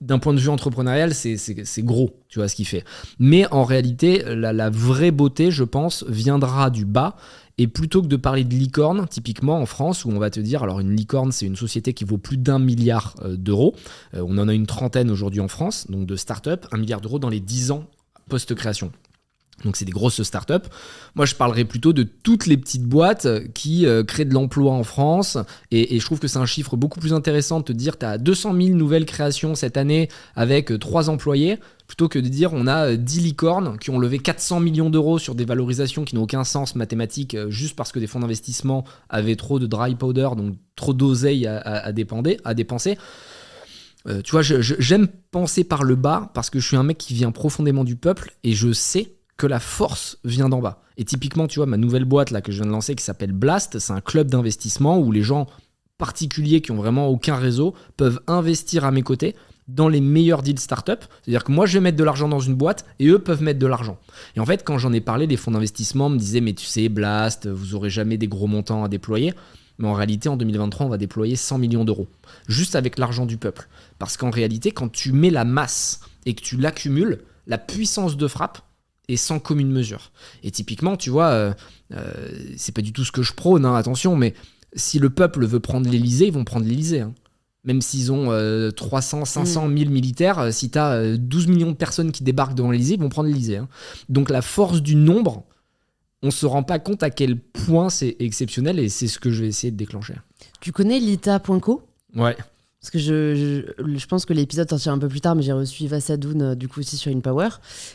D'un point de vue entrepreneurial, c'est gros, tu vois, ce qu'il fait. Mais en réalité, la vraie beauté, je pense, viendra du bas. Et plutôt que de parler de licorne, typiquement en France, où on va te dire, alors une licorne, c'est une société qui vaut plus d'1 milliard d'euros. On en a une trentaine aujourd'hui en France, donc de start-up, 1 milliard d'euros dans les 10 ans post-création. Donc c'est des grosses startups. Moi je parlerais plutôt de toutes les petites boîtes qui créent de l'emploi en France et je trouve que c'est un chiffre beaucoup plus intéressant de te dire tu as 200 000 nouvelles créations cette année avec 3 employés plutôt que de dire on a 10 licornes qui ont levé 400 millions d'euros sur des valorisations qui n'ont aucun sens mathématique juste parce que des fonds d'investissement avaient trop de dry powder, donc trop d'oseille à dépenser. Tu vois, j'aime penser par le bas parce que je suis un mec qui vient profondément du peuple et je sais que la force vient d'en bas. Et typiquement, tu vois, ma nouvelle boîte là que je viens de lancer qui s'appelle Blast, c'est un club d'investissement où les gens particuliers qui ont vraiment aucun réseau peuvent investir à mes côtés dans les meilleurs deals startup. C'est-à-dire que moi, je vais mettre de l'argent dans une boîte et eux peuvent mettre de l'argent. Et en fait, quand j'en ai parlé, les fonds d'investissement me disaient « Mais tu sais, Blast, vous aurez jamais des gros montants à déployer. » Mais en réalité, en 2023, on va déployer 100 millions d'euros. Juste avec l'argent du peuple. Parce qu'en réalité, quand tu mets la masse et que tu l'accumules, la puissance de frappe est sans commune mesure. Et typiquement, tu vois, c'est pas du tout ce que je prône, hein, attention, mais si le peuple veut prendre l'Élysée, ils vont prendre l'Élysée. Hein. Même s'ils ont 300, 500, 1000 militaires, si tu as 12 millions de personnes qui débarquent devant l'Élysée, ils vont prendre l'Élysée. Hein. Donc la force du nombre, on se rend pas compte à quel point c'est exceptionnel et c'est ce que je vais essayer de déclencher. Tu connais Lita.co ? Ouais. Parce que je pense que l'épisode sortira un peu plus tard, mais j'ai reçu Eva Sadoun du coup aussi sur InPower,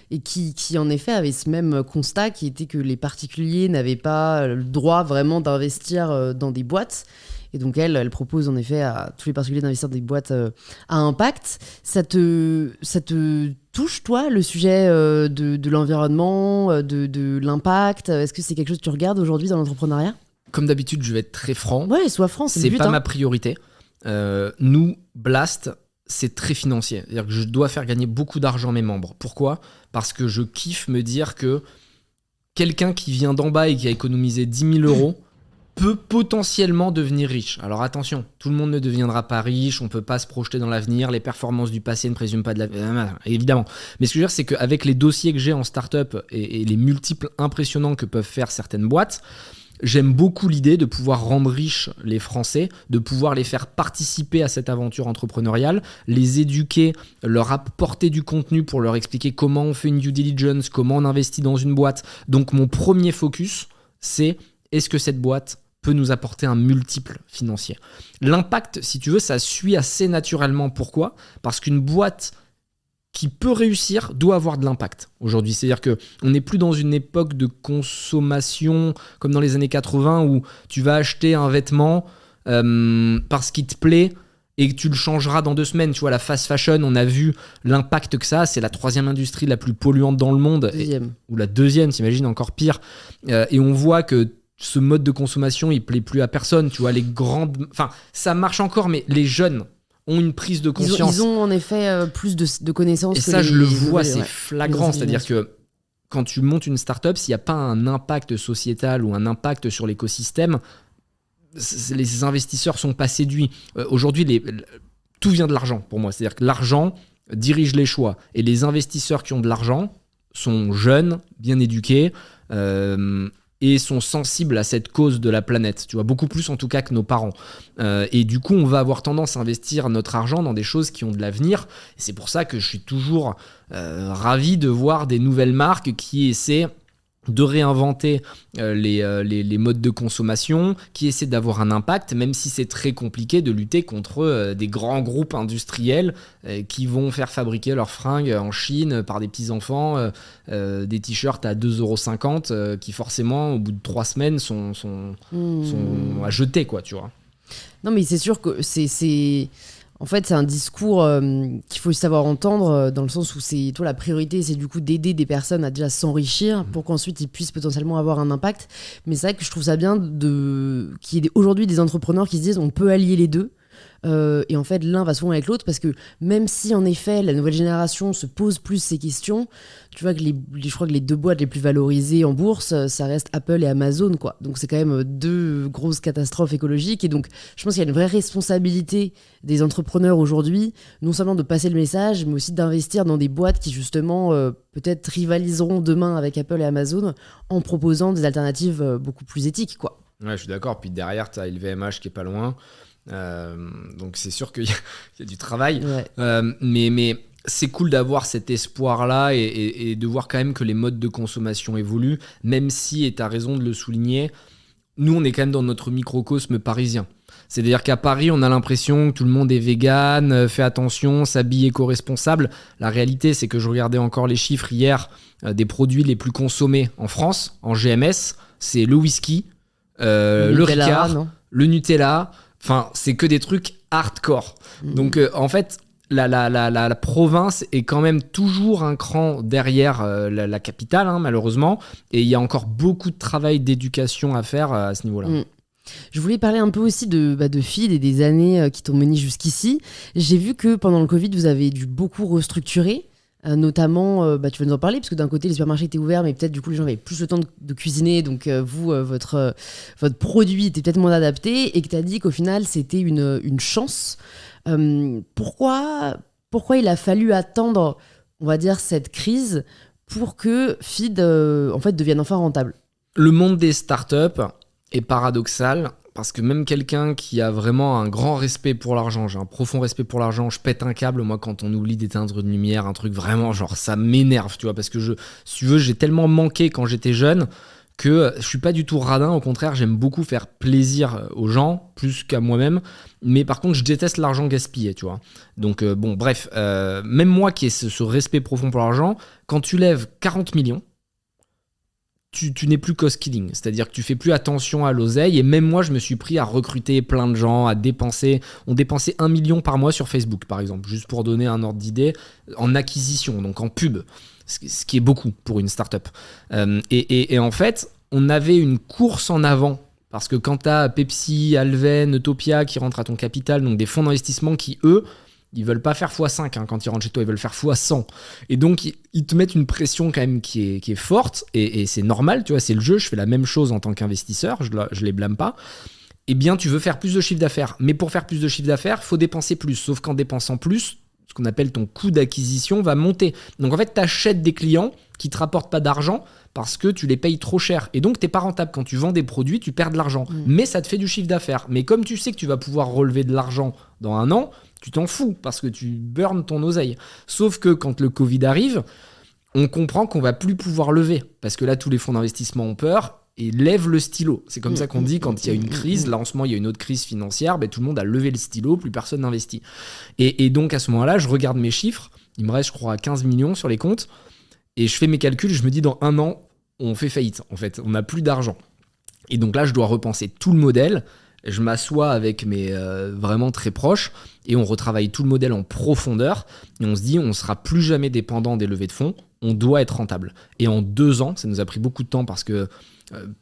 et qui en effet avait ce même constat qui était que les particuliers n'avaient pas le droit vraiment d'investir dans des boîtes. Et donc elle propose en effet à tous les particuliers d'investir dans des boîtes à impact. Ça te touche, toi, le sujet de l'environnement, de l'impact ? Est-ce que c'est quelque chose que tu regardes aujourd'hui dans l'entrepreneuriat ? Comme d'habitude, je vais être très franc. Ouais, sois franc, c'est le but. C'est pas ma priorité. Nous, Blast, c'est très financier. C'est-à-dire que je dois faire gagner beaucoup d'argent à mes membres. Pourquoi ? Parce que je kiffe me dire que quelqu'un qui vient d'en bas et qui a économisé 10 000 euros peut potentiellement devenir riche. Alors attention, tout le monde ne deviendra pas riche, on ne peut pas se projeter dans l'avenir, les performances du passé ne présument pas de l'avenir, évidemment. Mais ce que je veux dire, c'est qu'avec les dossiers que j'ai en start-up et les multiples impressionnants que peuvent faire certaines boîtes, j'aime beaucoup l'idée de pouvoir rendre riches les Français, de pouvoir les faire participer à cette aventure entrepreneuriale, les éduquer, leur apporter du contenu pour leur expliquer comment on fait une due diligence, comment on investit dans une boîte. Donc mon premier focus, c'est est-ce que cette boîte peut nous apporter un multiple financier. L'impact, si tu veux, ça suit assez naturellement. Pourquoi ? Parce qu'une boîte qui peut réussir doit avoir de l'impact aujourd'hui. C'est-à-dire qu'on n'est plus dans une époque de consommation comme dans les années 80 où tu vas acheter un vêtement parce qu'il te plaît et que tu le changeras dans 2 semaines. Tu vois, la fast fashion, on a vu l'impact que ça a. C'est la 3e industrie la plus polluante dans le monde. Ou la 2e, t'imagines, encore pire. Et on voit que ce mode de consommation, il plaît plus à personne. Tu vois, les grandes... Enfin, ça marche encore, mais les jeunes ont une prise de conscience. Ils ont en effet plus de connaissances. Et ça, je le vois, c'est flagrant. C'est-à-dire que quand tu montes une start-up, s'il n'y a pas un impact sociétal ou un impact sur l'écosystème, les investisseurs ne sont pas séduits. Aujourd'hui, tout vient de l'argent pour moi. C'est-à-dire que l'argent dirige les choix. Et les investisseurs qui ont de l'argent sont jeunes, bien éduqués, et sont sensibles à cette cause de la planète, tu vois, beaucoup plus en tout cas que nos parents. Et du coup, on va avoir tendance à investir notre argent dans des choses qui ont de l'avenir. Et c'est pour ça que je suis toujours ravi de voir des nouvelles marques qui essaient de réinventer les modes de consommation, qui essaient d'avoir un impact, même si c'est très compliqué de lutter contre des grands groupes industriels qui vont faire fabriquer leurs fringues en Chine par des petits-enfants, des t-shirts à 2,50 € qui forcément, au bout de 3 semaines, sont à jeter, quoi, tu vois. Non, mais c'est sûr que en fait, c'est un discours qu'il faut savoir entendre dans le sens où la priorité, c'est du coup d'aider des personnes à déjà s'enrichir pour qu'ensuite ils puissent potentiellement avoir un impact. Mais c'est vrai que je trouve ça bien qu'il y ait aujourd'hui des entrepreneurs qui se disent on peut allier les deux. Et en fait, l'un va souvent avec l'autre parce que même si en effet la nouvelle génération se pose plus ces questions, tu vois que je crois que les 2 boîtes les plus valorisées en bourse, ça reste Apple et Amazon, quoi. Donc c'est quand même 2 grosses catastrophes écologiques. Et donc je pense qu'il y a une vraie responsabilité des entrepreneurs aujourd'hui, non seulement de passer le message, mais aussi d'investir dans des boîtes qui justement peut-être rivaliseront demain avec Apple et Amazon en proposant des alternatives beaucoup plus éthiques, quoi. Ouais, je suis d'accord. Puis derrière, tu as LVMH qui est pas loin. Donc c'est sûr qu'il y a du travail, mais c'est cool d'avoir cet espoir-là et de voir quand même que les modes de consommation évoluent, même si, et tu as raison de le souligner, nous on est quand même dans notre microcosme parisien. C'est-à-dire qu'à Paris, on a l'impression que tout le monde est vegan, fait attention, s'habille éco-responsable. La réalité, c'est que je regardais encore les chiffres hier des produits les plus consommés en France, en GMS, c'est le whisky, le Ricard, le Nutella. Enfin, c'est que des trucs hardcore. Donc, en fait, la province est quand même toujours un cran derrière la capitale, hein, malheureusement. Et il y a encore beaucoup de travail d'éducation à faire à ce niveau-là. Je voulais parler un peu aussi de Feed et des années qui t'ont mené jusqu'ici. J'ai vu que pendant le Covid, vous avez dû beaucoup restructurer. Notamment, tu vas nous en parler, parce que d'un côté, les supermarchés étaient ouverts, mais peut-être du coup, les gens avaient plus le temps de cuisiner, donc votre produit était peut-être moins adapté, et que tu as dit qu'au final, c'était une chance. Pourquoi il a fallu attendre, on va dire, cette crise pour que Feed en fait, devienne enfin rentable ? Le monde des startups est paradoxal. Parce que même quelqu'un qui a vraiment un grand respect pour l'argent, j'ai un profond respect pour l'argent, je pète un câble, moi, quand on oublie d'éteindre une lumière, un truc vraiment, genre, ça m'énerve, tu vois, parce que si tu veux, j'ai tellement manqué quand j'étais jeune que je suis pas du tout radin, au contraire, j'aime beaucoup faire plaisir aux gens, plus qu'à moi-même, mais par contre, je déteste l'argent gaspillé, tu vois. Donc, bon, bref, même moi qui ai ce respect profond pour l'argent, quand tu lèves 40 millions, tu n'es plus cost killing, c'est-à-dire que tu fais plus attention à l'oseille, et même moi je me suis pris à recruter plein de gens, à dépenser, on dépensait 1 million par mois sur Facebook par exemple, juste pour donner un ordre d'idée, en acquisition, donc en pub, ce qui est beaucoup pour une start-up. Et en fait, on avait une course en avant, parce que quand tu as Pepsi, Alven, Utopia qui rentrent à ton capital, donc des fonds d'investissement qui eux, ils veulent pas faire x5 hein, quand ils rentrent chez toi, ils veulent faire x100. Et donc, ils te mettent une pression quand même qui est forte, et c'est normal, tu vois, c'est le jeu, je fais la même chose en tant qu'investisseur, je les blâme pas. Eh bien, tu veux faire plus de chiffre d'affaires. Mais pour faire plus de chiffre d'affaires, il faut dépenser plus. Sauf qu'en dépensant plus, ce qu'on appelle ton coût d'acquisition va monter. Donc en fait, tu achètes des clients qui ne te rapportent pas d'argent parce que tu les payes trop cher. Et donc, tu n'es pas rentable. Quand tu vends des produits, tu perds de l'argent. Mais ça te fait du chiffre d'affaires. Mais comme tu sais que tu vas pouvoir relever de l'argent dans 1 an, tu t'en fous parce que tu burnes ton oseille. Sauf que quand le Covid arrive, on comprend qu'on va plus pouvoir lever parce que là, tous les fonds d'investissement ont peur et lève le stylo. C'est comme ça qu'on dit quand il y a une crise. Là, en ce moment, il y a une autre crise financière. Tout le monde a levé le stylo, plus personne n'investit. Et donc, à ce moment-là, je regarde mes chiffres. Il me reste, je crois, 15 millions sur les comptes. Et je fais mes calculs. Je me dis, dans 1 an, on fait faillite, en fait. On n'a plus d'argent. Et donc là, je dois repenser tout le modèle. Je m'assois avec mes vraiment très proches et on retravaille tout le modèle en profondeur. Et on se dit, on ne sera plus jamais dépendant des levées de fonds. On doit être rentable. Et en 2 ans, ça nous a pris beaucoup de temps parce que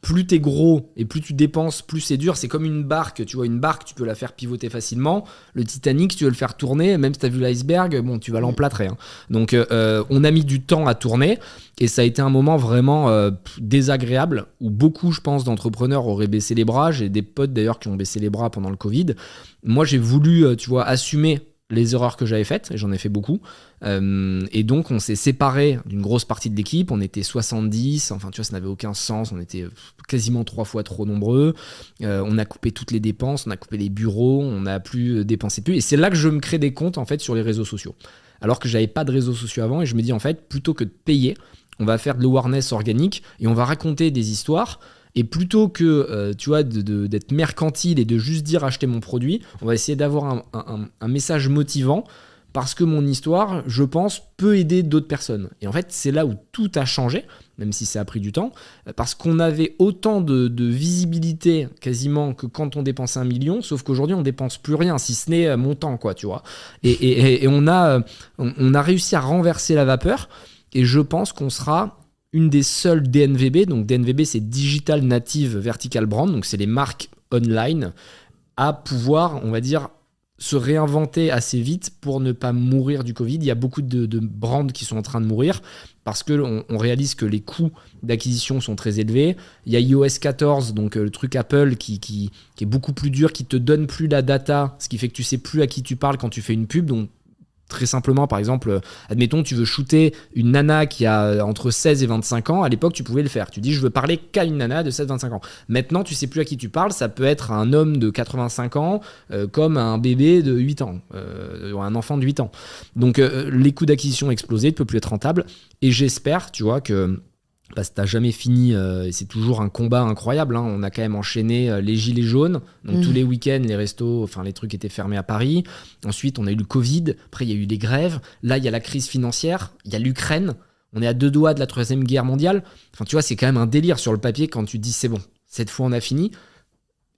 plus t'es gros et plus tu dépenses, plus c'est dur. C'est comme une barque, tu vois, une barque, tu peux la faire pivoter facilement. Le Titanic, tu veux le faire tourner, même si t'as vu l'iceberg, bon, tu vas l'emplâtrer. Hein. Donc, on a mis du temps à tourner et ça a été un moment vraiment désagréable où beaucoup, je pense, d'entrepreneurs auraient baissé les bras. J'ai des potes d'ailleurs qui ont baissé les bras pendant le Covid. Moi, j'ai voulu, tu vois, assumer les erreurs que j'avais faites, et j'en ai fait beaucoup. Et donc, on s'est séparés d'une grosse partie de l'équipe. On était 70, enfin, tu vois, ça n'avait aucun sens. On était quasiment 3 fois trop nombreux. On a coupé toutes les dépenses, on a coupé les bureaux, on n'a plus dépensé plus. Et c'est là que je me crée des comptes, en fait, sur les réseaux sociaux. Alors que j'avais pas de réseaux sociaux avant, et je me dis, en fait, plutôt que de payer, on va faire de l'awareness organique et on va raconter des histoires. Et plutôt que, tu vois, d'être mercantile et de juste dire acheter mon produit, on va essayer d'avoir un message motivant parce que mon histoire, je pense, peut aider d'autres personnes. Et en fait, c'est là où tout a changé, même si ça a pris du temps, parce qu'on avait autant de visibilité quasiment que quand on dépensait 1 million, sauf qu'aujourd'hui, on dépense plus rien, si ce n'est mon temps, quoi, tu vois. Et on a réussi à renverser la vapeur, et je pense qu'on sera une des seules DNVB, donc DNVB c'est Digital Native Vertical Brand, donc c'est les marques online, à pouvoir, on va dire, se réinventer assez vite pour ne pas mourir du Covid. Il y a beaucoup de brands qui sont en train de mourir parce qu'on réalise que les coûts d'acquisition sont très élevés. Il y a iOS 14, donc le truc Apple qui est beaucoup plus dur, qui te donne plus la data, ce qui fait que tu sais plus à qui tu parles quand tu fais une pub, donc très simplement, par exemple, admettons, tu veux shooter une nana qui a entre 16 et 25 ans. À l'époque, tu pouvais le faire. Tu dis, je veux parler qu'à une nana de 16-25 ans. Maintenant, tu sais plus à qui tu parles. Ça peut être un homme de 85 ans comme un bébé de 8 ans, un enfant de 8 ans. Donc, les coûts d'acquisition ont explosé. Tu ne peux plus être rentable. Et j'espère, tu vois, que parce que t'as jamais fini, et c'est toujours un combat incroyable, hein. On a quand même enchaîné les gilets jaunes, donc tous les week-ends, les restos, enfin les trucs étaient fermés à Paris. Ensuite, on a eu le Covid, après il y a eu les grèves, là il y a la crise financière, il y a l'Ukraine, on est à 2 doigts de la 3e guerre mondiale. Enfin tu vois, c'est quand même un délire sur le papier quand tu te dis c'est bon, cette fois on a fini.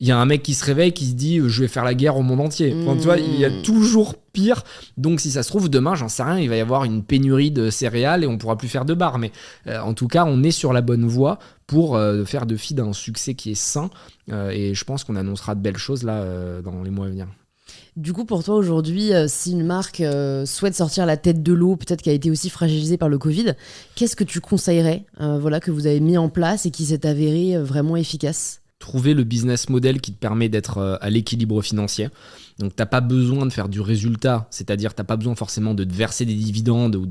Il y a un mec qui se réveille, qui se dit je vais faire la guerre au monde entier. Enfin, tu vois, il y a toujours pire. Donc si ça se trouve, demain, j'en sais rien, il va y avoir une pénurie de céréales et on pourra plus faire de bar. Mais en tout cas, on est sur la bonne voie pour faire de Feed un succès qui est sain. Et je pense qu'on annoncera de belles choses là dans les mois à venir. Du coup, pour toi aujourd'hui, si une marque souhaite sortir la tête de l'eau, peut-être qui a été aussi fragilisée par le Covid, qu'est-ce que tu conseillerais que vous avez mis en place et qui s'est avéré vraiment efficace ? Trouver le business model qui te permet d'être à l'équilibre financier. Donc, tu n'as pas besoin de faire du résultat, c'est-à-dire tu n'as pas besoin forcément de te verser des dividendes ou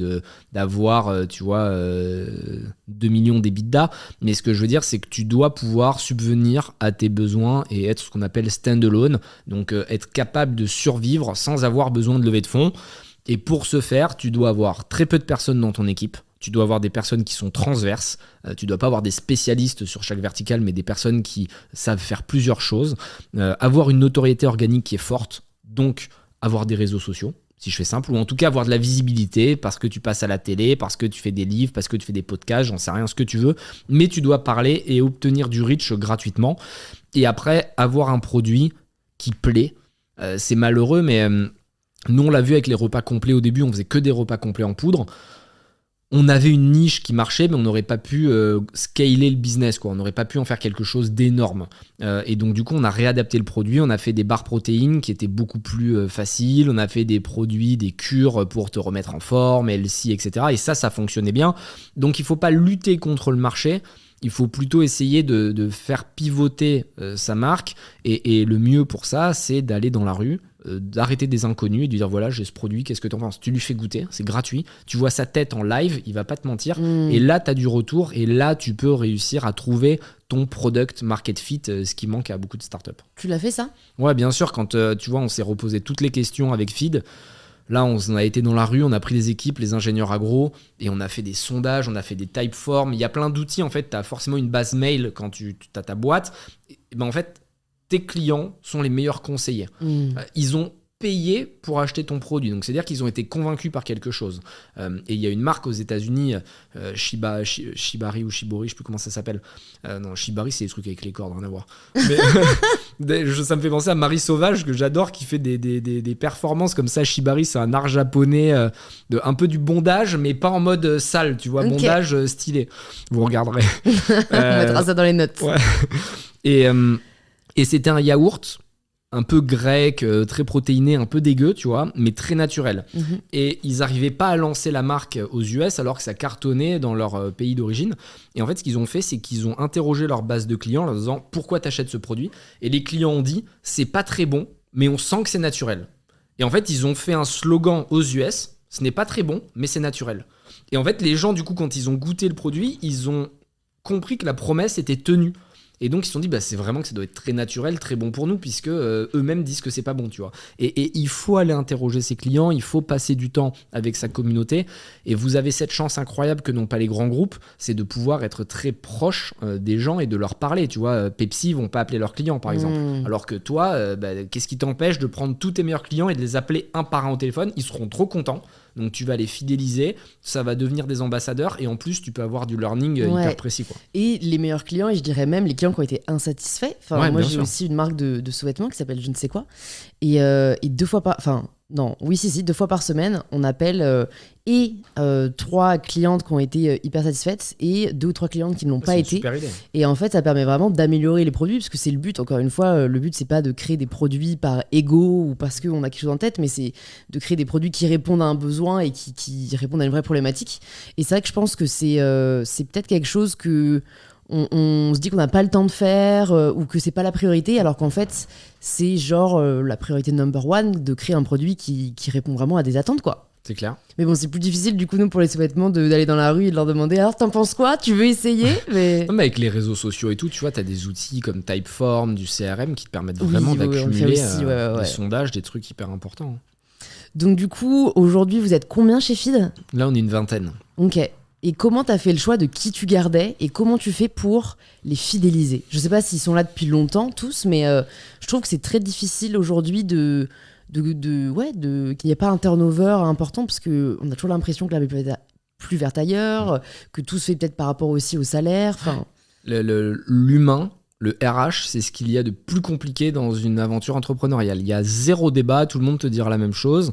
d'avoir, 2 millions d'EBITDA. Mais ce que je veux dire, c'est que tu dois pouvoir subvenir à tes besoins et être ce qu'on appelle stand-alone, donc être capable de survivre sans avoir besoin de lever de fonds. Et pour ce faire, tu dois avoir très peu de personnes dans ton équipe. Tu dois avoir des personnes qui sont transverses. Tu ne dois pas avoir des spécialistes sur chaque verticale, mais des personnes qui savent faire plusieurs choses. Avoir une notoriété organique qui est forte, donc avoir des réseaux sociaux, si je fais simple, ou en tout cas avoir de la visibilité parce que tu passes à la télé, parce que tu fais des livres, parce que tu fais des podcasts, j'en sais rien, ce que tu veux. Mais tu dois parler et obtenir du reach gratuitement. Et après, avoir un produit qui plaît. C'est malheureux, mais nous, on l'a vu avec les repas complets au début, on faisait que des repas complets en poudre. On avait une niche qui marchait, mais on n'aurait pas pu scaler le business, quoi. On n'aurait pas pu en faire quelque chose d'énorme. Et donc, du coup, on a réadapté le produit. On a fait des barres protéines qui étaient beaucoup plus faciles. On a fait des produits, des cures pour te remettre en forme, LC, etc. Et ça fonctionnait bien. Donc, il ne faut pas lutter contre le marché. Il faut plutôt essayer de faire pivoter sa marque. Et le mieux pour ça, c'est d'aller dans la rue, d'arrêter des inconnus et de lui dire voilà, j'ai ce produit, qu'est-ce que tu en penses ? Tu lui fais goûter, c'est gratuit, tu vois sa tête en live, il va pas te mentir, et là tu as du retour, et là tu peux réussir à trouver ton product market fit, ce qui manque à beaucoup de startups. Tu l'as fait ça ? Ouais, bien sûr, quand tu vois, on s'est reposé toutes les questions avec Feed. Là, on a été dans la rue, on a pris les équipes, les ingénieurs agro, et on a fait des sondages, on a fait des typeforms. Il y a plein d'outils, en fait. Tu as forcément une base mail quand tu as ta boîte. Et ben, en fait, tes clients sont les meilleurs conseillers. Ils ont payé pour acheter ton produit. Donc, c'est-à-dire qu'ils ont été convaincus par quelque chose. Et il y a une marque aux États-Unis, Shibari ou Shibori, je sais plus comment ça s'appelle. Non, Shibari, c'est des trucs avec les cordes, rien à voir. Mais, ça me fait penser à Marie Sauvage, que j'adore, qui fait des performances comme ça. Shibari, c'est un art japonais, un peu du bondage, mais pas en mode sale, tu vois, bondage stylé. Vous regarderez. On mettra ça dans les notes. Ouais. Et c'était un yaourt un peu grec, très protéiné, un peu dégueu, tu vois, mais très naturel. Et ils n'arrivaient pas à lancer la marque aux US alors que ça cartonnait dans leur pays d'origine. Et en fait, ce qu'ils ont fait, c'est qu'ils ont interrogé leur base de clients en leur disant « Pourquoi t'achètes ce produit ?» Et les clients ont dit « C'est pas très bon, mais on sent que c'est naturel. » Et en fait, ils ont fait un slogan aux US « Ce n'est pas très bon, mais c'est naturel. » Et en fait, les gens, du coup, quand ils ont goûté le produit, ils ont compris que la promesse était tenue. Et donc, ils se sont dit, c'est vraiment que ça doit être très naturel, très bon pour nous, puisque eux-mêmes disent que c'est pas bon, tu vois. Et il faut aller interroger ses clients, il faut passer du temps avec sa communauté. Et vous avez cette chance incroyable que n'ont pas les grands groupes, c'est de pouvoir être très proche des gens et de leur parler, tu vois. Pepsi, ils vont pas appeler leurs clients, par exemple. Alors que toi, qu'est-ce qui t'empêche de prendre tous tes meilleurs clients et de les appeler un par un au téléphone ? Ils seront trop contents. Donc tu vas les fidéliser, ça va devenir des ambassadeurs et en plus tu peux avoir du learning hyper précis, quoi. Et les meilleurs clients, et je dirais même les clients qui ont été insatisfaits. Moi j'ai aussi une marque de sous-vêtements qui s'appelle je ne sais quoi. Et 2 fois par... deux fois par semaine, on appelle 3 clientes qui ont été hyper satisfaites et 2 ou 3 clientes qui ne l'ont pas été. Super idée. Et en fait, ça permet vraiment d'améliorer les produits, parce que c'est le but, encore une fois, le but c'est pas de créer des produits par ego ou parce qu'on a quelque chose en tête, mais c'est de créer des produits qui répondent à un besoin et qui répondent à une vraie problématique. Et c'est vrai que je pense que c'est peut-être quelque chose que on se dit qu'on n'a pas le temps de faire ou que c'est pas la priorité, alors qu'en fait c'est genre la priorité number one de créer un produit qui répond vraiment à des attentes, quoi. C'est clair. Mais bon, c'est plus difficile du coup nous pour les sous-vêtements d'aller dans la rue et de leur demander alors t'en penses quoi, tu veux essayer? Mais avec les réseaux sociaux et tout, tu vois, t'as des outils comme Typeform, du CRM qui te permettent vraiment d'accumuler des sondages, des trucs hyper importants. Donc du coup aujourd'hui vous êtes combien chez Feed? Là on est une 20aine. Ok. Et comment t'as fait le choix de qui tu gardais et comment tu fais pour les fidéliser? Je sais pas s'ils sont là depuis longtemps tous, mais je trouve que c'est très difficile aujourd'hui qu'il n'y ait pas un turnover important, parce qu'on a toujours l'impression que la vie peut être plus verte ailleurs, que tout se fait peut-être par rapport aussi au salaire. L'humain, le RH, c'est ce qu'il y a de plus compliqué dans une aventure entrepreneuriale. Il y a zéro débat, tout le monde te dira la même chose.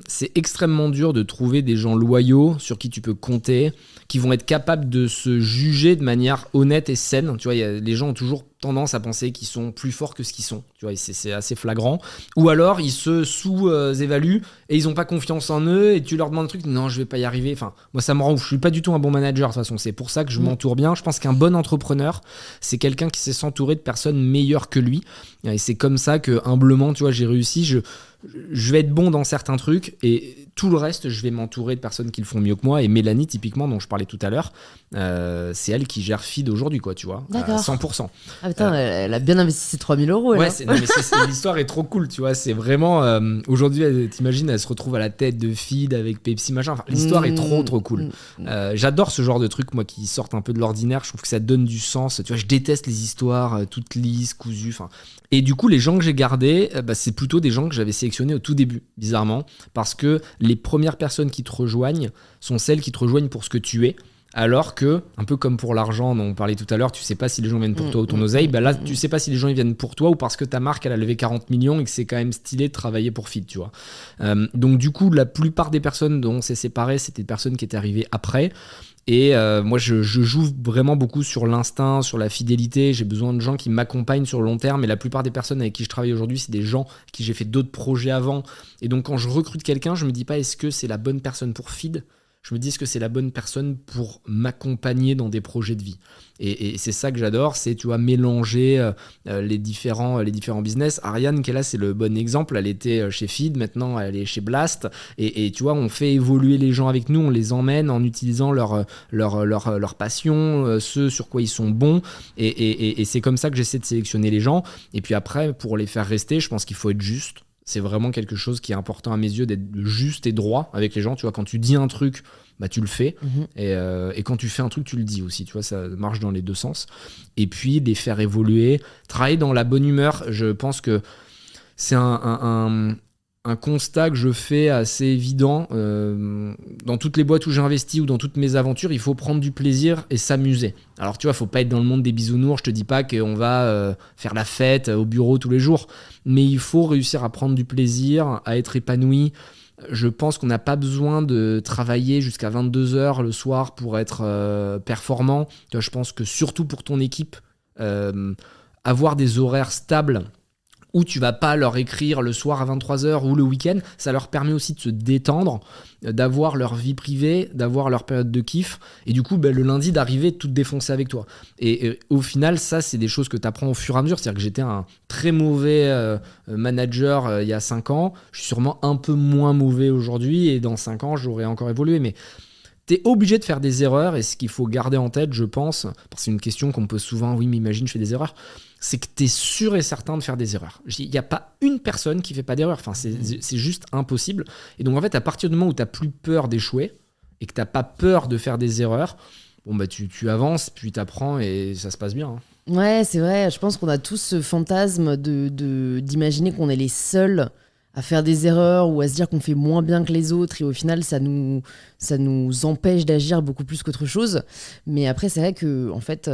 C'est extrêmement dur de trouver des gens loyaux sur qui tu peux compter, qui vont être capables de se juger de manière honnête et saine. Tu vois, les gens ont toujours tendance à penser qu'ils sont plus forts que ce qu'ils sont. Tu vois, c'est assez flagrant. Ou alors, ils se sous-évaluent et ils n'ont pas confiance en eux et tu leur demandes un truc, non, je vais pas y arriver. Enfin, moi, ça me rend ouf. Je suis pas du tout un bon manager, de toute façon. C'est pour ça que je m'entoure bien. Je pense qu'un bon entrepreneur, c'est quelqu'un qui sait s'entourer de personnes meilleures que lui. Et c'est comme ça que, humblement, tu vois, j'ai réussi. Je vais être bon dans certains trucs et tout le reste, je vais m'entourer de personnes qui le font mieux que moi. Et Mélanie, typiquement, dont je parlais tout à l'heure, c'est elle qui gère Feed aujourd'hui, quoi, tu vois, à 100%. Ah putain, elle a bien investi ses 3 000 €. Ouais, l'histoire est trop cool, tu vois. C'est vraiment... aujourd'hui, t'imagines, elle se retrouve à la tête de Feed avec Pepsi, machin. Enfin, l'histoire est trop cool. J'adore ce genre de trucs, moi, qui sortent un peu de l'ordinaire. Je trouve que ça donne du sens. Tu vois, je déteste les histoires toutes lisses, cousues. Enfin... Et du coup, les gens que j'ai gardés, c'est plutôt des gens que j'avais sélectionnés au tout début, bizarrement, parce que les premières personnes qui te rejoignent sont celles qui te rejoignent pour ce que tu es, alors que, un peu comme pour l'argent dont on parlait tout à l'heure, tu sais pas si les gens viennent pour toi ou ton oseille, là, tu sais pas si les gens ils viennent pour toi ou parce que ta marque, elle a levé 40 millions et que c'est quand même stylé de travailler pour Feed, tu vois. Donc du coup, la plupart des personnes dont on s'est séparés, c'était des personnes qui étaient arrivées après. Et moi, je joue vraiment beaucoup sur l'instinct, sur la fidélité. J'ai besoin de gens qui m'accompagnent sur le long terme. Et la plupart des personnes avec qui je travaille aujourd'hui, c'est des gens avec qui j'ai fait d'autres projets avant. Et donc, quand je recrute quelqu'un, je me dis pas est-ce que c'est la bonne personne pour Feed ? Je me dis est-ce que c'est la bonne personne pour m'accompagner dans des projets de vie ? Et c'est ça que j'adore, c'est, tu vois, mélanger les différents business. Ariane, qui est là, c'est le bon exemple. Elle était chez Feed, maintenant elle est chez Blast. Et tu vois, on fait évoluer les gens avec nous, on les emmène en utilisant leur passion, ce sur quoi ils sont bons. Et c'est comme ça que j'essaie de sélectionner les gens. Et puis après, pour les faire rester, je pense qu'il faut être juste. C'est vraiment quelque chose qui est important à mes yeux, d'être juste et droit avec les gens. Tu vois, quand tu dis un truc, bah, tu le fais. Et quand tu fais un truc, tu le dis aussi. Tu vois, ça marche dans les deux sens. Et puis, les faire évoluer, travailler dans la bonne humeur. Je pense que c'est un constat que je fais assez évident. Dans toutes les boîtes où j'ai investi ou dans toutes mes aventures, il faut prendre du plaisir et s'amuser. Alors tu vois, faut pas être dans le monde des bisounours. Je te dis pas qu'on va faire la fête au bureau tous les jours, mais il faut réussir à prendre du plaisir, à être épanoui. Je pense qu'on n'a pas besoin de travailler jusqu'à 22h le soir pour être performant. Tu vois, je pense que surtout pour ton équipe, avoir des horaires stables où tu vas pas leur écrire le soir à 23h ou le week-end, ça leur permet aussi de se détendre, d'avoir leur vie privée, d'avoir leur période de kiff, et du coup, le lundi, d'arriver tout défoncer avec toi. Et au final, ça, c'est des choses que tu apprends au fur et à mesure. C'est-à-dire que j'étais un très mauvais manager il y a 5 ans, je suis sûrement un peu moins mauvais aujourd'hui, et dans 5 ans, j'aurais encore évolué, mais t'es obligé de faire des erreurs, et ce qu'il faut garder en tête, je pense, parce que c'est une question qu'on me pose souvent, oui, mais imagine, je fais des erreurs, c'est que t'es sûr et certain de faire des erreurs. Il n'y a pas une personne qui fait pas d'erreurs, enfin, c'est juste impossible. Et donc, en fait, à partir du moment où t'as plus peur d'échouer, et que t'as pas peur de faire des erreurs, bon, bah, tu avances, puis t'apprends, et ça se passe bien. Hein. Ouais, c'est vrai, je pense qu'on a tous ce fantasme d'imaginer qu'on est les seuls à faire des erreurs ou à se dire qu'on fait moins bien que les autres, et au final ça nous empêche d'agir beaucoup plus qu'autre chose. Mais après c'est vrai que en fait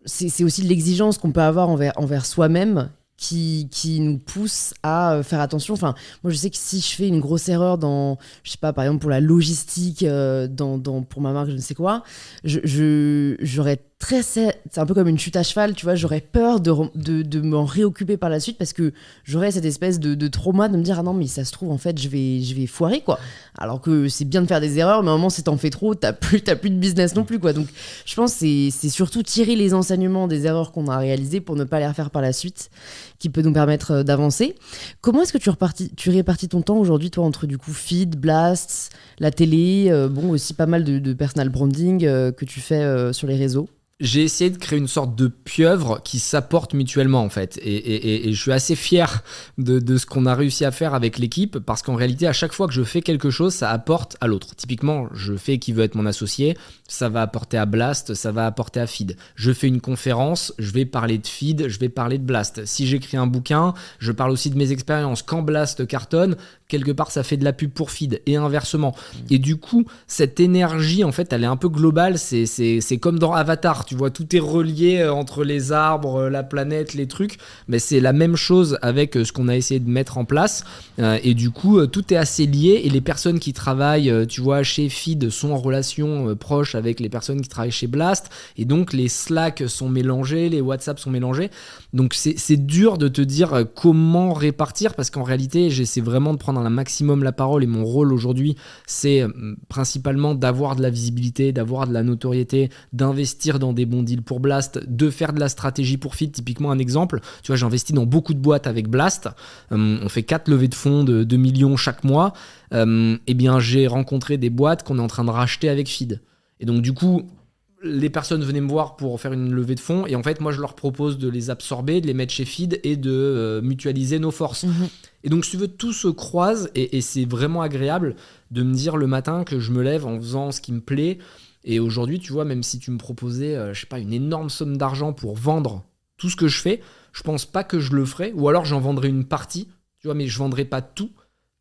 c'est aussi de l'exigence qu'on peut avoir envers soi-même qui nous pousse à faire attention. Enfin, moi je sais que si je fais une grosse erreur dans, je sais pas, par exemple pour la logistique, pour ma marque, je ne sais quoi, j'aurais c'est un peu comme une chute à cheval, tu vois, j'aurais peur de m'en réoccuper par la suite, parce que j'aurais cette espèce de trauma de me dire ah non mais ça se trouve en fait je vais foirer quoi, alors que c'est bien de faire des erreurs, mais à un moment si t'en fais trop t'as plus de business non plus quoi. Donc je pense que c'est surtout tirer les enseignements des erreurs qu'on a réalisées pour ne pas les refaire par la suite qui peut nous permettre d'avancer. Comment est-ce que tu répartis ton temps aujourd'hui, toi, entre du coup Feed, Blast, la télé, bon aussi pas mal de personal branding que tu fais sur les réseaux? J'ai essayé de créer une sorte de pieuvre qui s'apporte mutuellement en fait, et je suis assez fier de ce qu'on a réussi à faire avec l'équipe, parce qu'en réalité à chaque fois que je fais quelque chose, ça apporte à l'autre. Typiquement, je fais qui veut être mon associé, ça va apporter à Blast, ça va apporter à Feed. Je fais une conférence, je vais parler de Feed, je vais parler de Blast. Si j'écris un bouquin, je parle aussi de mes expériences. Quand Blast cartonne, quelque part ça fait de la pub pour Feed, et inversement. Et du coup, cette énergie en fait, elle est un peu globale, c'est comme dans Avatar. Tu vois, tout est relié entre les arbres, la planète, les trucs. Mais c'est la même chose avec ce qu'on a essayé de mettre en place. Et du coup, tout est assez lié. Et les personnes qui travaillent, tu vois, chez Feed sont en relation proche avec les personnes qui travaillent chez Blast. Et donc, les Slack sont mélangés, les WhatsApp sont mélangés. Donc, c'est dur de te dire comment répartir, parce qu'en réalité, j'essaie vraiment de prendre un maximum la parole. Et mon rôle aujourd'hui, c'est principalement d'avoir de la visibilité, d'avoir de la notoriété, d'investir dans des bons deals pour Blast, de faire de la stratégie pour Feed. Typiquement un exemple, tu vois, j'investis dans beaucoup de boîtes avec Blast, on fait 4 levées de fonds de 2 millions chaque mois, et bien j'ai rencontré des boîtes qu'on est en train de racheter avec Feed, et donc du coup les personnes venaient me voir pour faire une levée de fonds, et en fait moi je leur propose de les absorber, de les mettre chez Feed et de mutualiser nos forces. Et donc si tu veux, tout se croise, et c'est vraiment agréable de me dire le matin que je me lève en faisant ce qui me plaît. Et aujourd'hui, tu vois, même si tu me proposais, je sais pas, une énorme somme d'argent pour vendre tout ce que je fais, je pense pas que je le ferais, ou alors j'en vendrais une partie, tu vois, mais je vendrais pas tout,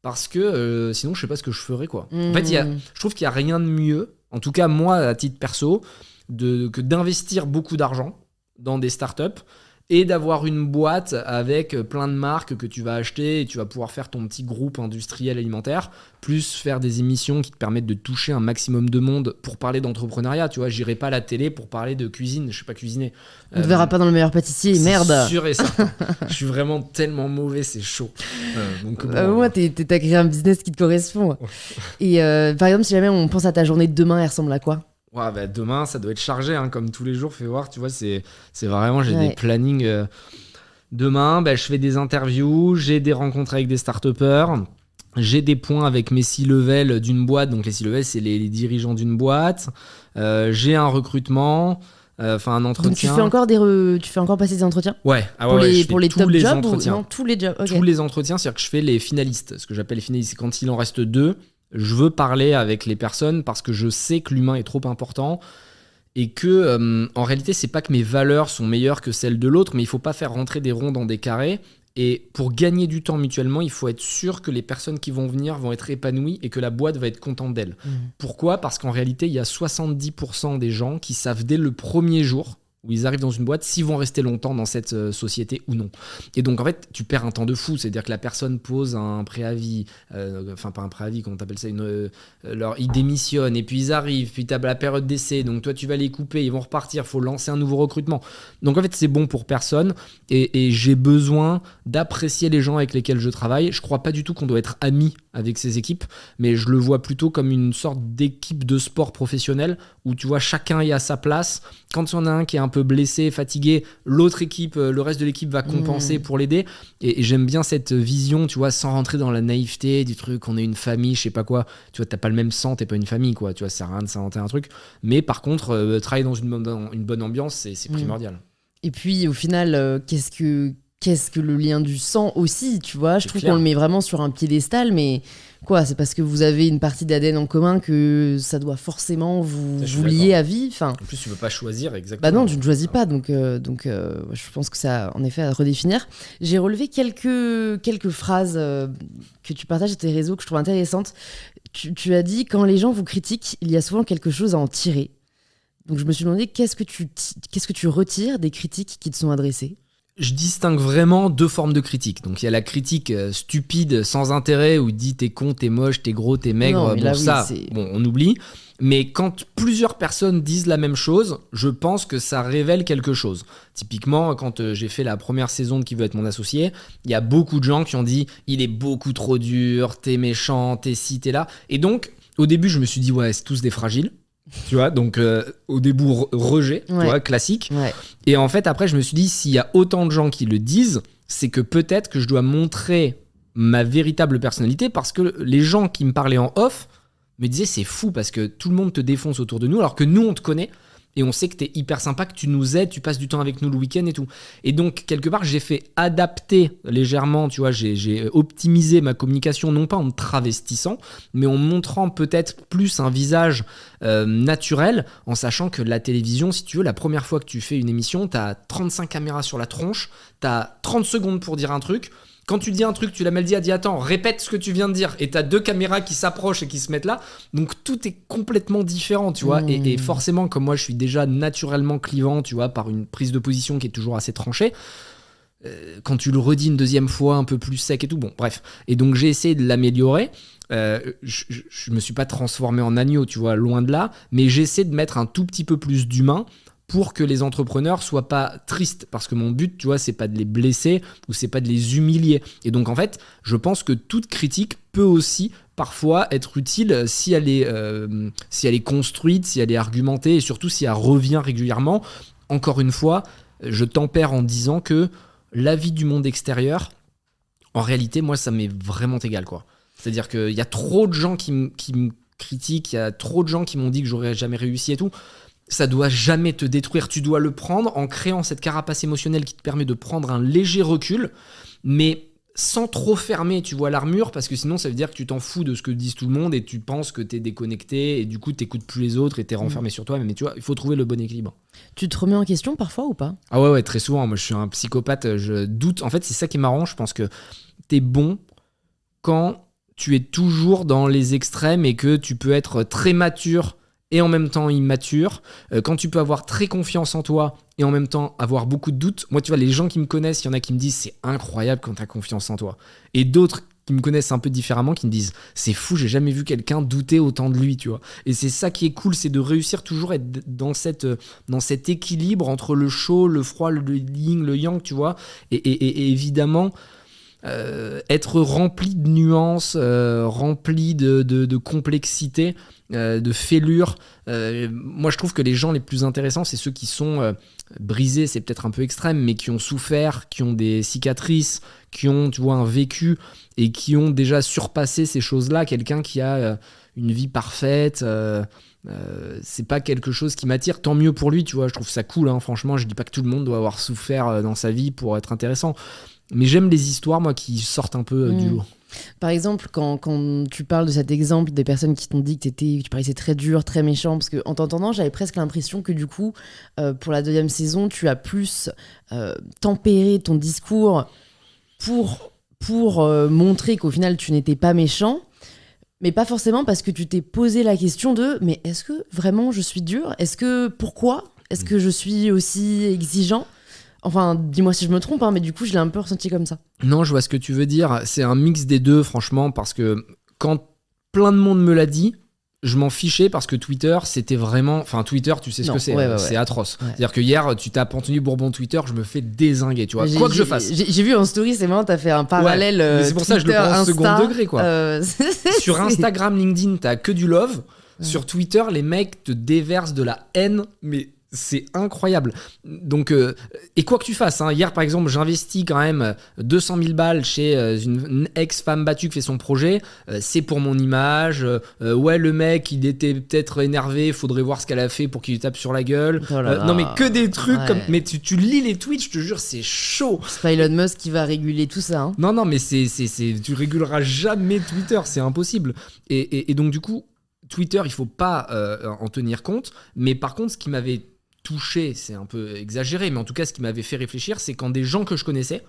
parce que sinon je sais pas ce que je ferais, quoi. En fait, je trouve qu'il y a rien de mieux, en tout cas moi à titre perso, que d'investir beaucoup d'argent dans des startups, et d'avoir une boîte avec plein de marques que tu vas acheter, et tu vas pouvoir faire ton petit groupe industriel alimentaire, plus faire des émissions qui te permettent de toucher un maximum de monde pour parler d'entrepreneuriat. Tu vois, j'irai pas à la télé pour parler de cuisine, je sais pas cuisiner. On te verra pas dans Le Meilleur Pâtissier, merde. C'est sûr et certain. Je suis vraiment tellement mauvais, c'est chaud. Donc, moi, t'as créé un business qui te correspond. Et par exemple, si jamais on pense à ta journée de demain, elle ressemble à quoi ? Ouais, bah demain, ça doit être chargé, hein, comme tous les jours. Fais voir, tu vois, c'est vraiment, j'ai des plannings. Demain, je fais des interviews, j'ai des rencontres avec des start-upers, j'ai des points avec mes C-level d'une boîte. Donc les C-level, c'est les dirigeants d'une boîte. J'ai un recrutement. enfin un entretien. Donc tu fais encore passer des entretiens? Ouais, pour les tous top les jobs entretiens. ou non, tous les jobs? Okay. Tous les entretiens, c'est-à-dire que je fais les finalistes. Ce que j'appelle les finalistes, c'est quand il en reste 2, je veux parler avec les personnes parce que je sais que l'humain est trop important et que en réalité, c'est pas que mes valeurs sont meilleures que celles de l'autre, mais il faut pas faire rentrer des ronds dans des carrés. Et pour gagner du temps mutuellement, il faut être sûr que les personnes qui vont venir vont être épanouies et que la boîte va être contente d'elles. Pourquoi ? Parce qu'en réalité, il y a 70% des gens qui savent dès le premier jour où ils arrivent dans une boîte s'ils vont rester longtemps dans cette société ou non. Et donc en fait, tu perds un temps de fou. C'est-à-dire que la personne pose un préavis, enfin pas un préavis, comment t'appelles ça, ils démissionnent et puis ils arrivent, puis t'as la période d'essai, donc toi tu vas les couper, ils vont repartir, faut lancer un nouveau recrutement. Donc en fait, c'est bon pour personne et j'ai besoin d'apprécier les gens avec lesquels je travaille. Je crois pas du tout qu'on doit être amis avec ces équipes, mais je le vois plutôt comme une sorte d'équipe de sport professionnel où tu vois chacun est à sa place. Quand il y en a un qui est un peu blessé, fatigué, l'autre équipe, le reste de l'équipe va compenser pour l'aider. Et j'aime bien cette vision, tu vois, sans rentrer dans la naïveté du truc, on est une famille, je sais pas quoi. Tu vois, t'as pas le même sang, t'es pas une famille, quoi. Tu vois, ça sert à rien de s'inventer un truc. Mais par contre, travailler dans une bonne ambiance, c'est primordial. Et puis au final, qu'est-ce que le lien du sang aussi, tu vois? Je trouve qu'on le met vraiment sur un piédestal, mais quoi, c'est parce que vous avez une partie d'ADN en commun que ça doit forcément vous lier à vie. Enfin, en plus, tu peux pas choisir exactement. Bah non, tu ne choisis pas, donc je pense que ça, en effet, à redéfinir. J'ai relevé quelques phrases que tu partages sur tes réseaux que je trouve intéressantes. Tu as dit, quand les gens vous critiquent, il y a souvent quelque chose à en tirer. Donc je me suis demandé, qu'est-ce que tu retires des critiques qui te sont adressées? Je distingue vraiment 2 formes de critique. Donc il y a la critique stupide, sans intérêt, où il dit t'es con, t'es moche, t'es gros, t'es maigre. On oublie. Mais quand plusieurs personnes disent la même chose, je pense que ça révèle quelque chose. Typiquement, quand j'ai fait la première saison de Qui veut être mon associé, il y a beaucoup de gens qui ont dit il est beaucoup trop dur, t'es méchant, t'es ci, t'es là. Et donc, au début, je me suis dit ouais, c'est tous des fragiles. Tu vois, donc au début rejet, tu vois, classique. Ouais. Et en fait, après, je me suis dit, s'il y a autant de gens qui le disent, c'est que peut-être que je dois montrer ma véritable personnalité, parce que les gens qui me parlaient en off me disaient, c'est fou parce que tout le monde te défonce autour de nous, alors que nous, on te connaît. Et on sait que t'es hyper sympa, que tu nous aides, tu passes du temps avec nous le week-end et tout. Et donc, quelque part, j'ai fait adapter légèrement, tu vois, j'ai optimisé ma communication, non pas en me travestissant, mais en montrant peut-être plus un visage naturel, en sachant que la télévision, si tu veux, la première fois que tu fais une émission, t'as 35 caméras sur la tronche, t'as 30 secondes pour dire un truc. Quand tu dis un truc, tu l'as mal dit, elle dit attends, répète ce que tu viens de dire. Et t'as 2 caméras qui s'approchent et qui se mettent là. Donc tout est complètement différent, tu vois. Et forcément, comme moi, je suis déjà naturellement clivant, tu vois, par une prise de position qui est toujours assez tranchée. Quand tu le redis une deuxième fois, un peu plus sec et tout, bon, bref. Et donc j'ai essayé de l'améliorer. Je me suis pas transformé en agneau, tu vois, loin de là. Mais j'essaie de mettre un tout petit peu plus d'humain pour que les entrepreneurs soient pas tristes, parce que mon but, tu vois, c'est pas de les blesser ou c'est pas de les humilier. Et donc en fait, je pense que toute critique peut aussi parfois être utile si elle est construite, si elle est argumentée et surtout si elle revient régulièrement. Encore une fois, je tempère en disant que l'avis du monde extérieur, en réalité, moi, ça m'est vraiment égal, quoi. C'est-à-dire qu'il y a trop de gens qui me critiquent, il y a trop de gens qui m'ont dit que j'aurais jamais réussi et tout. Ça doit jamais te détruire, tu dois le prendre en créant cette carapace émotionnelle qui te permet de prendre un léger recul, mais sans trop fermer, tu vois, l'armure, parce que sinon ça veut dire que tu t'en fous de ce que disent tout le monde et tu penses que t'es déconnecté et du coup t'écoutes plus les autres et t'es renfermé sur toi, mais tu vois, il faut trouver le bon équilibre. Tu te remets en question parfois ou pas? Ah ouais, très souvent, moi je suis un psychopathe, je doute, en fait c'est ça qui est marrant, je pense que t'es bon quand tu es toujours dans les extrêmes et que tu peux être très mature et en même temps immature, quand tu peux avoir très confiance en toi et en même temps avoir beaucoup de doutes. Moi, tu vois, les gens qui me connaissent, il y en a qui me disent c'est incroyable quand tu as confiance en toi. Et d'autres qui me connaissent un peu différemment, qui me disent c'est fou, j'ai jamais vu quelqu'un douter autant de lui, tu vois. Et c'est ça qui est cool, c'est de réussir toujours à être dans cet équilibre entre le chaud, le froid, le yin, le yang, tu vois. Et évidemment, être rempli de nuances, rempli de complexité, de fêlure. Moi je trouve que les gens les plus intéressants, c'est ceux qui sont brisés, c'est peut-être un peu extrême, mais qui ont souffert, qui ont des cicatrices, qui ont, tu vois, un vécu et qui ont déjà surpassé ces choses-là. Quelqu'un qui a une vie parfaite, c'est pas quelque chose qui m'attire. Tant mieux pour lui, tu vois. Je trouve ça cool, hein. Franchement, je dis pas que tout le monde doit avoir souffert dans sa vie pour être intéressant. Mais j'aime les histoires, moi, qui sortent un peu du lot. Par exemple, quand tu parles de cet exemple des personnes qui t'ont dit que tu paraissais très dur, très méchant, parce qu'en t'entendant, j'avais presque l'impression que du coup, pour la 2e saison, tu as plus tempéré ton discours pour montrer qu'au final, tu n'étais pas méchant, mais pas forcément parce que tu t'es posé la question de « mais est-ce que vraiment je suis dur ? Pourquoi ? Est-ce que je suis aussi exigeant ?» Enfin, dis-moi si je me trompe, hein, mais du coup, je l'ai un peu ressenti comme ça. Non, je vois ce que tu veux dire. C'est un mix des deux, franchement, parce que quand plein de monde me l'a dit, je m'en fichais parce que Twitter, c'était vraiment... Enfin, Twitter, tu sais ce que c'est. C'est atroce. Ouais. C'est-à-dire que hier, tu tapes Anthony Bourbon Twitter, je me fais dézinguer, tu vois. Quoi que je fasse. J'ai vu en story, c'est marrant, t'as fait un parallèle. Mais c'est pour ça que je le prends en second degré, quoi. Sur c'est... Instagram, LinkedIn, t'as que du love. Ouais. Sur Twitter, les mecs te déversent de la haine, mais... C'est incroyable. Donc, et quoi que tu fasses, hein, hier par exemple, j'investis quand même 200 000 balles chez une ex-femme battue qui fait son projet. C'est pour mon image. Ouais, le mec, il était peut-être énervé. Faudrait voir ce qu'elle a fait pour qu'il lui tape sur la gueule. Non, mais que des trucs comme. Mais tu lis les tweets, je te jure, c'est chaud. C'est pas Elon Musk qui va réguler tout ça. Hein. Non, mais tu réguleras jamais Twitter, c'est impossible. Et donc, du coup, Twitter, il faut pas en tenir compte. Mais par contre, ce qui m'avait touché, c'est un peu exagéré, mais en tout cas ce qui m'avait fait réfléchir, c'est quand des gens que je connaissais,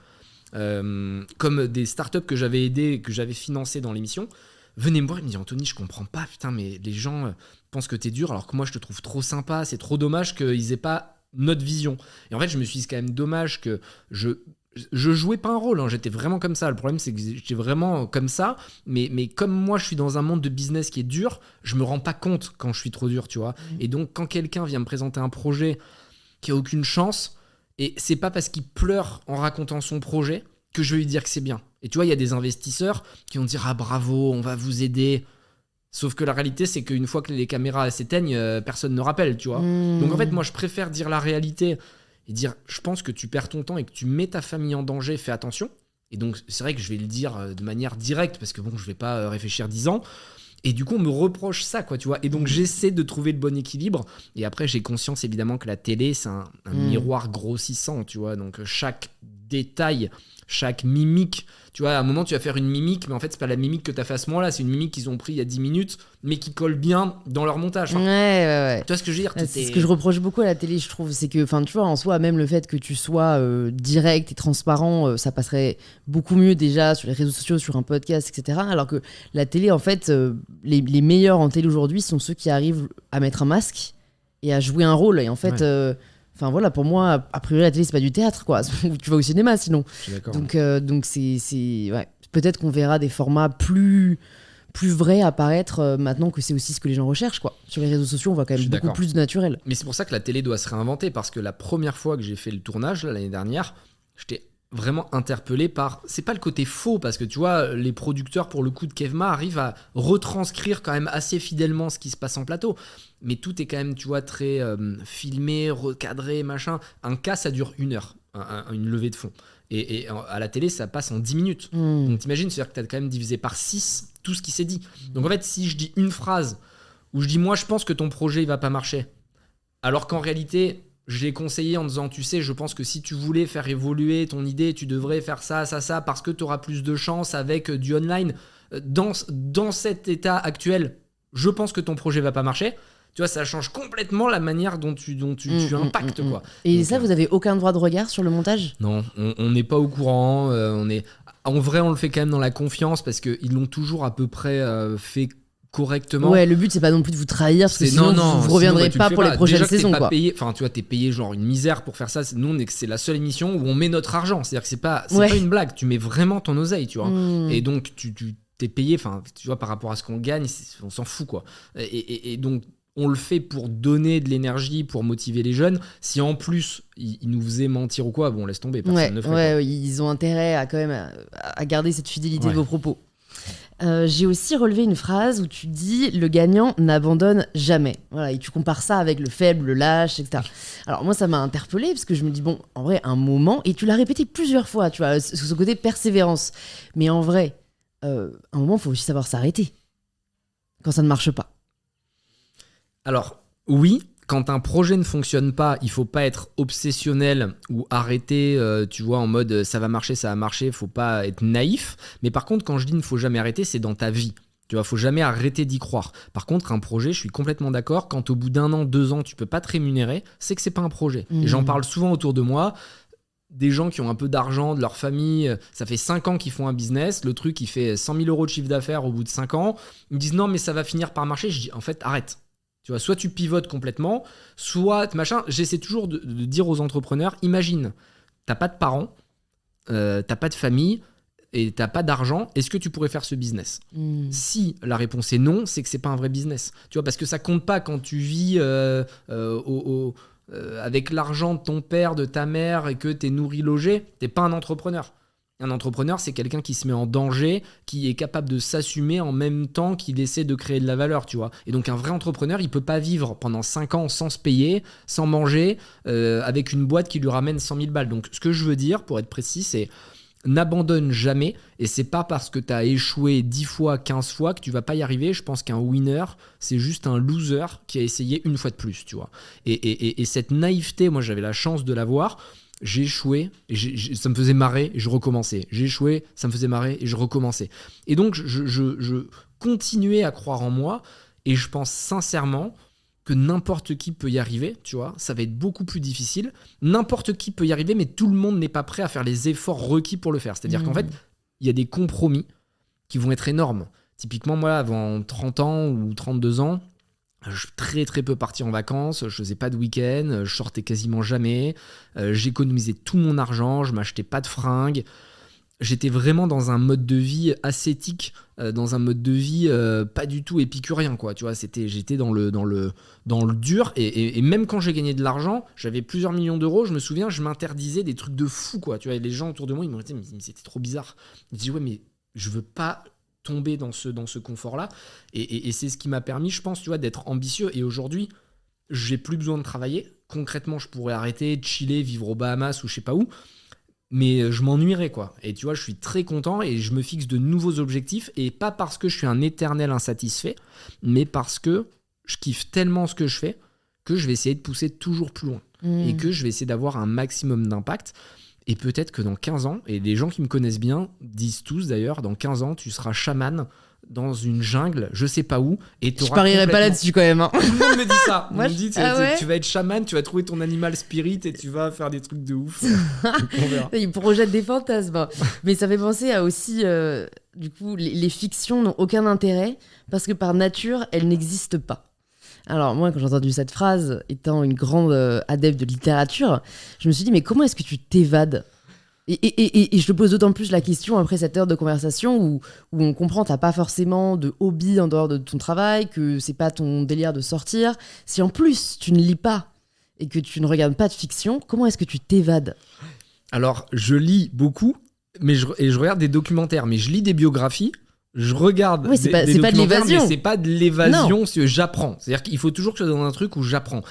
comme des startups que j'avais aidés, que j'avais financés dans l'émission, venaient me voir et me disaient « Anthony, je comprends pas, putain, mais les gens pensent que t'es dur alors que moi je te trouve trop sympa, c'est trop dommage qu'ils aient pas notre vision. » Et en fait je me suis dit c'est quand même dommage que je jouais pas un rôle, hein, j'étais vraiment comme ça. Le problème c'est que j'étais vraiment comme ça, mais comme moi je suis dans un monde de business qui est dur, je me rends pas compte quand je suis trop dur, tu vois. Et donc quand quelqu'un vient me présenter un projet qui a aucune chance, et c'est pas parce qu'il pleure en racontant son projet que je vais lui dire que c'est bien. Et tu vois, il y a des investisseurs qui vont dire « Ah bravo, on va vous aider ». Sauf que la réalité, c'est qu'une fois que les caméras s'éteignent, personne ne rappelle, tu vois. Donc en fait, moi je préfère dire la réalité et dire je pense que tu perds ton temps et que tu mets ta famille en danger, fais attention. Et donc c'est vrai que je vais le dire de manière directe parce que bon, je vais pas réfléchir 10 ans. Et du coup, on me reproche ça, quoi, tu vois. Et donc j'essaie de trouver le bon équilibre. Et après, j'ai conscience évidemment que la télé, c'est un miroir grossissant, tu vois. Donc chaque détail, chaque mimique, tu vois, à un moment tu vas faire une mimique, mais en fait c'est pas la mimique que t'as fait à ce moment-là, c'est une mimique qu'ils ont pris il y a 10 minutes, mais qui colle bien dans leur montage. Enfin, ouais. Tu vois ce que je veux dire, c'est ce que je reproche beaucoup à la télé, je trouve, c'est que, enfin, tu vois, en soi, même le fait que tu sois direct et transparent, ça passerait beaucoup mieux déjà sur les réseaux sociaux, sur un podcast, etc. Alors que la télé, en fait, les meilleurs en télé aujourd'hui sont ceux qui arrivent à mettre un masque et à jouer un rôle. Et en fait, enfin voilà, pour moi, a priori, la télé, c'est pas du théâtre, quoi. Tu vas au cinéma, sinon. Je suis d'accord. Donc c'est ouais. Peut-être qu'on verra des formats plus vrais apparaître maintenant que c'est aussi ce que les gens recherchent, quoi. Sur les réseaux sociaux, on voit quand même beaucoup plus de naturel. Mais c'est pour ça que la télé doit se réinventer, parce que la première fois que j'ai fait le tournage, là, l'année dernière, j'étais vraiment interpellé par... C'est pas le côté faux, parce que tu vois, les producteurs, pour le coup de Kevma, arrivent à retranscrire quand même assez fidèlement ce qui se passe en plateau. Mais tout est quand même, tu vois, très filmé, recadré, machin. Un cas, ça dure 1 heure, une levée de fonds. Et à la télé, ça passe en 10 minutes. Donc t'imagines, c'est-à-dire que t'as quand même divisé par 6 tout ce qui s'est dit. Donc en fait, si je dis une phrase où je dis « Moi, je pense que ton projet, il va pas marcher », alors qu'en réalité... Je l'ai conseillé en disant, tu sais, je pense que si tu voulais faire évoluer ton idée, tu devrais faire ça, parce que tu auras plus de chance avec du online. Dans cet état actuel, je pense que ton projet va pas marcher. Tu vois, ça change complètement la manière dont tu impactes, quoi. Et donc, ça, vous avez aucun droit de regard sur le montage ? Non, on n'est pas au courant. En vrai, on le fait quand même dans la confiance parce qu'ils l'ont toujours à peu près fait correctement. Ouais, le but c'est pas non plus de vous trahir parce que sinon vous reviendrez pas pour les prochaines saisons, quoi. Enfin, tu vois, t'es payé genre une misère pour faire ça. Nous, c'est la seule émission où on met notre argent. C'est-à-dire que c'est pas une blague. Tu mets vraiment ton oseille, tu vois. Et donc tu t'es payé. Enfin, tu vois, par rapport à ce qu'on gagne, on s'en fout, quoi. Et donc on le fait pour donner de l'énergie, pour motiver les jeunes. Si en plus ils nous faisaient mentir ou quoi, bon, laisse tomber. Personne ne ferait. Ouais, ils ont intérêt à quand même à garder cette fidélité de vos propos. J'ai aussi relevé une phrase où tu dis « Le gagnant n'abandonne jamais ». Voilà, et tu compares ça avec le faible, le lâche, etc. Alors moi, ça m'a interpellée parce que je me dis, bon, en vrai, un moment, et tu l'as répété plusieurs fois, tu vois, ce côté persévérance. Mais en vrai, un moment, il faut aussi savoir s'arrêter quand ça ne marche pas. Alors, oui, quand un projet ne fonctionne pas, il faut pas être obsessionnel ou arrêter, tu vois, en mode ça va marcher, faut pas être naïf. Mais par contre, quand je dis ne faut jamais arrêter, c'est dans ta vie. Tu vois, faut jamais arrêter d'y croire. Par contre, un projet, je suis complètement d'accord, quand au bout d'1 an, 2 ans, tu peux pas te rémunérer, c'est que c'est pas un projet. Et j'en parle souvent autour de moi. Des gens qui ont un peu d'argent, de leur famille, ça fait 5 ans qu'ils font un business, le truc il fait 100 000 euros de chiffre d'affaires au bout de 5 ans, ils me disent non mais ça va finir par marcher, je dis en fait arrête. Tu vois, soit tu pivotes complètement, soit machin. J'essaie toujours de dire aux entrepreneurs, imagine, t'as pas de parents, t'as pas de famille et t'as pas d'argent, est-ce que tu pourrais faire ce business ? Si la réponse est non, c'est que c'est pas un vrai business. Tu vois, parce que ça compte pas quand tu vis avec l'argent de ton père, de ta mère et que t'es nourri, logé, t'es pas un entrepreneur. Un entrepreneur, c'est quelqu'un qui se met en danger, qui est capable de s'assumer en même temps qu'il essaie de créer de la valeur, tu vois. Et donc un vrai entrepreneur, il peut pas vivre pendant 5 ans sans se payer, sans manger, avec une boîte qui lui ramène 100 000 balles. Donc ce que je veux dire, pour être précis, c'est n'abandonne jamais, et c'est pas parce que tu as échoué 10 fois, 15 fois que tu vas pas y arriver. Je pense qu'un winner, c'est juste un loser qui a essayé une fois de plus, tu vois. Et cette naïveté, moi j'avais la chance de l'avoir. J'ai échoué, et ça me faisait marrer, et je recommençais. J'ai échoué, ça me faisait marrer, et je recommençais. Et donc, je continuais à croire en moi, et je pense sincèrement que n'importe qui peut y arriver, tu vois. Ça va être beaucoup plus difficile. N'importe qui peut y arriver, mais tout le monde n'est pas prêt à faire les efforts requis pour le faire. C'est-à-dire qu'en fait, il y a des compromis qui vont être énormes. Typiquement, moi, avant 30 ans ou 32 ans, je très très peu parti en vacances, je faisais pas de week-end, je sortais quasiment jamais, j'économisais tout mon argent, je m'achetais pas de fringues. J'étais vraiment dans un mode de vie ascétique, dans un mode de vie pas du tout épicurien, quoi. Tu vois, j'étais dans le dur, et même quand j'ai gagné de l'argent, j'avais plusieurs millions d'euros, je me souviens, je m'interdisais des trucs de fou, quoi. Tu vois, et les gens autour de moi, ils m'ont dit, mais c'était trop bizarre. Je me dis, ouais, mais je veux pas tomber dans ce confort-là. Et c'est ce qui m'a permis, je pense, tu vois, d'être ambitieux. Et aujourd'hui, j'ai plus besoin de travailler. Concrètement, je pourrais arrêter, chiller, vivre aux Bahamas ou je sais pas où. Mais je m'ennuierais, quoi. Et tu vois, je suis très content et je me fixe de nouveaux objectifs. Et pas parce que je suis un éternel insatisfait, mais parce que je kiffe tellement ce que je fais que je vais essayer de pousser toujours plus loin. Et que je vais essayer d'avoir un maximum d'impact. Et peut-être que dans 15 ans, et les gens qui me connaissent bien disent tous d'ailleurs, dans 15 ans, tu seras chaman dans une jungle, je sais pas où, et je parierais pas là-dessus quand même. Hein. Tout le monde me dit ça. Moi, on me dit, tu vas être chaman, tu vas trouver ton animal spirit et tu vas faire des trucs de ouf. On verra. Il projette des fantasmes. Mais ça fait penser à aussi, du coup, les fictions n'ont aucun intérêt parce que par nature, elles n'existent pas. Alors moi, quand j'ai entendu cette phrase, étant une grande adepte de littérature, je me suis dit, mais comment est-ce que tu t'évades ? Et je te pose d'autant plus la question après cette heure de conversation où on comprend que tu n'as pas forcément de hobby en dehors de ton travail, que c'est pas ton délire de sortir. Si en plus tu ne lis pas et que tu ne regardes pas de fiction, comment est-ce que tu t'évades ? Alors, je lis beaucoup, mais je regarde des documentaires, mais je lis des biographies. Je regarde oui, des pas de l'évasion. Mais c'est pas de l'évasion, j'apprends. C'est-à-dire qu'il faut toujours que je sois dans un truc où j'apprends.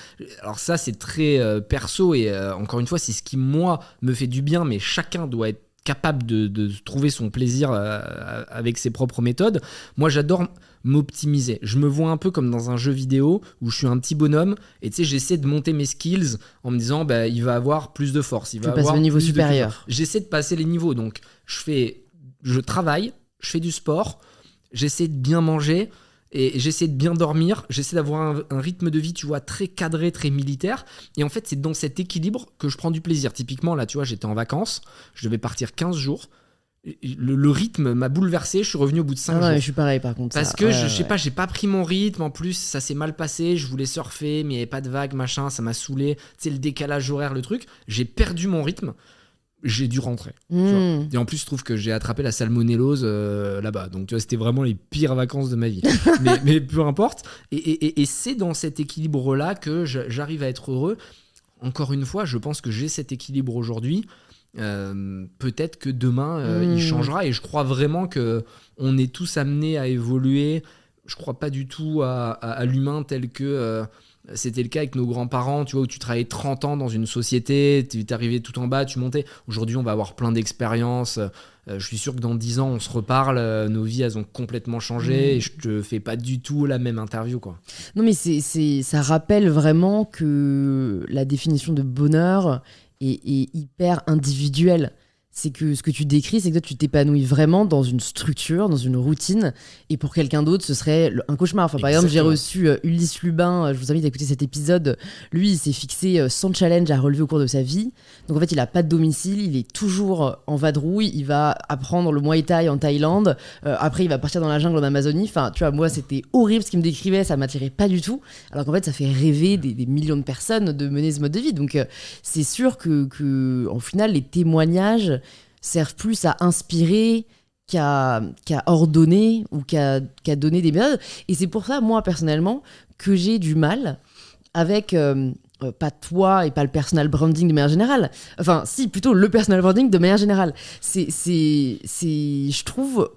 Alors ça, c'est très perso et encore une fois, c'est ce qui, moi, me fait du bien, mais chacun doit être capable de trouver son plaisir avec ses propres méthodes. Moi, j'adore m'optimiser. Je me vois un peu comme dans un jeu vidéo où je suis un petit bonhomme et tu sais, j'essaie de monter mes skills en me disant, bah, il va avoir plus de force, il va avoir au niveau plus supérieur. J'essaie de passer les niveaux, donc je travaille, je fais du sport, j'essaie de bien manger et j'essaie de bien dormir, j'essaie d'avoir un rythme de vie, tu vois, très cadré, très militaire. Et en fait, c'est dans cet équilibre que je prends du plaisir. Typiquement, là, tu vois, j'étais en vacances, je devais partir 15 jours. Le rythme m'a bouleversé, je suis revenu au bout de 5 jours. Je suis pareil par contre. Parce que je sais pas, j'ai pas pris mon rythme, en plus ça s'est mal passé, je voulais surfer, mais il n'y avait pas de vagues, machin, ça m'a saoulé. Tu sais, le décalage horaire, le truc, j'ai perdu mon rythme. J'ai dû rentrer. Tu vois. Et en plus, je trouve que j'ai attrapé la salmonellose là-bas. Donc, tu vois, c'était vraiment les pires vacances de ma vie. mais peu importe. Et c'est dans cet équilibre-là que j'arrive à être heureux. Encore une fois, je pense que j'ai cet équilibre aujourd'hui. Peut-être que demain, il changera. Et je crois vraiment qu'on est tous amenés à évoluer. je crois pas du tout à l'humain tel que c'était le cas avec nos grands-parents, tu vois, où tu travaillais 30 ans dans une société, tu es arrivé tout en bas, tu montais. Aujourd'hui, on va avoir plein d'expériences. Je suis sûr que dans 10 ans, on se reparle. Nos vies, elles ont complètement changé. Et je te fais pas du tout la même interview, quoi. Non, mais ça rappelle vraiment que la définition de bonheur est hyper individuelle. C'est que ce que tu décris, c'est que toi, tu t'épanouis vraiment dans une structure, dans une routine. Et pour quelqu'un d'autre, ce serait un cauchemar. Enfin, par exemple, j'ai reçu Ulysse Lubin. Je vous invite à écouter cet épisode. Lui, il s'est fixé 100 challenges à relever au cours de sa vie. Donc, en fait, il n'a pas de domicile. Il est toujours en vadrouille. Il va apprendre le Muay Thai en Thaïlande. Après, il va partir dans la jungle en Amazonie. Enfin, tu vois, moi, c'était horrible ce qu'il me décrivait. Ça ne m'attirait pas du tout. Alors qu'en fait, ça fait rêver des millions de personnes de mener ce mode de vie. Donc, c'est sûr que, en final, les témoignages servent plus à inspirer qu'à ordonner ou qu'à donner des méthodes. Et c'est pour ça, moi, personnellement, que j'ai du mal avec, pas toi et pas le personal branding de manière générale. Enfin, si, plutôt le personal branding de manière générale. Je trouve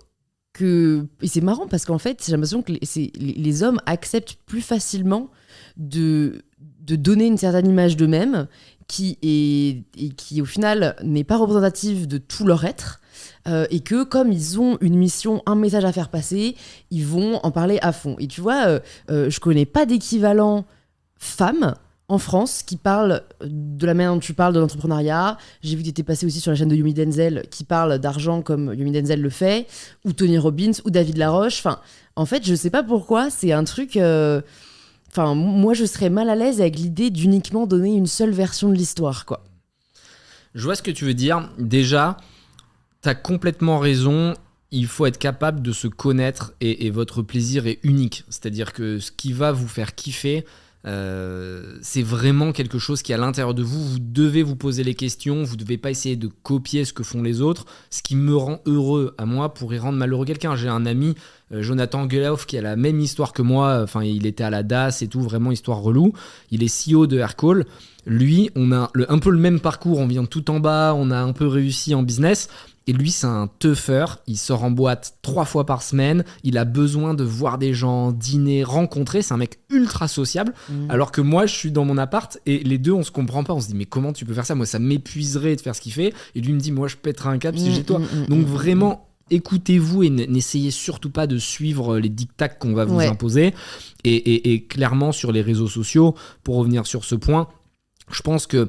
que... Et c'est marrant parce qu'en fait, j'ai l'impression que les hommes acceptent plus facilement de donner une certaine image d'eux-mêmes qui au final n'est pas représentative de tout leur être, et que comme ils ont une mission, un message à faire passer, ils vont en parler à fond. Et tu vois, je connais pas d'équivalent femme en France qui parle de la manière dont tu parles de l'entrepreneuriat. J'ai vu que tu étais passé aussi sur la chaîne de Yomi Denzel qui parle d'argent comme Yomi Denzel le fait, ou Tony Robbins, ou David Laroche. Enfin, en fait, je sais pas pourquoi, c'est un truc... Enfin, moi, je serais mal à l'aise avec l'idée d'uniquement donner une seule version de l'histoire, quoi. Je vois ce que tu veux dire. Déjà, t'as complètement raison. Il faut être capable de se connaître et votre plaisir est unique. C'est-à-dire que ce qui va vous faire kiffer, c'est vraiment quelque chose qui est à l'intérieur de vous. Vous devez vous poser les questions. Vous ne devez pas essayer de copier ce que font les autres. Ce qui me rend heureux à moi pourrait rendre malheureux quelqu'un. J'ai un ami, Jonathan Guelhoff, qui a la même histoire que moi. Enfin, il était à la DAS et tout, vraiment histoire relou. Il est CEO de Aircall. Lui, on a un peu le même parcours. On vient de tout en bas. On a un peu réussi en business. Et lui, c'est un teuffer. Il sort en boîte 3 fois par semaine. Il a besoin de voir des gens, dîner, rencontrer. C'est un mec ultra sociable. Alors que moi, je suis dans mon appart et les deux, on se comprend pas. On se dit, mais comment tu peux faire ça ? Moi, ça m'épuiserait de faire ce qu'il fait. Et lui me dit, moi, je pèterai un câble si j'ai toi. Donc vraiment, écoutez-vous et n'essayez surtout pas de suivre les dictats qu'on va vous imposer. Et clairement, sur les réseaux sociaux, pour revenir sur ce point, je pense que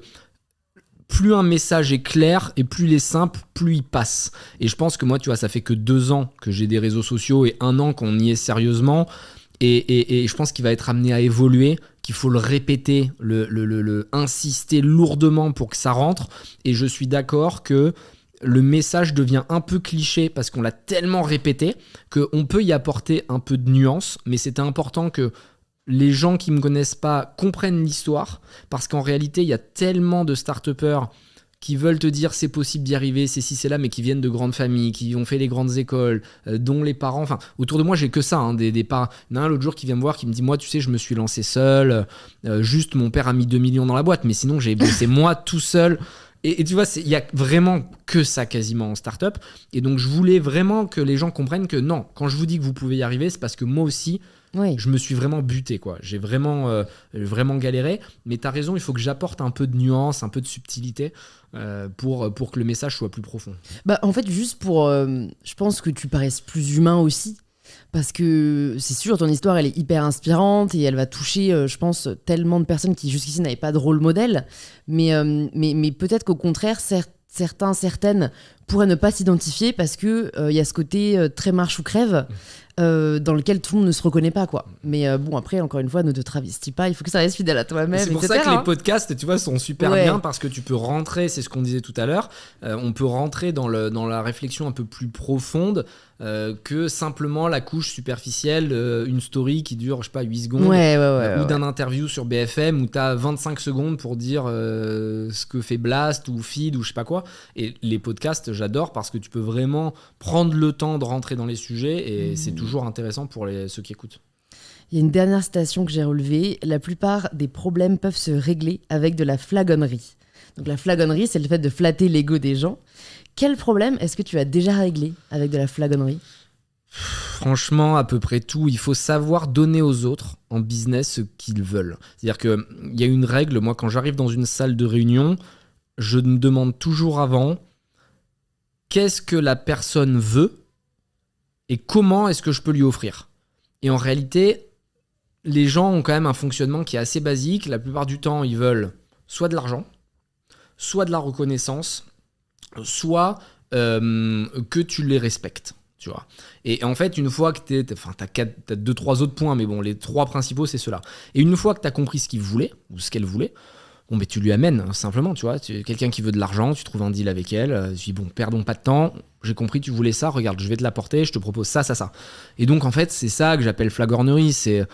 plus un message est clair et plus il est simple, plus il passe. Et je pense que moi, tu vois, ça fait que 2 ans que j'ai des réseaux sociaux et 1 an qu'on y est sérieusement. Et je pense qu'il va être amené à évoluer, qu'il faut le répéter, le insister lourdement pour que ça rentre. Et je suis d'accord que le message devient un peu cliché parce qu'on l'a tellement répété qu'on peut y apporter un peu de nuance. Mais c'était important que les gens qui ne me connaissent pas comprennent l'histoire, parce qu'en réalité, il y a tellement de start-upers qui veulent te dire c'est possible d'y arriver, c'est ci, c'est là, mais qui viennent de grandes familles, qui ont fait les grandes écoles, dont les parents... Enfin, autour de moi, j'ai que ça, des parents. Il y en a un l'autre jour qui vient me voir, qui me dit, moi, tu sais, je me suis lancé seul, juste mon père a mis 2 millions dans la boîte, mais sinon, j'ai bossé moi tout seul. Et tu vois, il y a vraiment que ça quasiment en start-up. Et donc, je voulais vraiment que les gens comprennent que non, quand je vous dis que vous pouvez y arriver, c'est parce que moi aussi, je me suis vraiment buté, quoi. J'ai vraiment galéré. Mais tu as raison, il faut que j'apporte un peu de nuance, un peu de subtilité pour que le message soit plus profond. Bah, en fait, juste pour... je pense que tu paraisses plus humain aussi. Parce que c'est sûr, ton histoire, elle est hyper inspirante et elle va toucher, je pense, tellement de personnes qui jusqu'ici n'avaient pas de rôle modèle. Mais peut-être qu'au contraire, certaines pourraient ne pas s'identifier parce qu'il y a ce côté très marche ou crève dans lequel tout le monde ne se reconnaît pas, quoi. Mais bon, après, encore une fois, ne te travestis pas, il faut que ça reste fidèle à toi-même. C'est pour ça que les podcasts, tu vois, sont super bien parce que tu peux rentrer, c'est ce qu'on disait tout à l'heure, on peut rentrer dans la réflexion un peu plus profonde que simplement la couche superficielle, une story qui dure, je sais pas, 8 secondes, ou d'un interview sur BFM où tu as 25 secondes pour dire ce que fait Blast ou Feed ou je sais pas quoi. Et les podcasts, j'adore parce que tu peux vraiment prendre le temps de rentrer dans les sujets et c'est toujours intéressant pour ceux qui écoutent. Il y a une dernière citation que j'ai relevée. La plupart des problèmes peuvent se régler avec de la flagonnerie. Donc la flagonnerie, c'est le fait de flatter l'ego des gens. Quel problème est-ce que tu as déjà réglé avec de la flagonnerie ? Franchement, à peu près tout. Il faut savoir donner aux autres en business ce qu'ils veulent. C'est-à-dire qu'il y a une règle. Moi, quand j'arrive dans une salle de réunion, je me demande toujours avant qu'est-ce que la personne veut et comment est-ce que je peux lui offrir. Et en réalité, les gens ont quand même un fonctionnement qui est assez basique. La plupart du temps, ils veulent soit de l'argent, soit de la reconnaissance, soit que tu les respectes. Tu vois. Et en fait, une fois que t'as 2-3 autres points, mais bon, les 3 principaux, c'est ceux-là. Et une fois que tu as compris ce qu'il voulait, ou ce qu'elle voulait, bon, mais tu lui amènes, simplement, tu vois. Quelqu'un qui veut de l'argent, tu trouves un deal avec elle, tu dis, bon, perdons pas de temps, j'ai compris, tu voulais ça, regarde, je vais te l'apporter, je te propose ça, ça, ça. Et donc, en fait, c'est ça que j'appelle flagornerie, c'est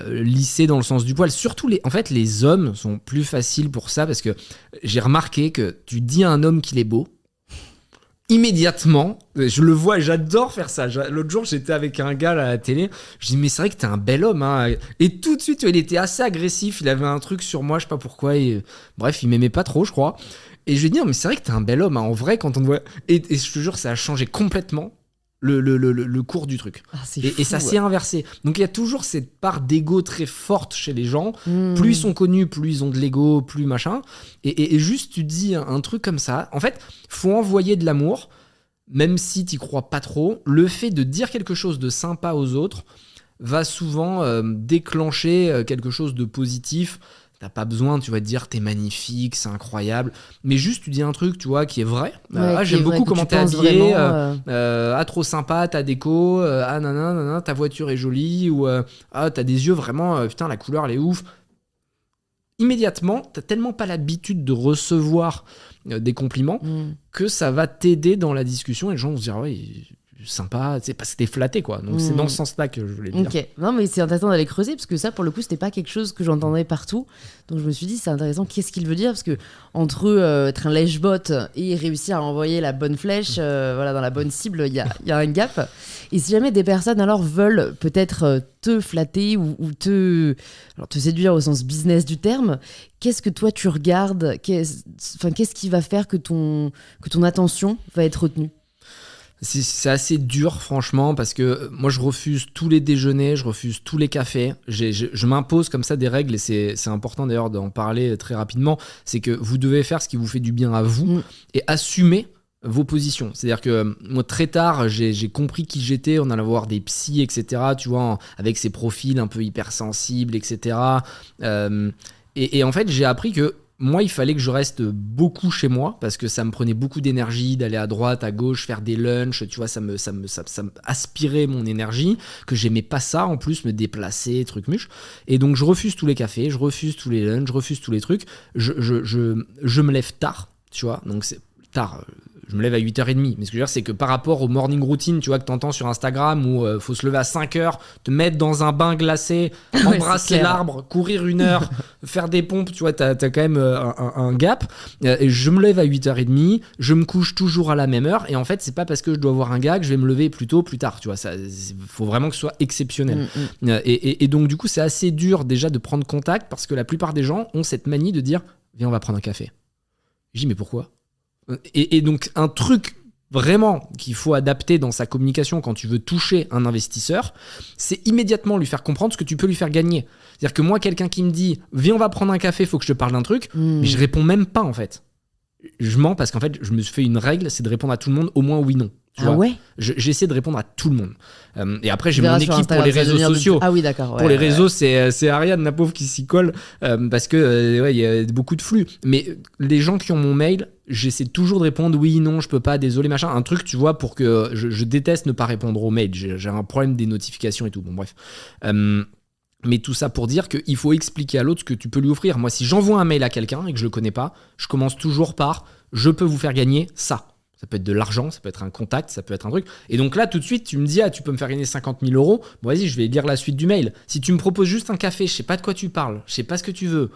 lisser dans le sens du poil. Surtout, en fait, les hommes sont plus faciles pour ça, parce que j'ai remarqué que tu dis à un homme qu'il est beau, immédiatement, je le vois, j'adore faire ça. L'autre jour, j'étais avec un gars à la télé, je dis mais c'est vrai que t'es un bel homme, hein. Et tout de suite, il était assez agressif, il avait un truc sur moi, je sais pas pourquoi, bref, il m'aimait pas trop, je crois. Et je lui ai dit non mais c'est vrai que t'es un bel homme, hein. En vrai, quand on te voit, et je te jure, ça a changé complètement le cours du truc. Et ça s'est inversé. Donc il y a toujours cette part d'ego très forte chez les gens. Plus ils sont connus, plus ils ont de l'ego, plus machin. Et juste tu dis un truc comme ça. En fait, faut envoyer de l'amour, même si t'y crois pas trop. Le fait de dire quelque chose de sympa aux autres va souvent déclencher quelque chose de positif. T'as pas besoin, tu vas te dire t'es magnifique, c'est incroyable, mais juste tu dis un truc, tu vois, qui est vrai. J'aime beaucoup comment t'es habillé, trop sympa ta déco, nanana, ta voiture est jolie, ou t'as des yeux vraiment, putain la couleur elle est ouf. Immédiatement, t'as tellement pas l'habitude de recevoir des compliments que ça va t'aider dans la discussion et les gens vont se dire ouais, sympa, c'est parce que t'es flatté quoi. Donc c'est dans ce sens-là que je voulais dire. Ok, non mais c'est intéressant d'aller creuser parce que ça pour le coup c'était pas quelque chose que j'entendais partout. Donc je me suis dit c'est intéressant, qu'est-ce qu'il veut dire, parce que entre être un lèche-botte et réussir à envoyer la bonne flèche voilà, dans la bonne cible, il y a un gap. Et si jamais des personnes alors veulent peut-être te flatter ou te séduire au sens business du terme, qu'est-ce que toi tu regardes, qu'est-ce qui va faire que ton attention va être retenue? C'est assez dur franchement parce que moi je refuse tous les déjeuners, je refuse tous les cafés, je m'impose comme ça des règles et c'est important d'ailleurs d'en parler très rapidement, c'est que vous devez faire ce qui vous fait du bien à vous et assumer vos positions. C'est-à-dire que moi très tard j'ai compris qui j'étais, on allait voir des psys etc, tu vois, avec ces profils un peu hypersensibles etc, et en fait j'ai appris que moi, il fallait que je reste beaucoup chez moi parce que ça me prenait beaucoup d'énergie d'aller à droite, à gauche, faire des lunchs, tu vois, ça me aspirait mon énergie, que j'aimais pas ça, en plus, me déplacer, truc muche. Et donc, je refuse tous les cafés, je refuse tous les lunchs, je refuse tous les trucs. Je me lève tard, tu vois, donc c'est tard. Je me lève à 8h30. Mais ce que je veux dire, c'est que par rapport au morning routine, tu vois, que t'entends sur Instagram où faut se lever à 5h, te mettre dans un bain glacé, embrasser l'arbre, courir 1 heure, faire des pompes, tu vois, t'as quand même un gap. Et je me lève à 8h30, je me couche toujours à la même heure. Et en fait, c'est pas parce que je dois voir un gars que je vais me lever plus tôt, plus tard. Tu vois, faut vraiment que ce soit exceptionnel. Et donc, du coup, c'est assez dur déjà de prendre contact parce que la plupart des gens ont cette manie de dire viens, on va prendre un café. Je dis mais pourquoi ? Et donc un truc vraiment qu'il faut adapter dans sa communication quand tu veux toucher un investisseur, c'est immédiatement lui faire comprendre ce que tu peux lui faire gagner. C'est-à-dire que moi, quelqu'un qui me dit « Viens, on va prendre un café, faut que je te parle d'un truc », mais je réponds même pas en fait. Je mens parce qu'en fait, je me suis fait une règle, c'est de répondre à tout le monde au moins oui, non. Tu vois, ouais. J'essaie de répondre à tout le monde. Et après, j'ai mon équipe pour les réseaux sociaux. Ah oui, d'accord. Ouais, pour les réseaux, c'est Ariane, la pauvre, qui s'y colle parce que il y a beaucoup de flux. Mais les gens qui ont mon mail, j'essaie toujours de répondre oui, non, je peux pas, désolé, machin. Un truc, tu vois, pour que je déteste ne pas répondre aux mails. J'ai un problème des notifications et tout. Bon, bref. Mais tout ça pour dire qu'il faut expliquer à l'autre ce que tu peux lui offrir. Moi, si j'envoie un mail à quelqu'un et que je le connais pas, je commence toujours par je peux vous faire gagner ça. Ça peut être de l'argent, ça peut être un contact, ça peut être un truc. Et donc là, tout de suite, tu me dis, tu peux me faire gagner 50 000 €. Bon, vas-y, je vais lire la suite du mail. Si tu me proposes juste un café, je sais pas de quoi tu parles, je sais pas ce que tu veux.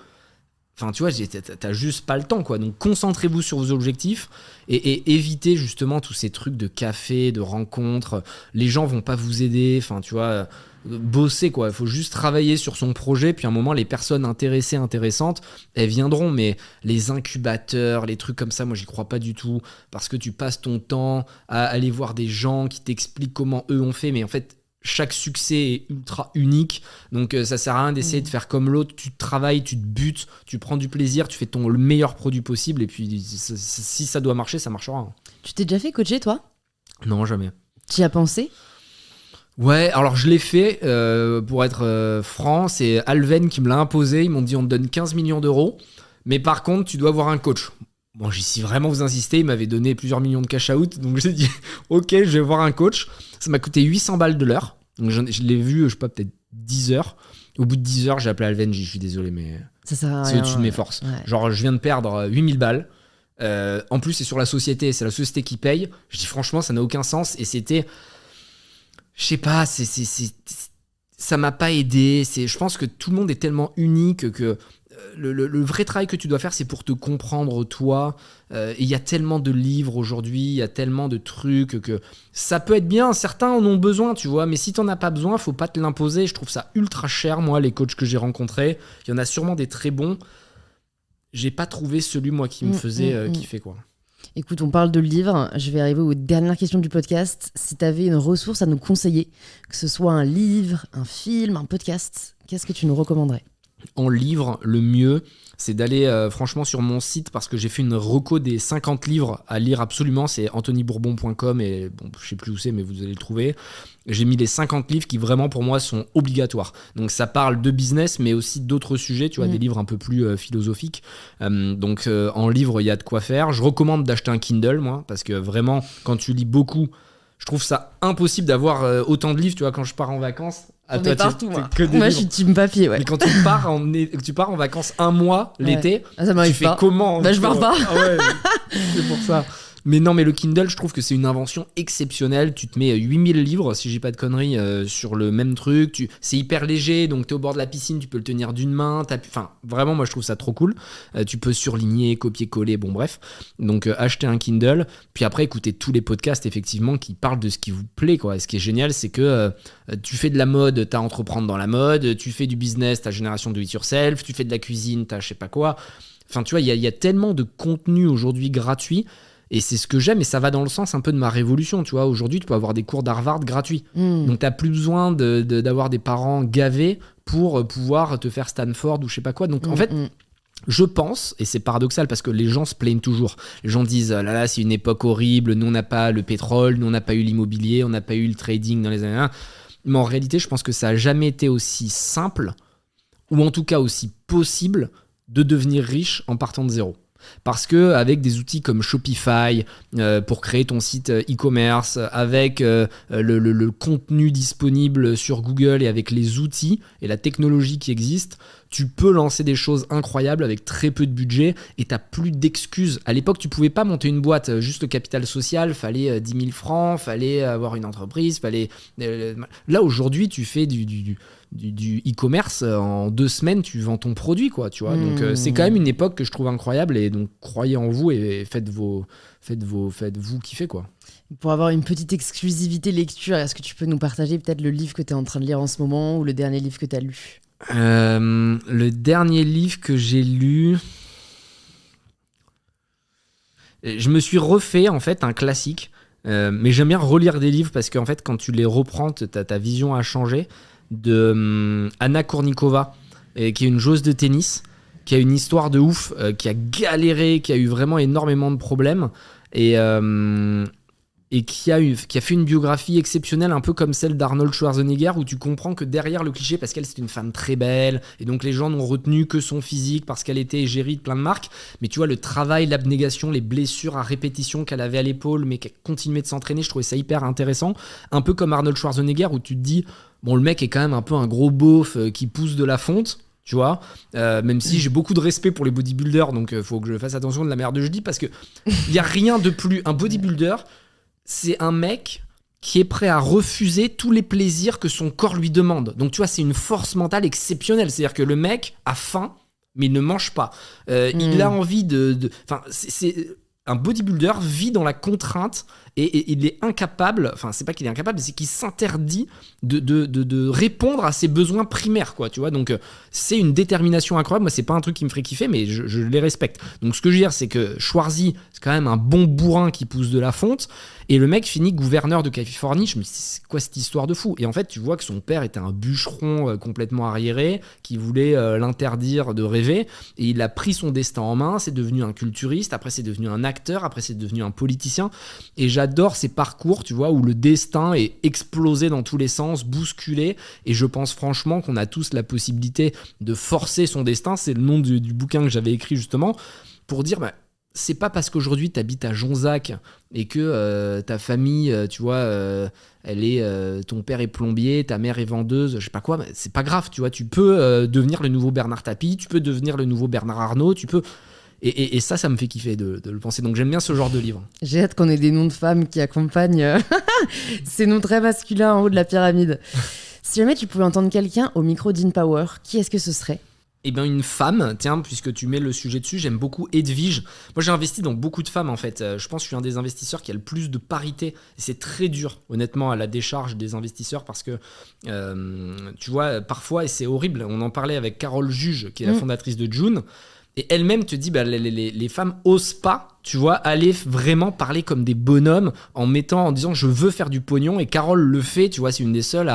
Enfin, tu vois, t'as juste pas le temps, quoi. Donc, concentrez-vous sur vos objectifs et évitez justement tous ces trucs de café, de rencontres. Les gens vont pas vous aider. Enfin, tu vois, bosser, quoi. Il faut juste travailler sur son projet. Puis, à un moment, les personnes intéressées, intéressantes, elles viendront. Mais les incubateurs, les trucs comme ça, moi, j'y crois pas du tout. Parce que tu passes ton temps à aller voir des gens qui t'expliquent comment eux ont fait. Mais en fait, chaque succès est ultra unique, donc ça sert à rien d'essayer de faire comme l'autre. Tu travailles, tu te butes, tu prends du plaisir, tu fais le meilleur produit possible, et puis si ça doit marcher, ça marchera. Tu t'es déjà fait coacher, toi ? Non, jamais. Tu y as pensé ? Ouais, alors je l'ai fait, pour être franc, c'est Alven qui me l'a imposé. Ils m'ont dit on te donne 15 millions d'euros, mais par contre tu dois avoir un coach. Bon, si vraiment vous insistez, il m'avait donné plusieurs millions de cash out, donc j'ai dit ok, je vais voir un coach. Ça m'a coûté 800 balles de l'heure, donc je l'ai vu, je sais pas, peut-être 10 heures. Au bout de 10 heures, j'ai appelé Alven, j'ai dit je suis désolé, mais ça sert à c'est rien, au-dessus de mes forces. Ouais. Genre, je viens de perdre 8000 balles. En plus, c'est sur la société, c'est la société qui paye. Je dis franchement, ça n'a aucun sens, et c'était... Je sais pas, ça m'a pas aidé. Je pense que tout le monde est tellement unique que le vrai travail que tu dois faire, c'est pour te comprendre toi. Et il y a tellement de livres aujourd'hui, il y a tellement de trucs que ça peut être bien. Certains en ont besoin, tu vois, mais si t'en as pas besoin, faut pas te l'imposer. Je trouve ça ultra cher, moi, les coachs que j'ai rencontrés. Il y en a sûrement des très bons. J'ai pas trouvé celui, moi, qui me faisait kiffer, quoi. Écoute, on parle de livres. Je vais arriver aux dernières questions du podcast. Si tu avais une ressource à nous conseiller, que ce soit un livre, un film, un podcast, qu'est-ce que tu nous recommanderais ? En livre, le mieux, c'est d'aller franchement sur mon site, parce que j'ai fait une reco des 50 livres à lire absolument. C'est anthonybourbon.com, et bon, je sais plus où c'est, mais vous allez le trouver. J'ai mis les 50 livres qui vraiment pour moi sont obligatoires. Donc ça parle de business, mais aussi d'autres sujets, tu vois, des livres un peu plus philosophiques. Donc en livre, il y a de quoi faire. Je recommande d'acheter un Kindle, moi, parce que vraiment, quand tu lis beaucoup, je trouve ça impossible d'avoir autant de livres. Tu vois, quand je pars en vacances, on est partout, moi. Moi, je suis team papier, ouais. Mais quand tu pars en vacances un mois l'été, ça m'arrive tu fais pas. comment ? Je pars pas. Ah ouais, c'est pour ça. Mais non, mais le Kindle, je trouve que c'est une invention exceptionnelle. Tu te mets 8000 livres, si j'ai pas de conneries, sur le même truc. C'est hyper léger, donc t'es au bord de la piscine, tu peux le tenir d'une main. Enfin, vraiment, moi, je trouve ça trop cool. Tu peux surligner, copier-coller, bon, bref. Donc, acheter un Kindle. Puis après, écouter tous les podcasts, effectivement, qui parlent de ce qui vous plaît, quoi. Et ce qui est génial, c'est que tu fais de la mode, t'as Entreprendre dans la mode. Tu fais du business, t'as Génération Do It Yourself. Tu fais de la cuisine, t'as je sais pas quoi. Enfin, tu vois, il y a tellement de contenu aujourd'hui gratuit. Et c'est ce que j'aime, et ça va dans le sens un peu de ma révolution, tu vois. Aujourd'hui, tu peux avoir des cours d'Harvard gratuits. Donc, t'as plus besoin d'avoir des parents gavés pour pouvoir te faire Stanford ou je sais pas quoi. Donc, en fait, je pense, et c'est paradoxal parce que les gens se plaignent toujours. Les gens disent, là là, c'est une époque horrible, nous on n'a pas le pétrole, nous on n'a pas eu l'immobilier, on n'a pas eu le trading dans les années 1. Mais en réalité, je pense que ça n'a jamais été aussi simple, ou en tout cas aussi possible, de devenir riche en partant de zéro. Parce que avec des outils comme Shopify pour créer ton site e-commerce, avec le contenu disponible sur Google et avec les outils et la technologie qui existe, tu peux lancer des choses incroyables avec très peu de budget et t'as plus d'excuses. À l'époque, tu pouvais pas monter une boîte, juste le capital social, fallait 10 000 francs, fallait avoir une entreprise, fallait... Là, aujourd'hui, tu fais du e-commerce, en 2 semaines, tu vends ton produit, quoi, tu vois. Donc, c'est quand même une époque que je trouve incroyable, et donc, croyez en vous et faites-vous kiffer, quoi. Pour avoir une petite exclusivité lecture, est-ce que tu peux nous partager peut-être le livre que tu es en train de lire en ce moment, ou le dernier livre que tu as lu ? Le dernier livre que j'ai lu, je me suis refait en fait un classique, mais j'aime bien relire des livres parce qu'en fait quand tu les reprends, ta vision a changé, de Anna Kournikova, qui est une joueuse de tennis, qui a une histoire de ouf, qui a galéré, qui a eu vraiment énormément de problèmes, et qui a fait une biographie exceptionnelle, un peu comme celle d'Arnold Schwarzenegger, où tu comprends que derrière le cliché, parce qu'elle c'est une femme très belle, et donc les gens n'ont retenu que son physique, parce qu'elle était égérie de plein de marques, mais tu vois le travail, l'abnégation, les blessures à répétition qu'elle avait à l'épaule, mais qu'elle continuait de s'entraîner, je trouvais ça hyper intéressant, un peu comme Arnold Schwarzenegger, où tu te dis, bon, le mec est quand même un peu un gros beauf qui pousse de la fonte, tu vois, même si j'ai beaucoup de respect pour les bodybuilders, donc faut que je fasse attention de la merde que je dis, parce que il y a rien de plus, un bodybuilder, c'est un mec qui est prêt à refuser tous les plaisirs que son corps lui demande. Donc tu vois, c'est une force mentale exceptionnelle. C'est-à-dire que le mec a faim, mais il ne mange pas. Il a envie de... Enfin, un bodybuilder vit dans la contrainte et il est incapable, enfin c'est pas qu'il est incapable, c'est qu'il s'interdit de répondre à ses besoins primaires, quoi, tu vois. Donc c'est une détermination incroyable. Moi, c'est pas un truc qui me ferait kiffer, mais je les respecte. Donc ce que je veux dire, c'est que Schwarzy, c'est quand même un bon bourrin qui pousse de la fonte, et le mec finit gouverneur de Californie. Je me dis, c'est quoi cette histoire de fou? Et en fait, tu vois que son père était un bûcheron complètement arriéré, qui voulait l'interdire de rêver, et il a pris son destin en main. C'est devenu un culturiste, après c'est devenu un acteur, après c'est devenu un politicien, et j'adore ces parcours, tu vois, où le destin est explosé dans tous les sens, bousculé, et je pense franchement qu'on a tous la possibilité de forcer son destin. C'est le nom du bouquin que j'avais écrit justement, pour dire, c'est pas parce qu'aujourd'hui t'habites à Jonzac et que ta famille, tu vois, elle est, ton père est plombier, ta mère est vendeuse, je sais pas quoi, mais c'est pas grave, tu vois, tu peux devenir le nouveau Bernard Tapie, tu peux devenir le nouveau Bernard Arnault, tu peux... Et ça me fait kiffer de le penser. Donc j'aime bien ce genre de livre. J'ai hâte qu'on ait des noms de femmes qui accompagnent ces noms très masculins en haut de la pyramide. Si jamais tu pouvais entendre quelqu'un au micro d'InPower, qui est-ce que ce serait ? Eh bien, une femme, tiens, puisque tu mets le sujet dessus, j'aime beaucoup Edwige. Moi, j'ai investi dans beaucoup de femmes, en fait. Je pense que je suis un des investisseurs qui a le plus de parité. Et c'est très dur, honnêtement, à la décharge des investisseurs, parce que, tu vois, parfois, et c'est horrible, on en parlait avec Carole Juge, qui est la fondatrice de June, et elle-même te dit, les femmes osent pas, tu vois, aller vraiment parler comme des bonhommes en disant, je veux faire du pognon, et Carole le fait, tu vois, c'est une des seules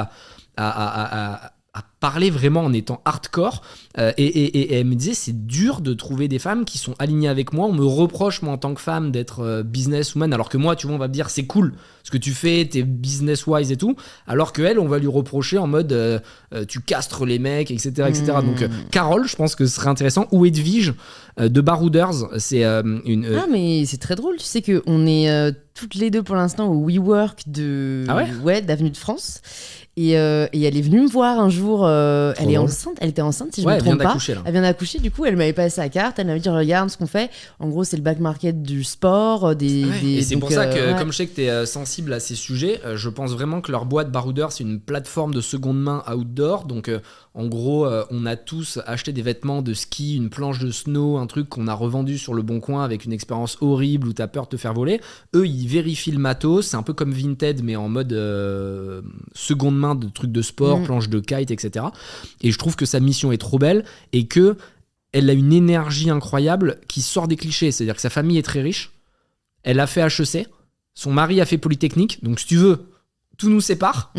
à parler vraiment en étant hardcore, et elle me disait, c'est dur de trouver des femmes qui sont alignées avec moi. On me reproche, moi en tant que femme, d'être businesswoman, alors que moi, tu vois, on va me dire, c'est cool ce que tu fais, t'es business wise et tout, alors qu'elle, on va lui reprocher en mode tu castres les mecs, etc. Donc Carole, je pense que ce serait intéressant, ou Edwige de Barouders, c'est une... Ah, mais c'est très drôle, tu sais qu'on est toutes les deux pour l'instant au WeWork d'Avenue de France. Et elle est venue me voir un jour. Elle était enceinte, si je me trompe pas. Elle vient d'accoucher, du coup, elle m'avait passé sa carte. Elle m'avait dit, regarde ce qu'on fait. En gros, c'est le back market du sport. Et c'est pour ça que, comme je sais que tu es sensible à ces sujets, je pense vraiment que leur boîte Barouders, c'est une plateforme de seconde main outdoor. Donc, en gros, on a tous acheté des vêtements de ski, une planche de snow, un truc qu'on a revendu sur le Bon Coin avec une expérience horrible où tu as peur de te faire voler. Eux, ils vérifient le matos. C'est un peu comme Vinted, mais en mode seconde main, de trucs de sport, planches de kite, etc. Et je trouve que sa mission est trop belle et que elle a une énergie incroyable qui sort des clichés. C'est-à-dire que sa famille est très riche, elle a fait HEC, son mari a fait Polytechnique, donc si tu veux, tout nous sépare.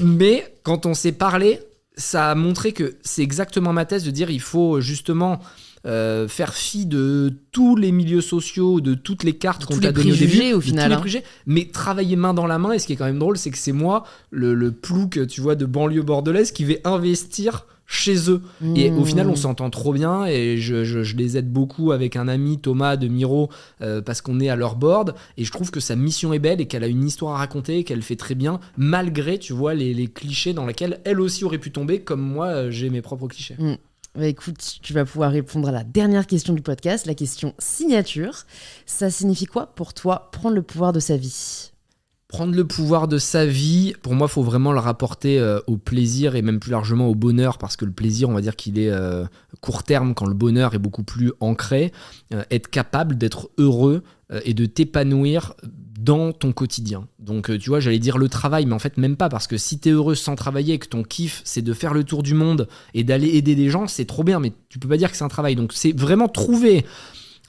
Mais quand on s'est parlé, ça a montré que c'est exactement ma thèse de dire il faut justement faire fi de tous les milieux sociaux, de toutes les cartes qu'on t'a données au début, au final, tous les préjugés, mais travailler main dans la main. Et ce qui est quand même drôle, c'est que c'est moi, le plouc, tu vois, de banlieue bordelaise, qui vais investir chez eux. Et au final, on s'entend trop bien, et je les aide beaucoup avec un ami, Thomas de Miro, parce qu'on est à leur board, et je trouve que sa mission est belle et qu'elle a une histoire à raconter et qu'elle fait très bien, malgré, tu vois, les clichés dans lesquels elle aussi aurait pu tomber, comme moi, j'ai mes propres clichés. Bah écoute, tu vas pouvoir répondre à la dernière question du podcast, la question signature. Ça signifie quoi pour toi, prendre le pouvoir de sa vie ? Prendre le pouvoir de sa vie, pour moi, il faut vraiment le rapporter au plaisir et même plus largement au bonheur, parce que le plaisir, on va dire qu'il est court terme quand le bonheur est beaucoup plus ancré. Être capable d'être heureux et de t'épanouir dans ton quotidien. Donc tu vois, j'allais dire le travail, mais en fait même pas, parce que si t'es heureux sans travailler et que ton kiff c'est de faire le tour du monde et d'aller aider des gens, c'est trop bien, mais tu peux pas dire que c'est un travail. Donc c'est vraiment trouver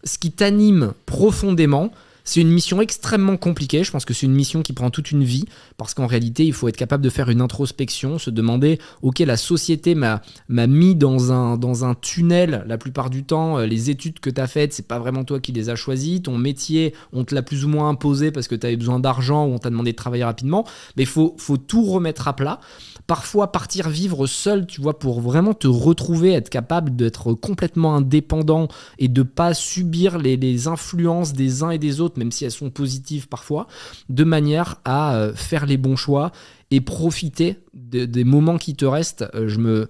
ce qui t'anime profondément. C'est une mission extrêmement compliquée, je pense que c'est une mission qui prend toute une vie, parce qu'en réalité, il faut être capable de faire une introspection, se demander, ok, la société m'a mis dans un tunnel la plupart du temps, les études que tu as faites, c'est pas vraiment toi qui les as choisies, ton métier, on te l'a plus ou moins imposé parce que tu avais besoin d'argent ou on t'a demandé de travailler rapidement, mais il faut tout remettre à plat. Parfois partir vivre seul, tu vois, pour vraiment te retrouver, être capable d'être complètement indépendant et de pas subir les influences des uns et des autres, même si elles sont positives parfois, de manière à faire les bons choix et profiter des moments qui te restent. Je me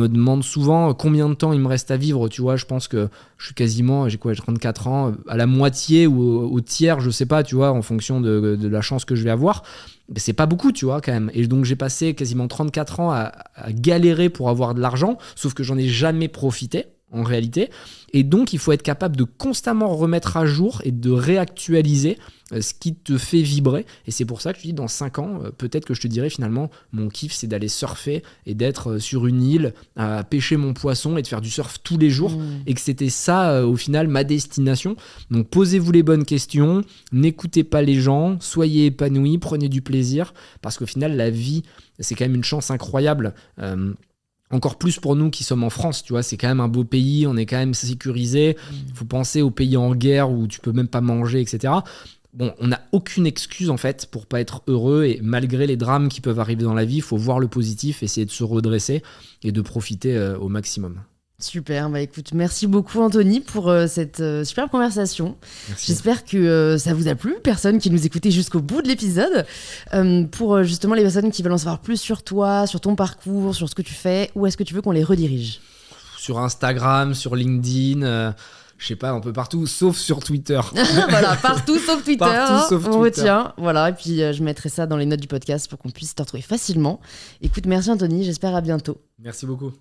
demande souvent combien de temps il me reste à vivre, tu vois. Je pense que je suis quasiment, j'ai 34 ans, à la moitié ou au tiers, je sais pas, tu vois, en fonction de la chance que je vais avoir. Mais c'est pas beaucoup, tu vois, quand même. Et donc j'ai passé quasiment 34 ans à galérer pour avoir de l'argent, sauf que j'en ai jamais profité. en réalité. Et donc, il faut être capable de constamment remettre à jour et de réactualiser ce qui te fait vibrer. Et c'est pour ça que je te dis, dans 5 ans, peut-être que je te dirai finalement, mon kiff, c'est d'aller surfer et d'être sur une île, à pêcher mon poisson et de faire du surf tous les jours. Et que c'était ça, au final, ma destination. Donc, posez-vous les bonnes questions, n'écoutez pas les gens, soyez épanouis, prenez du plaisir, parce qu'au final, la vie, c'est quand même une chance incroyable. Encore plus pour nous qui sommes en France, tu vois, c'est quand même un beau pays, on est quand même sécurisé. Il faut penser aux pays en guerre où tu peux même pas manger, etc. Bon, on n'a aucune excuse en fait pour pas être heureux, et malgré les drames qui peuvent arriver dans la vie, il faut voir le positif, essayer de se redresser et de profiter au maximum. Super, bah écoute, merci beaucoup Anthony pour cette superbe conversation. Merci. J'espère que ça vous a plu, personnes qui nous écoutaient jusqu'au bout de l'épisode. Pour justement les personnes qui veulent en savoir plus sur toi, sur ton parcours, sur ce que tu fais, où est-ce que tu veux qu'on les redirige ? Sur Instagram, sur LinkedIn, je sais pas, un peu partout, sauf sur Twitter. Voilà, partout sauf Twitter. Partout sauf on Twitter. retient. Voilà, et puis je mettrai ça dans les notes du podcast pour qu'on puisse te retrouver facilement. Écoute, merci Anthony, j'espère à bientôt. Merci beaucoup.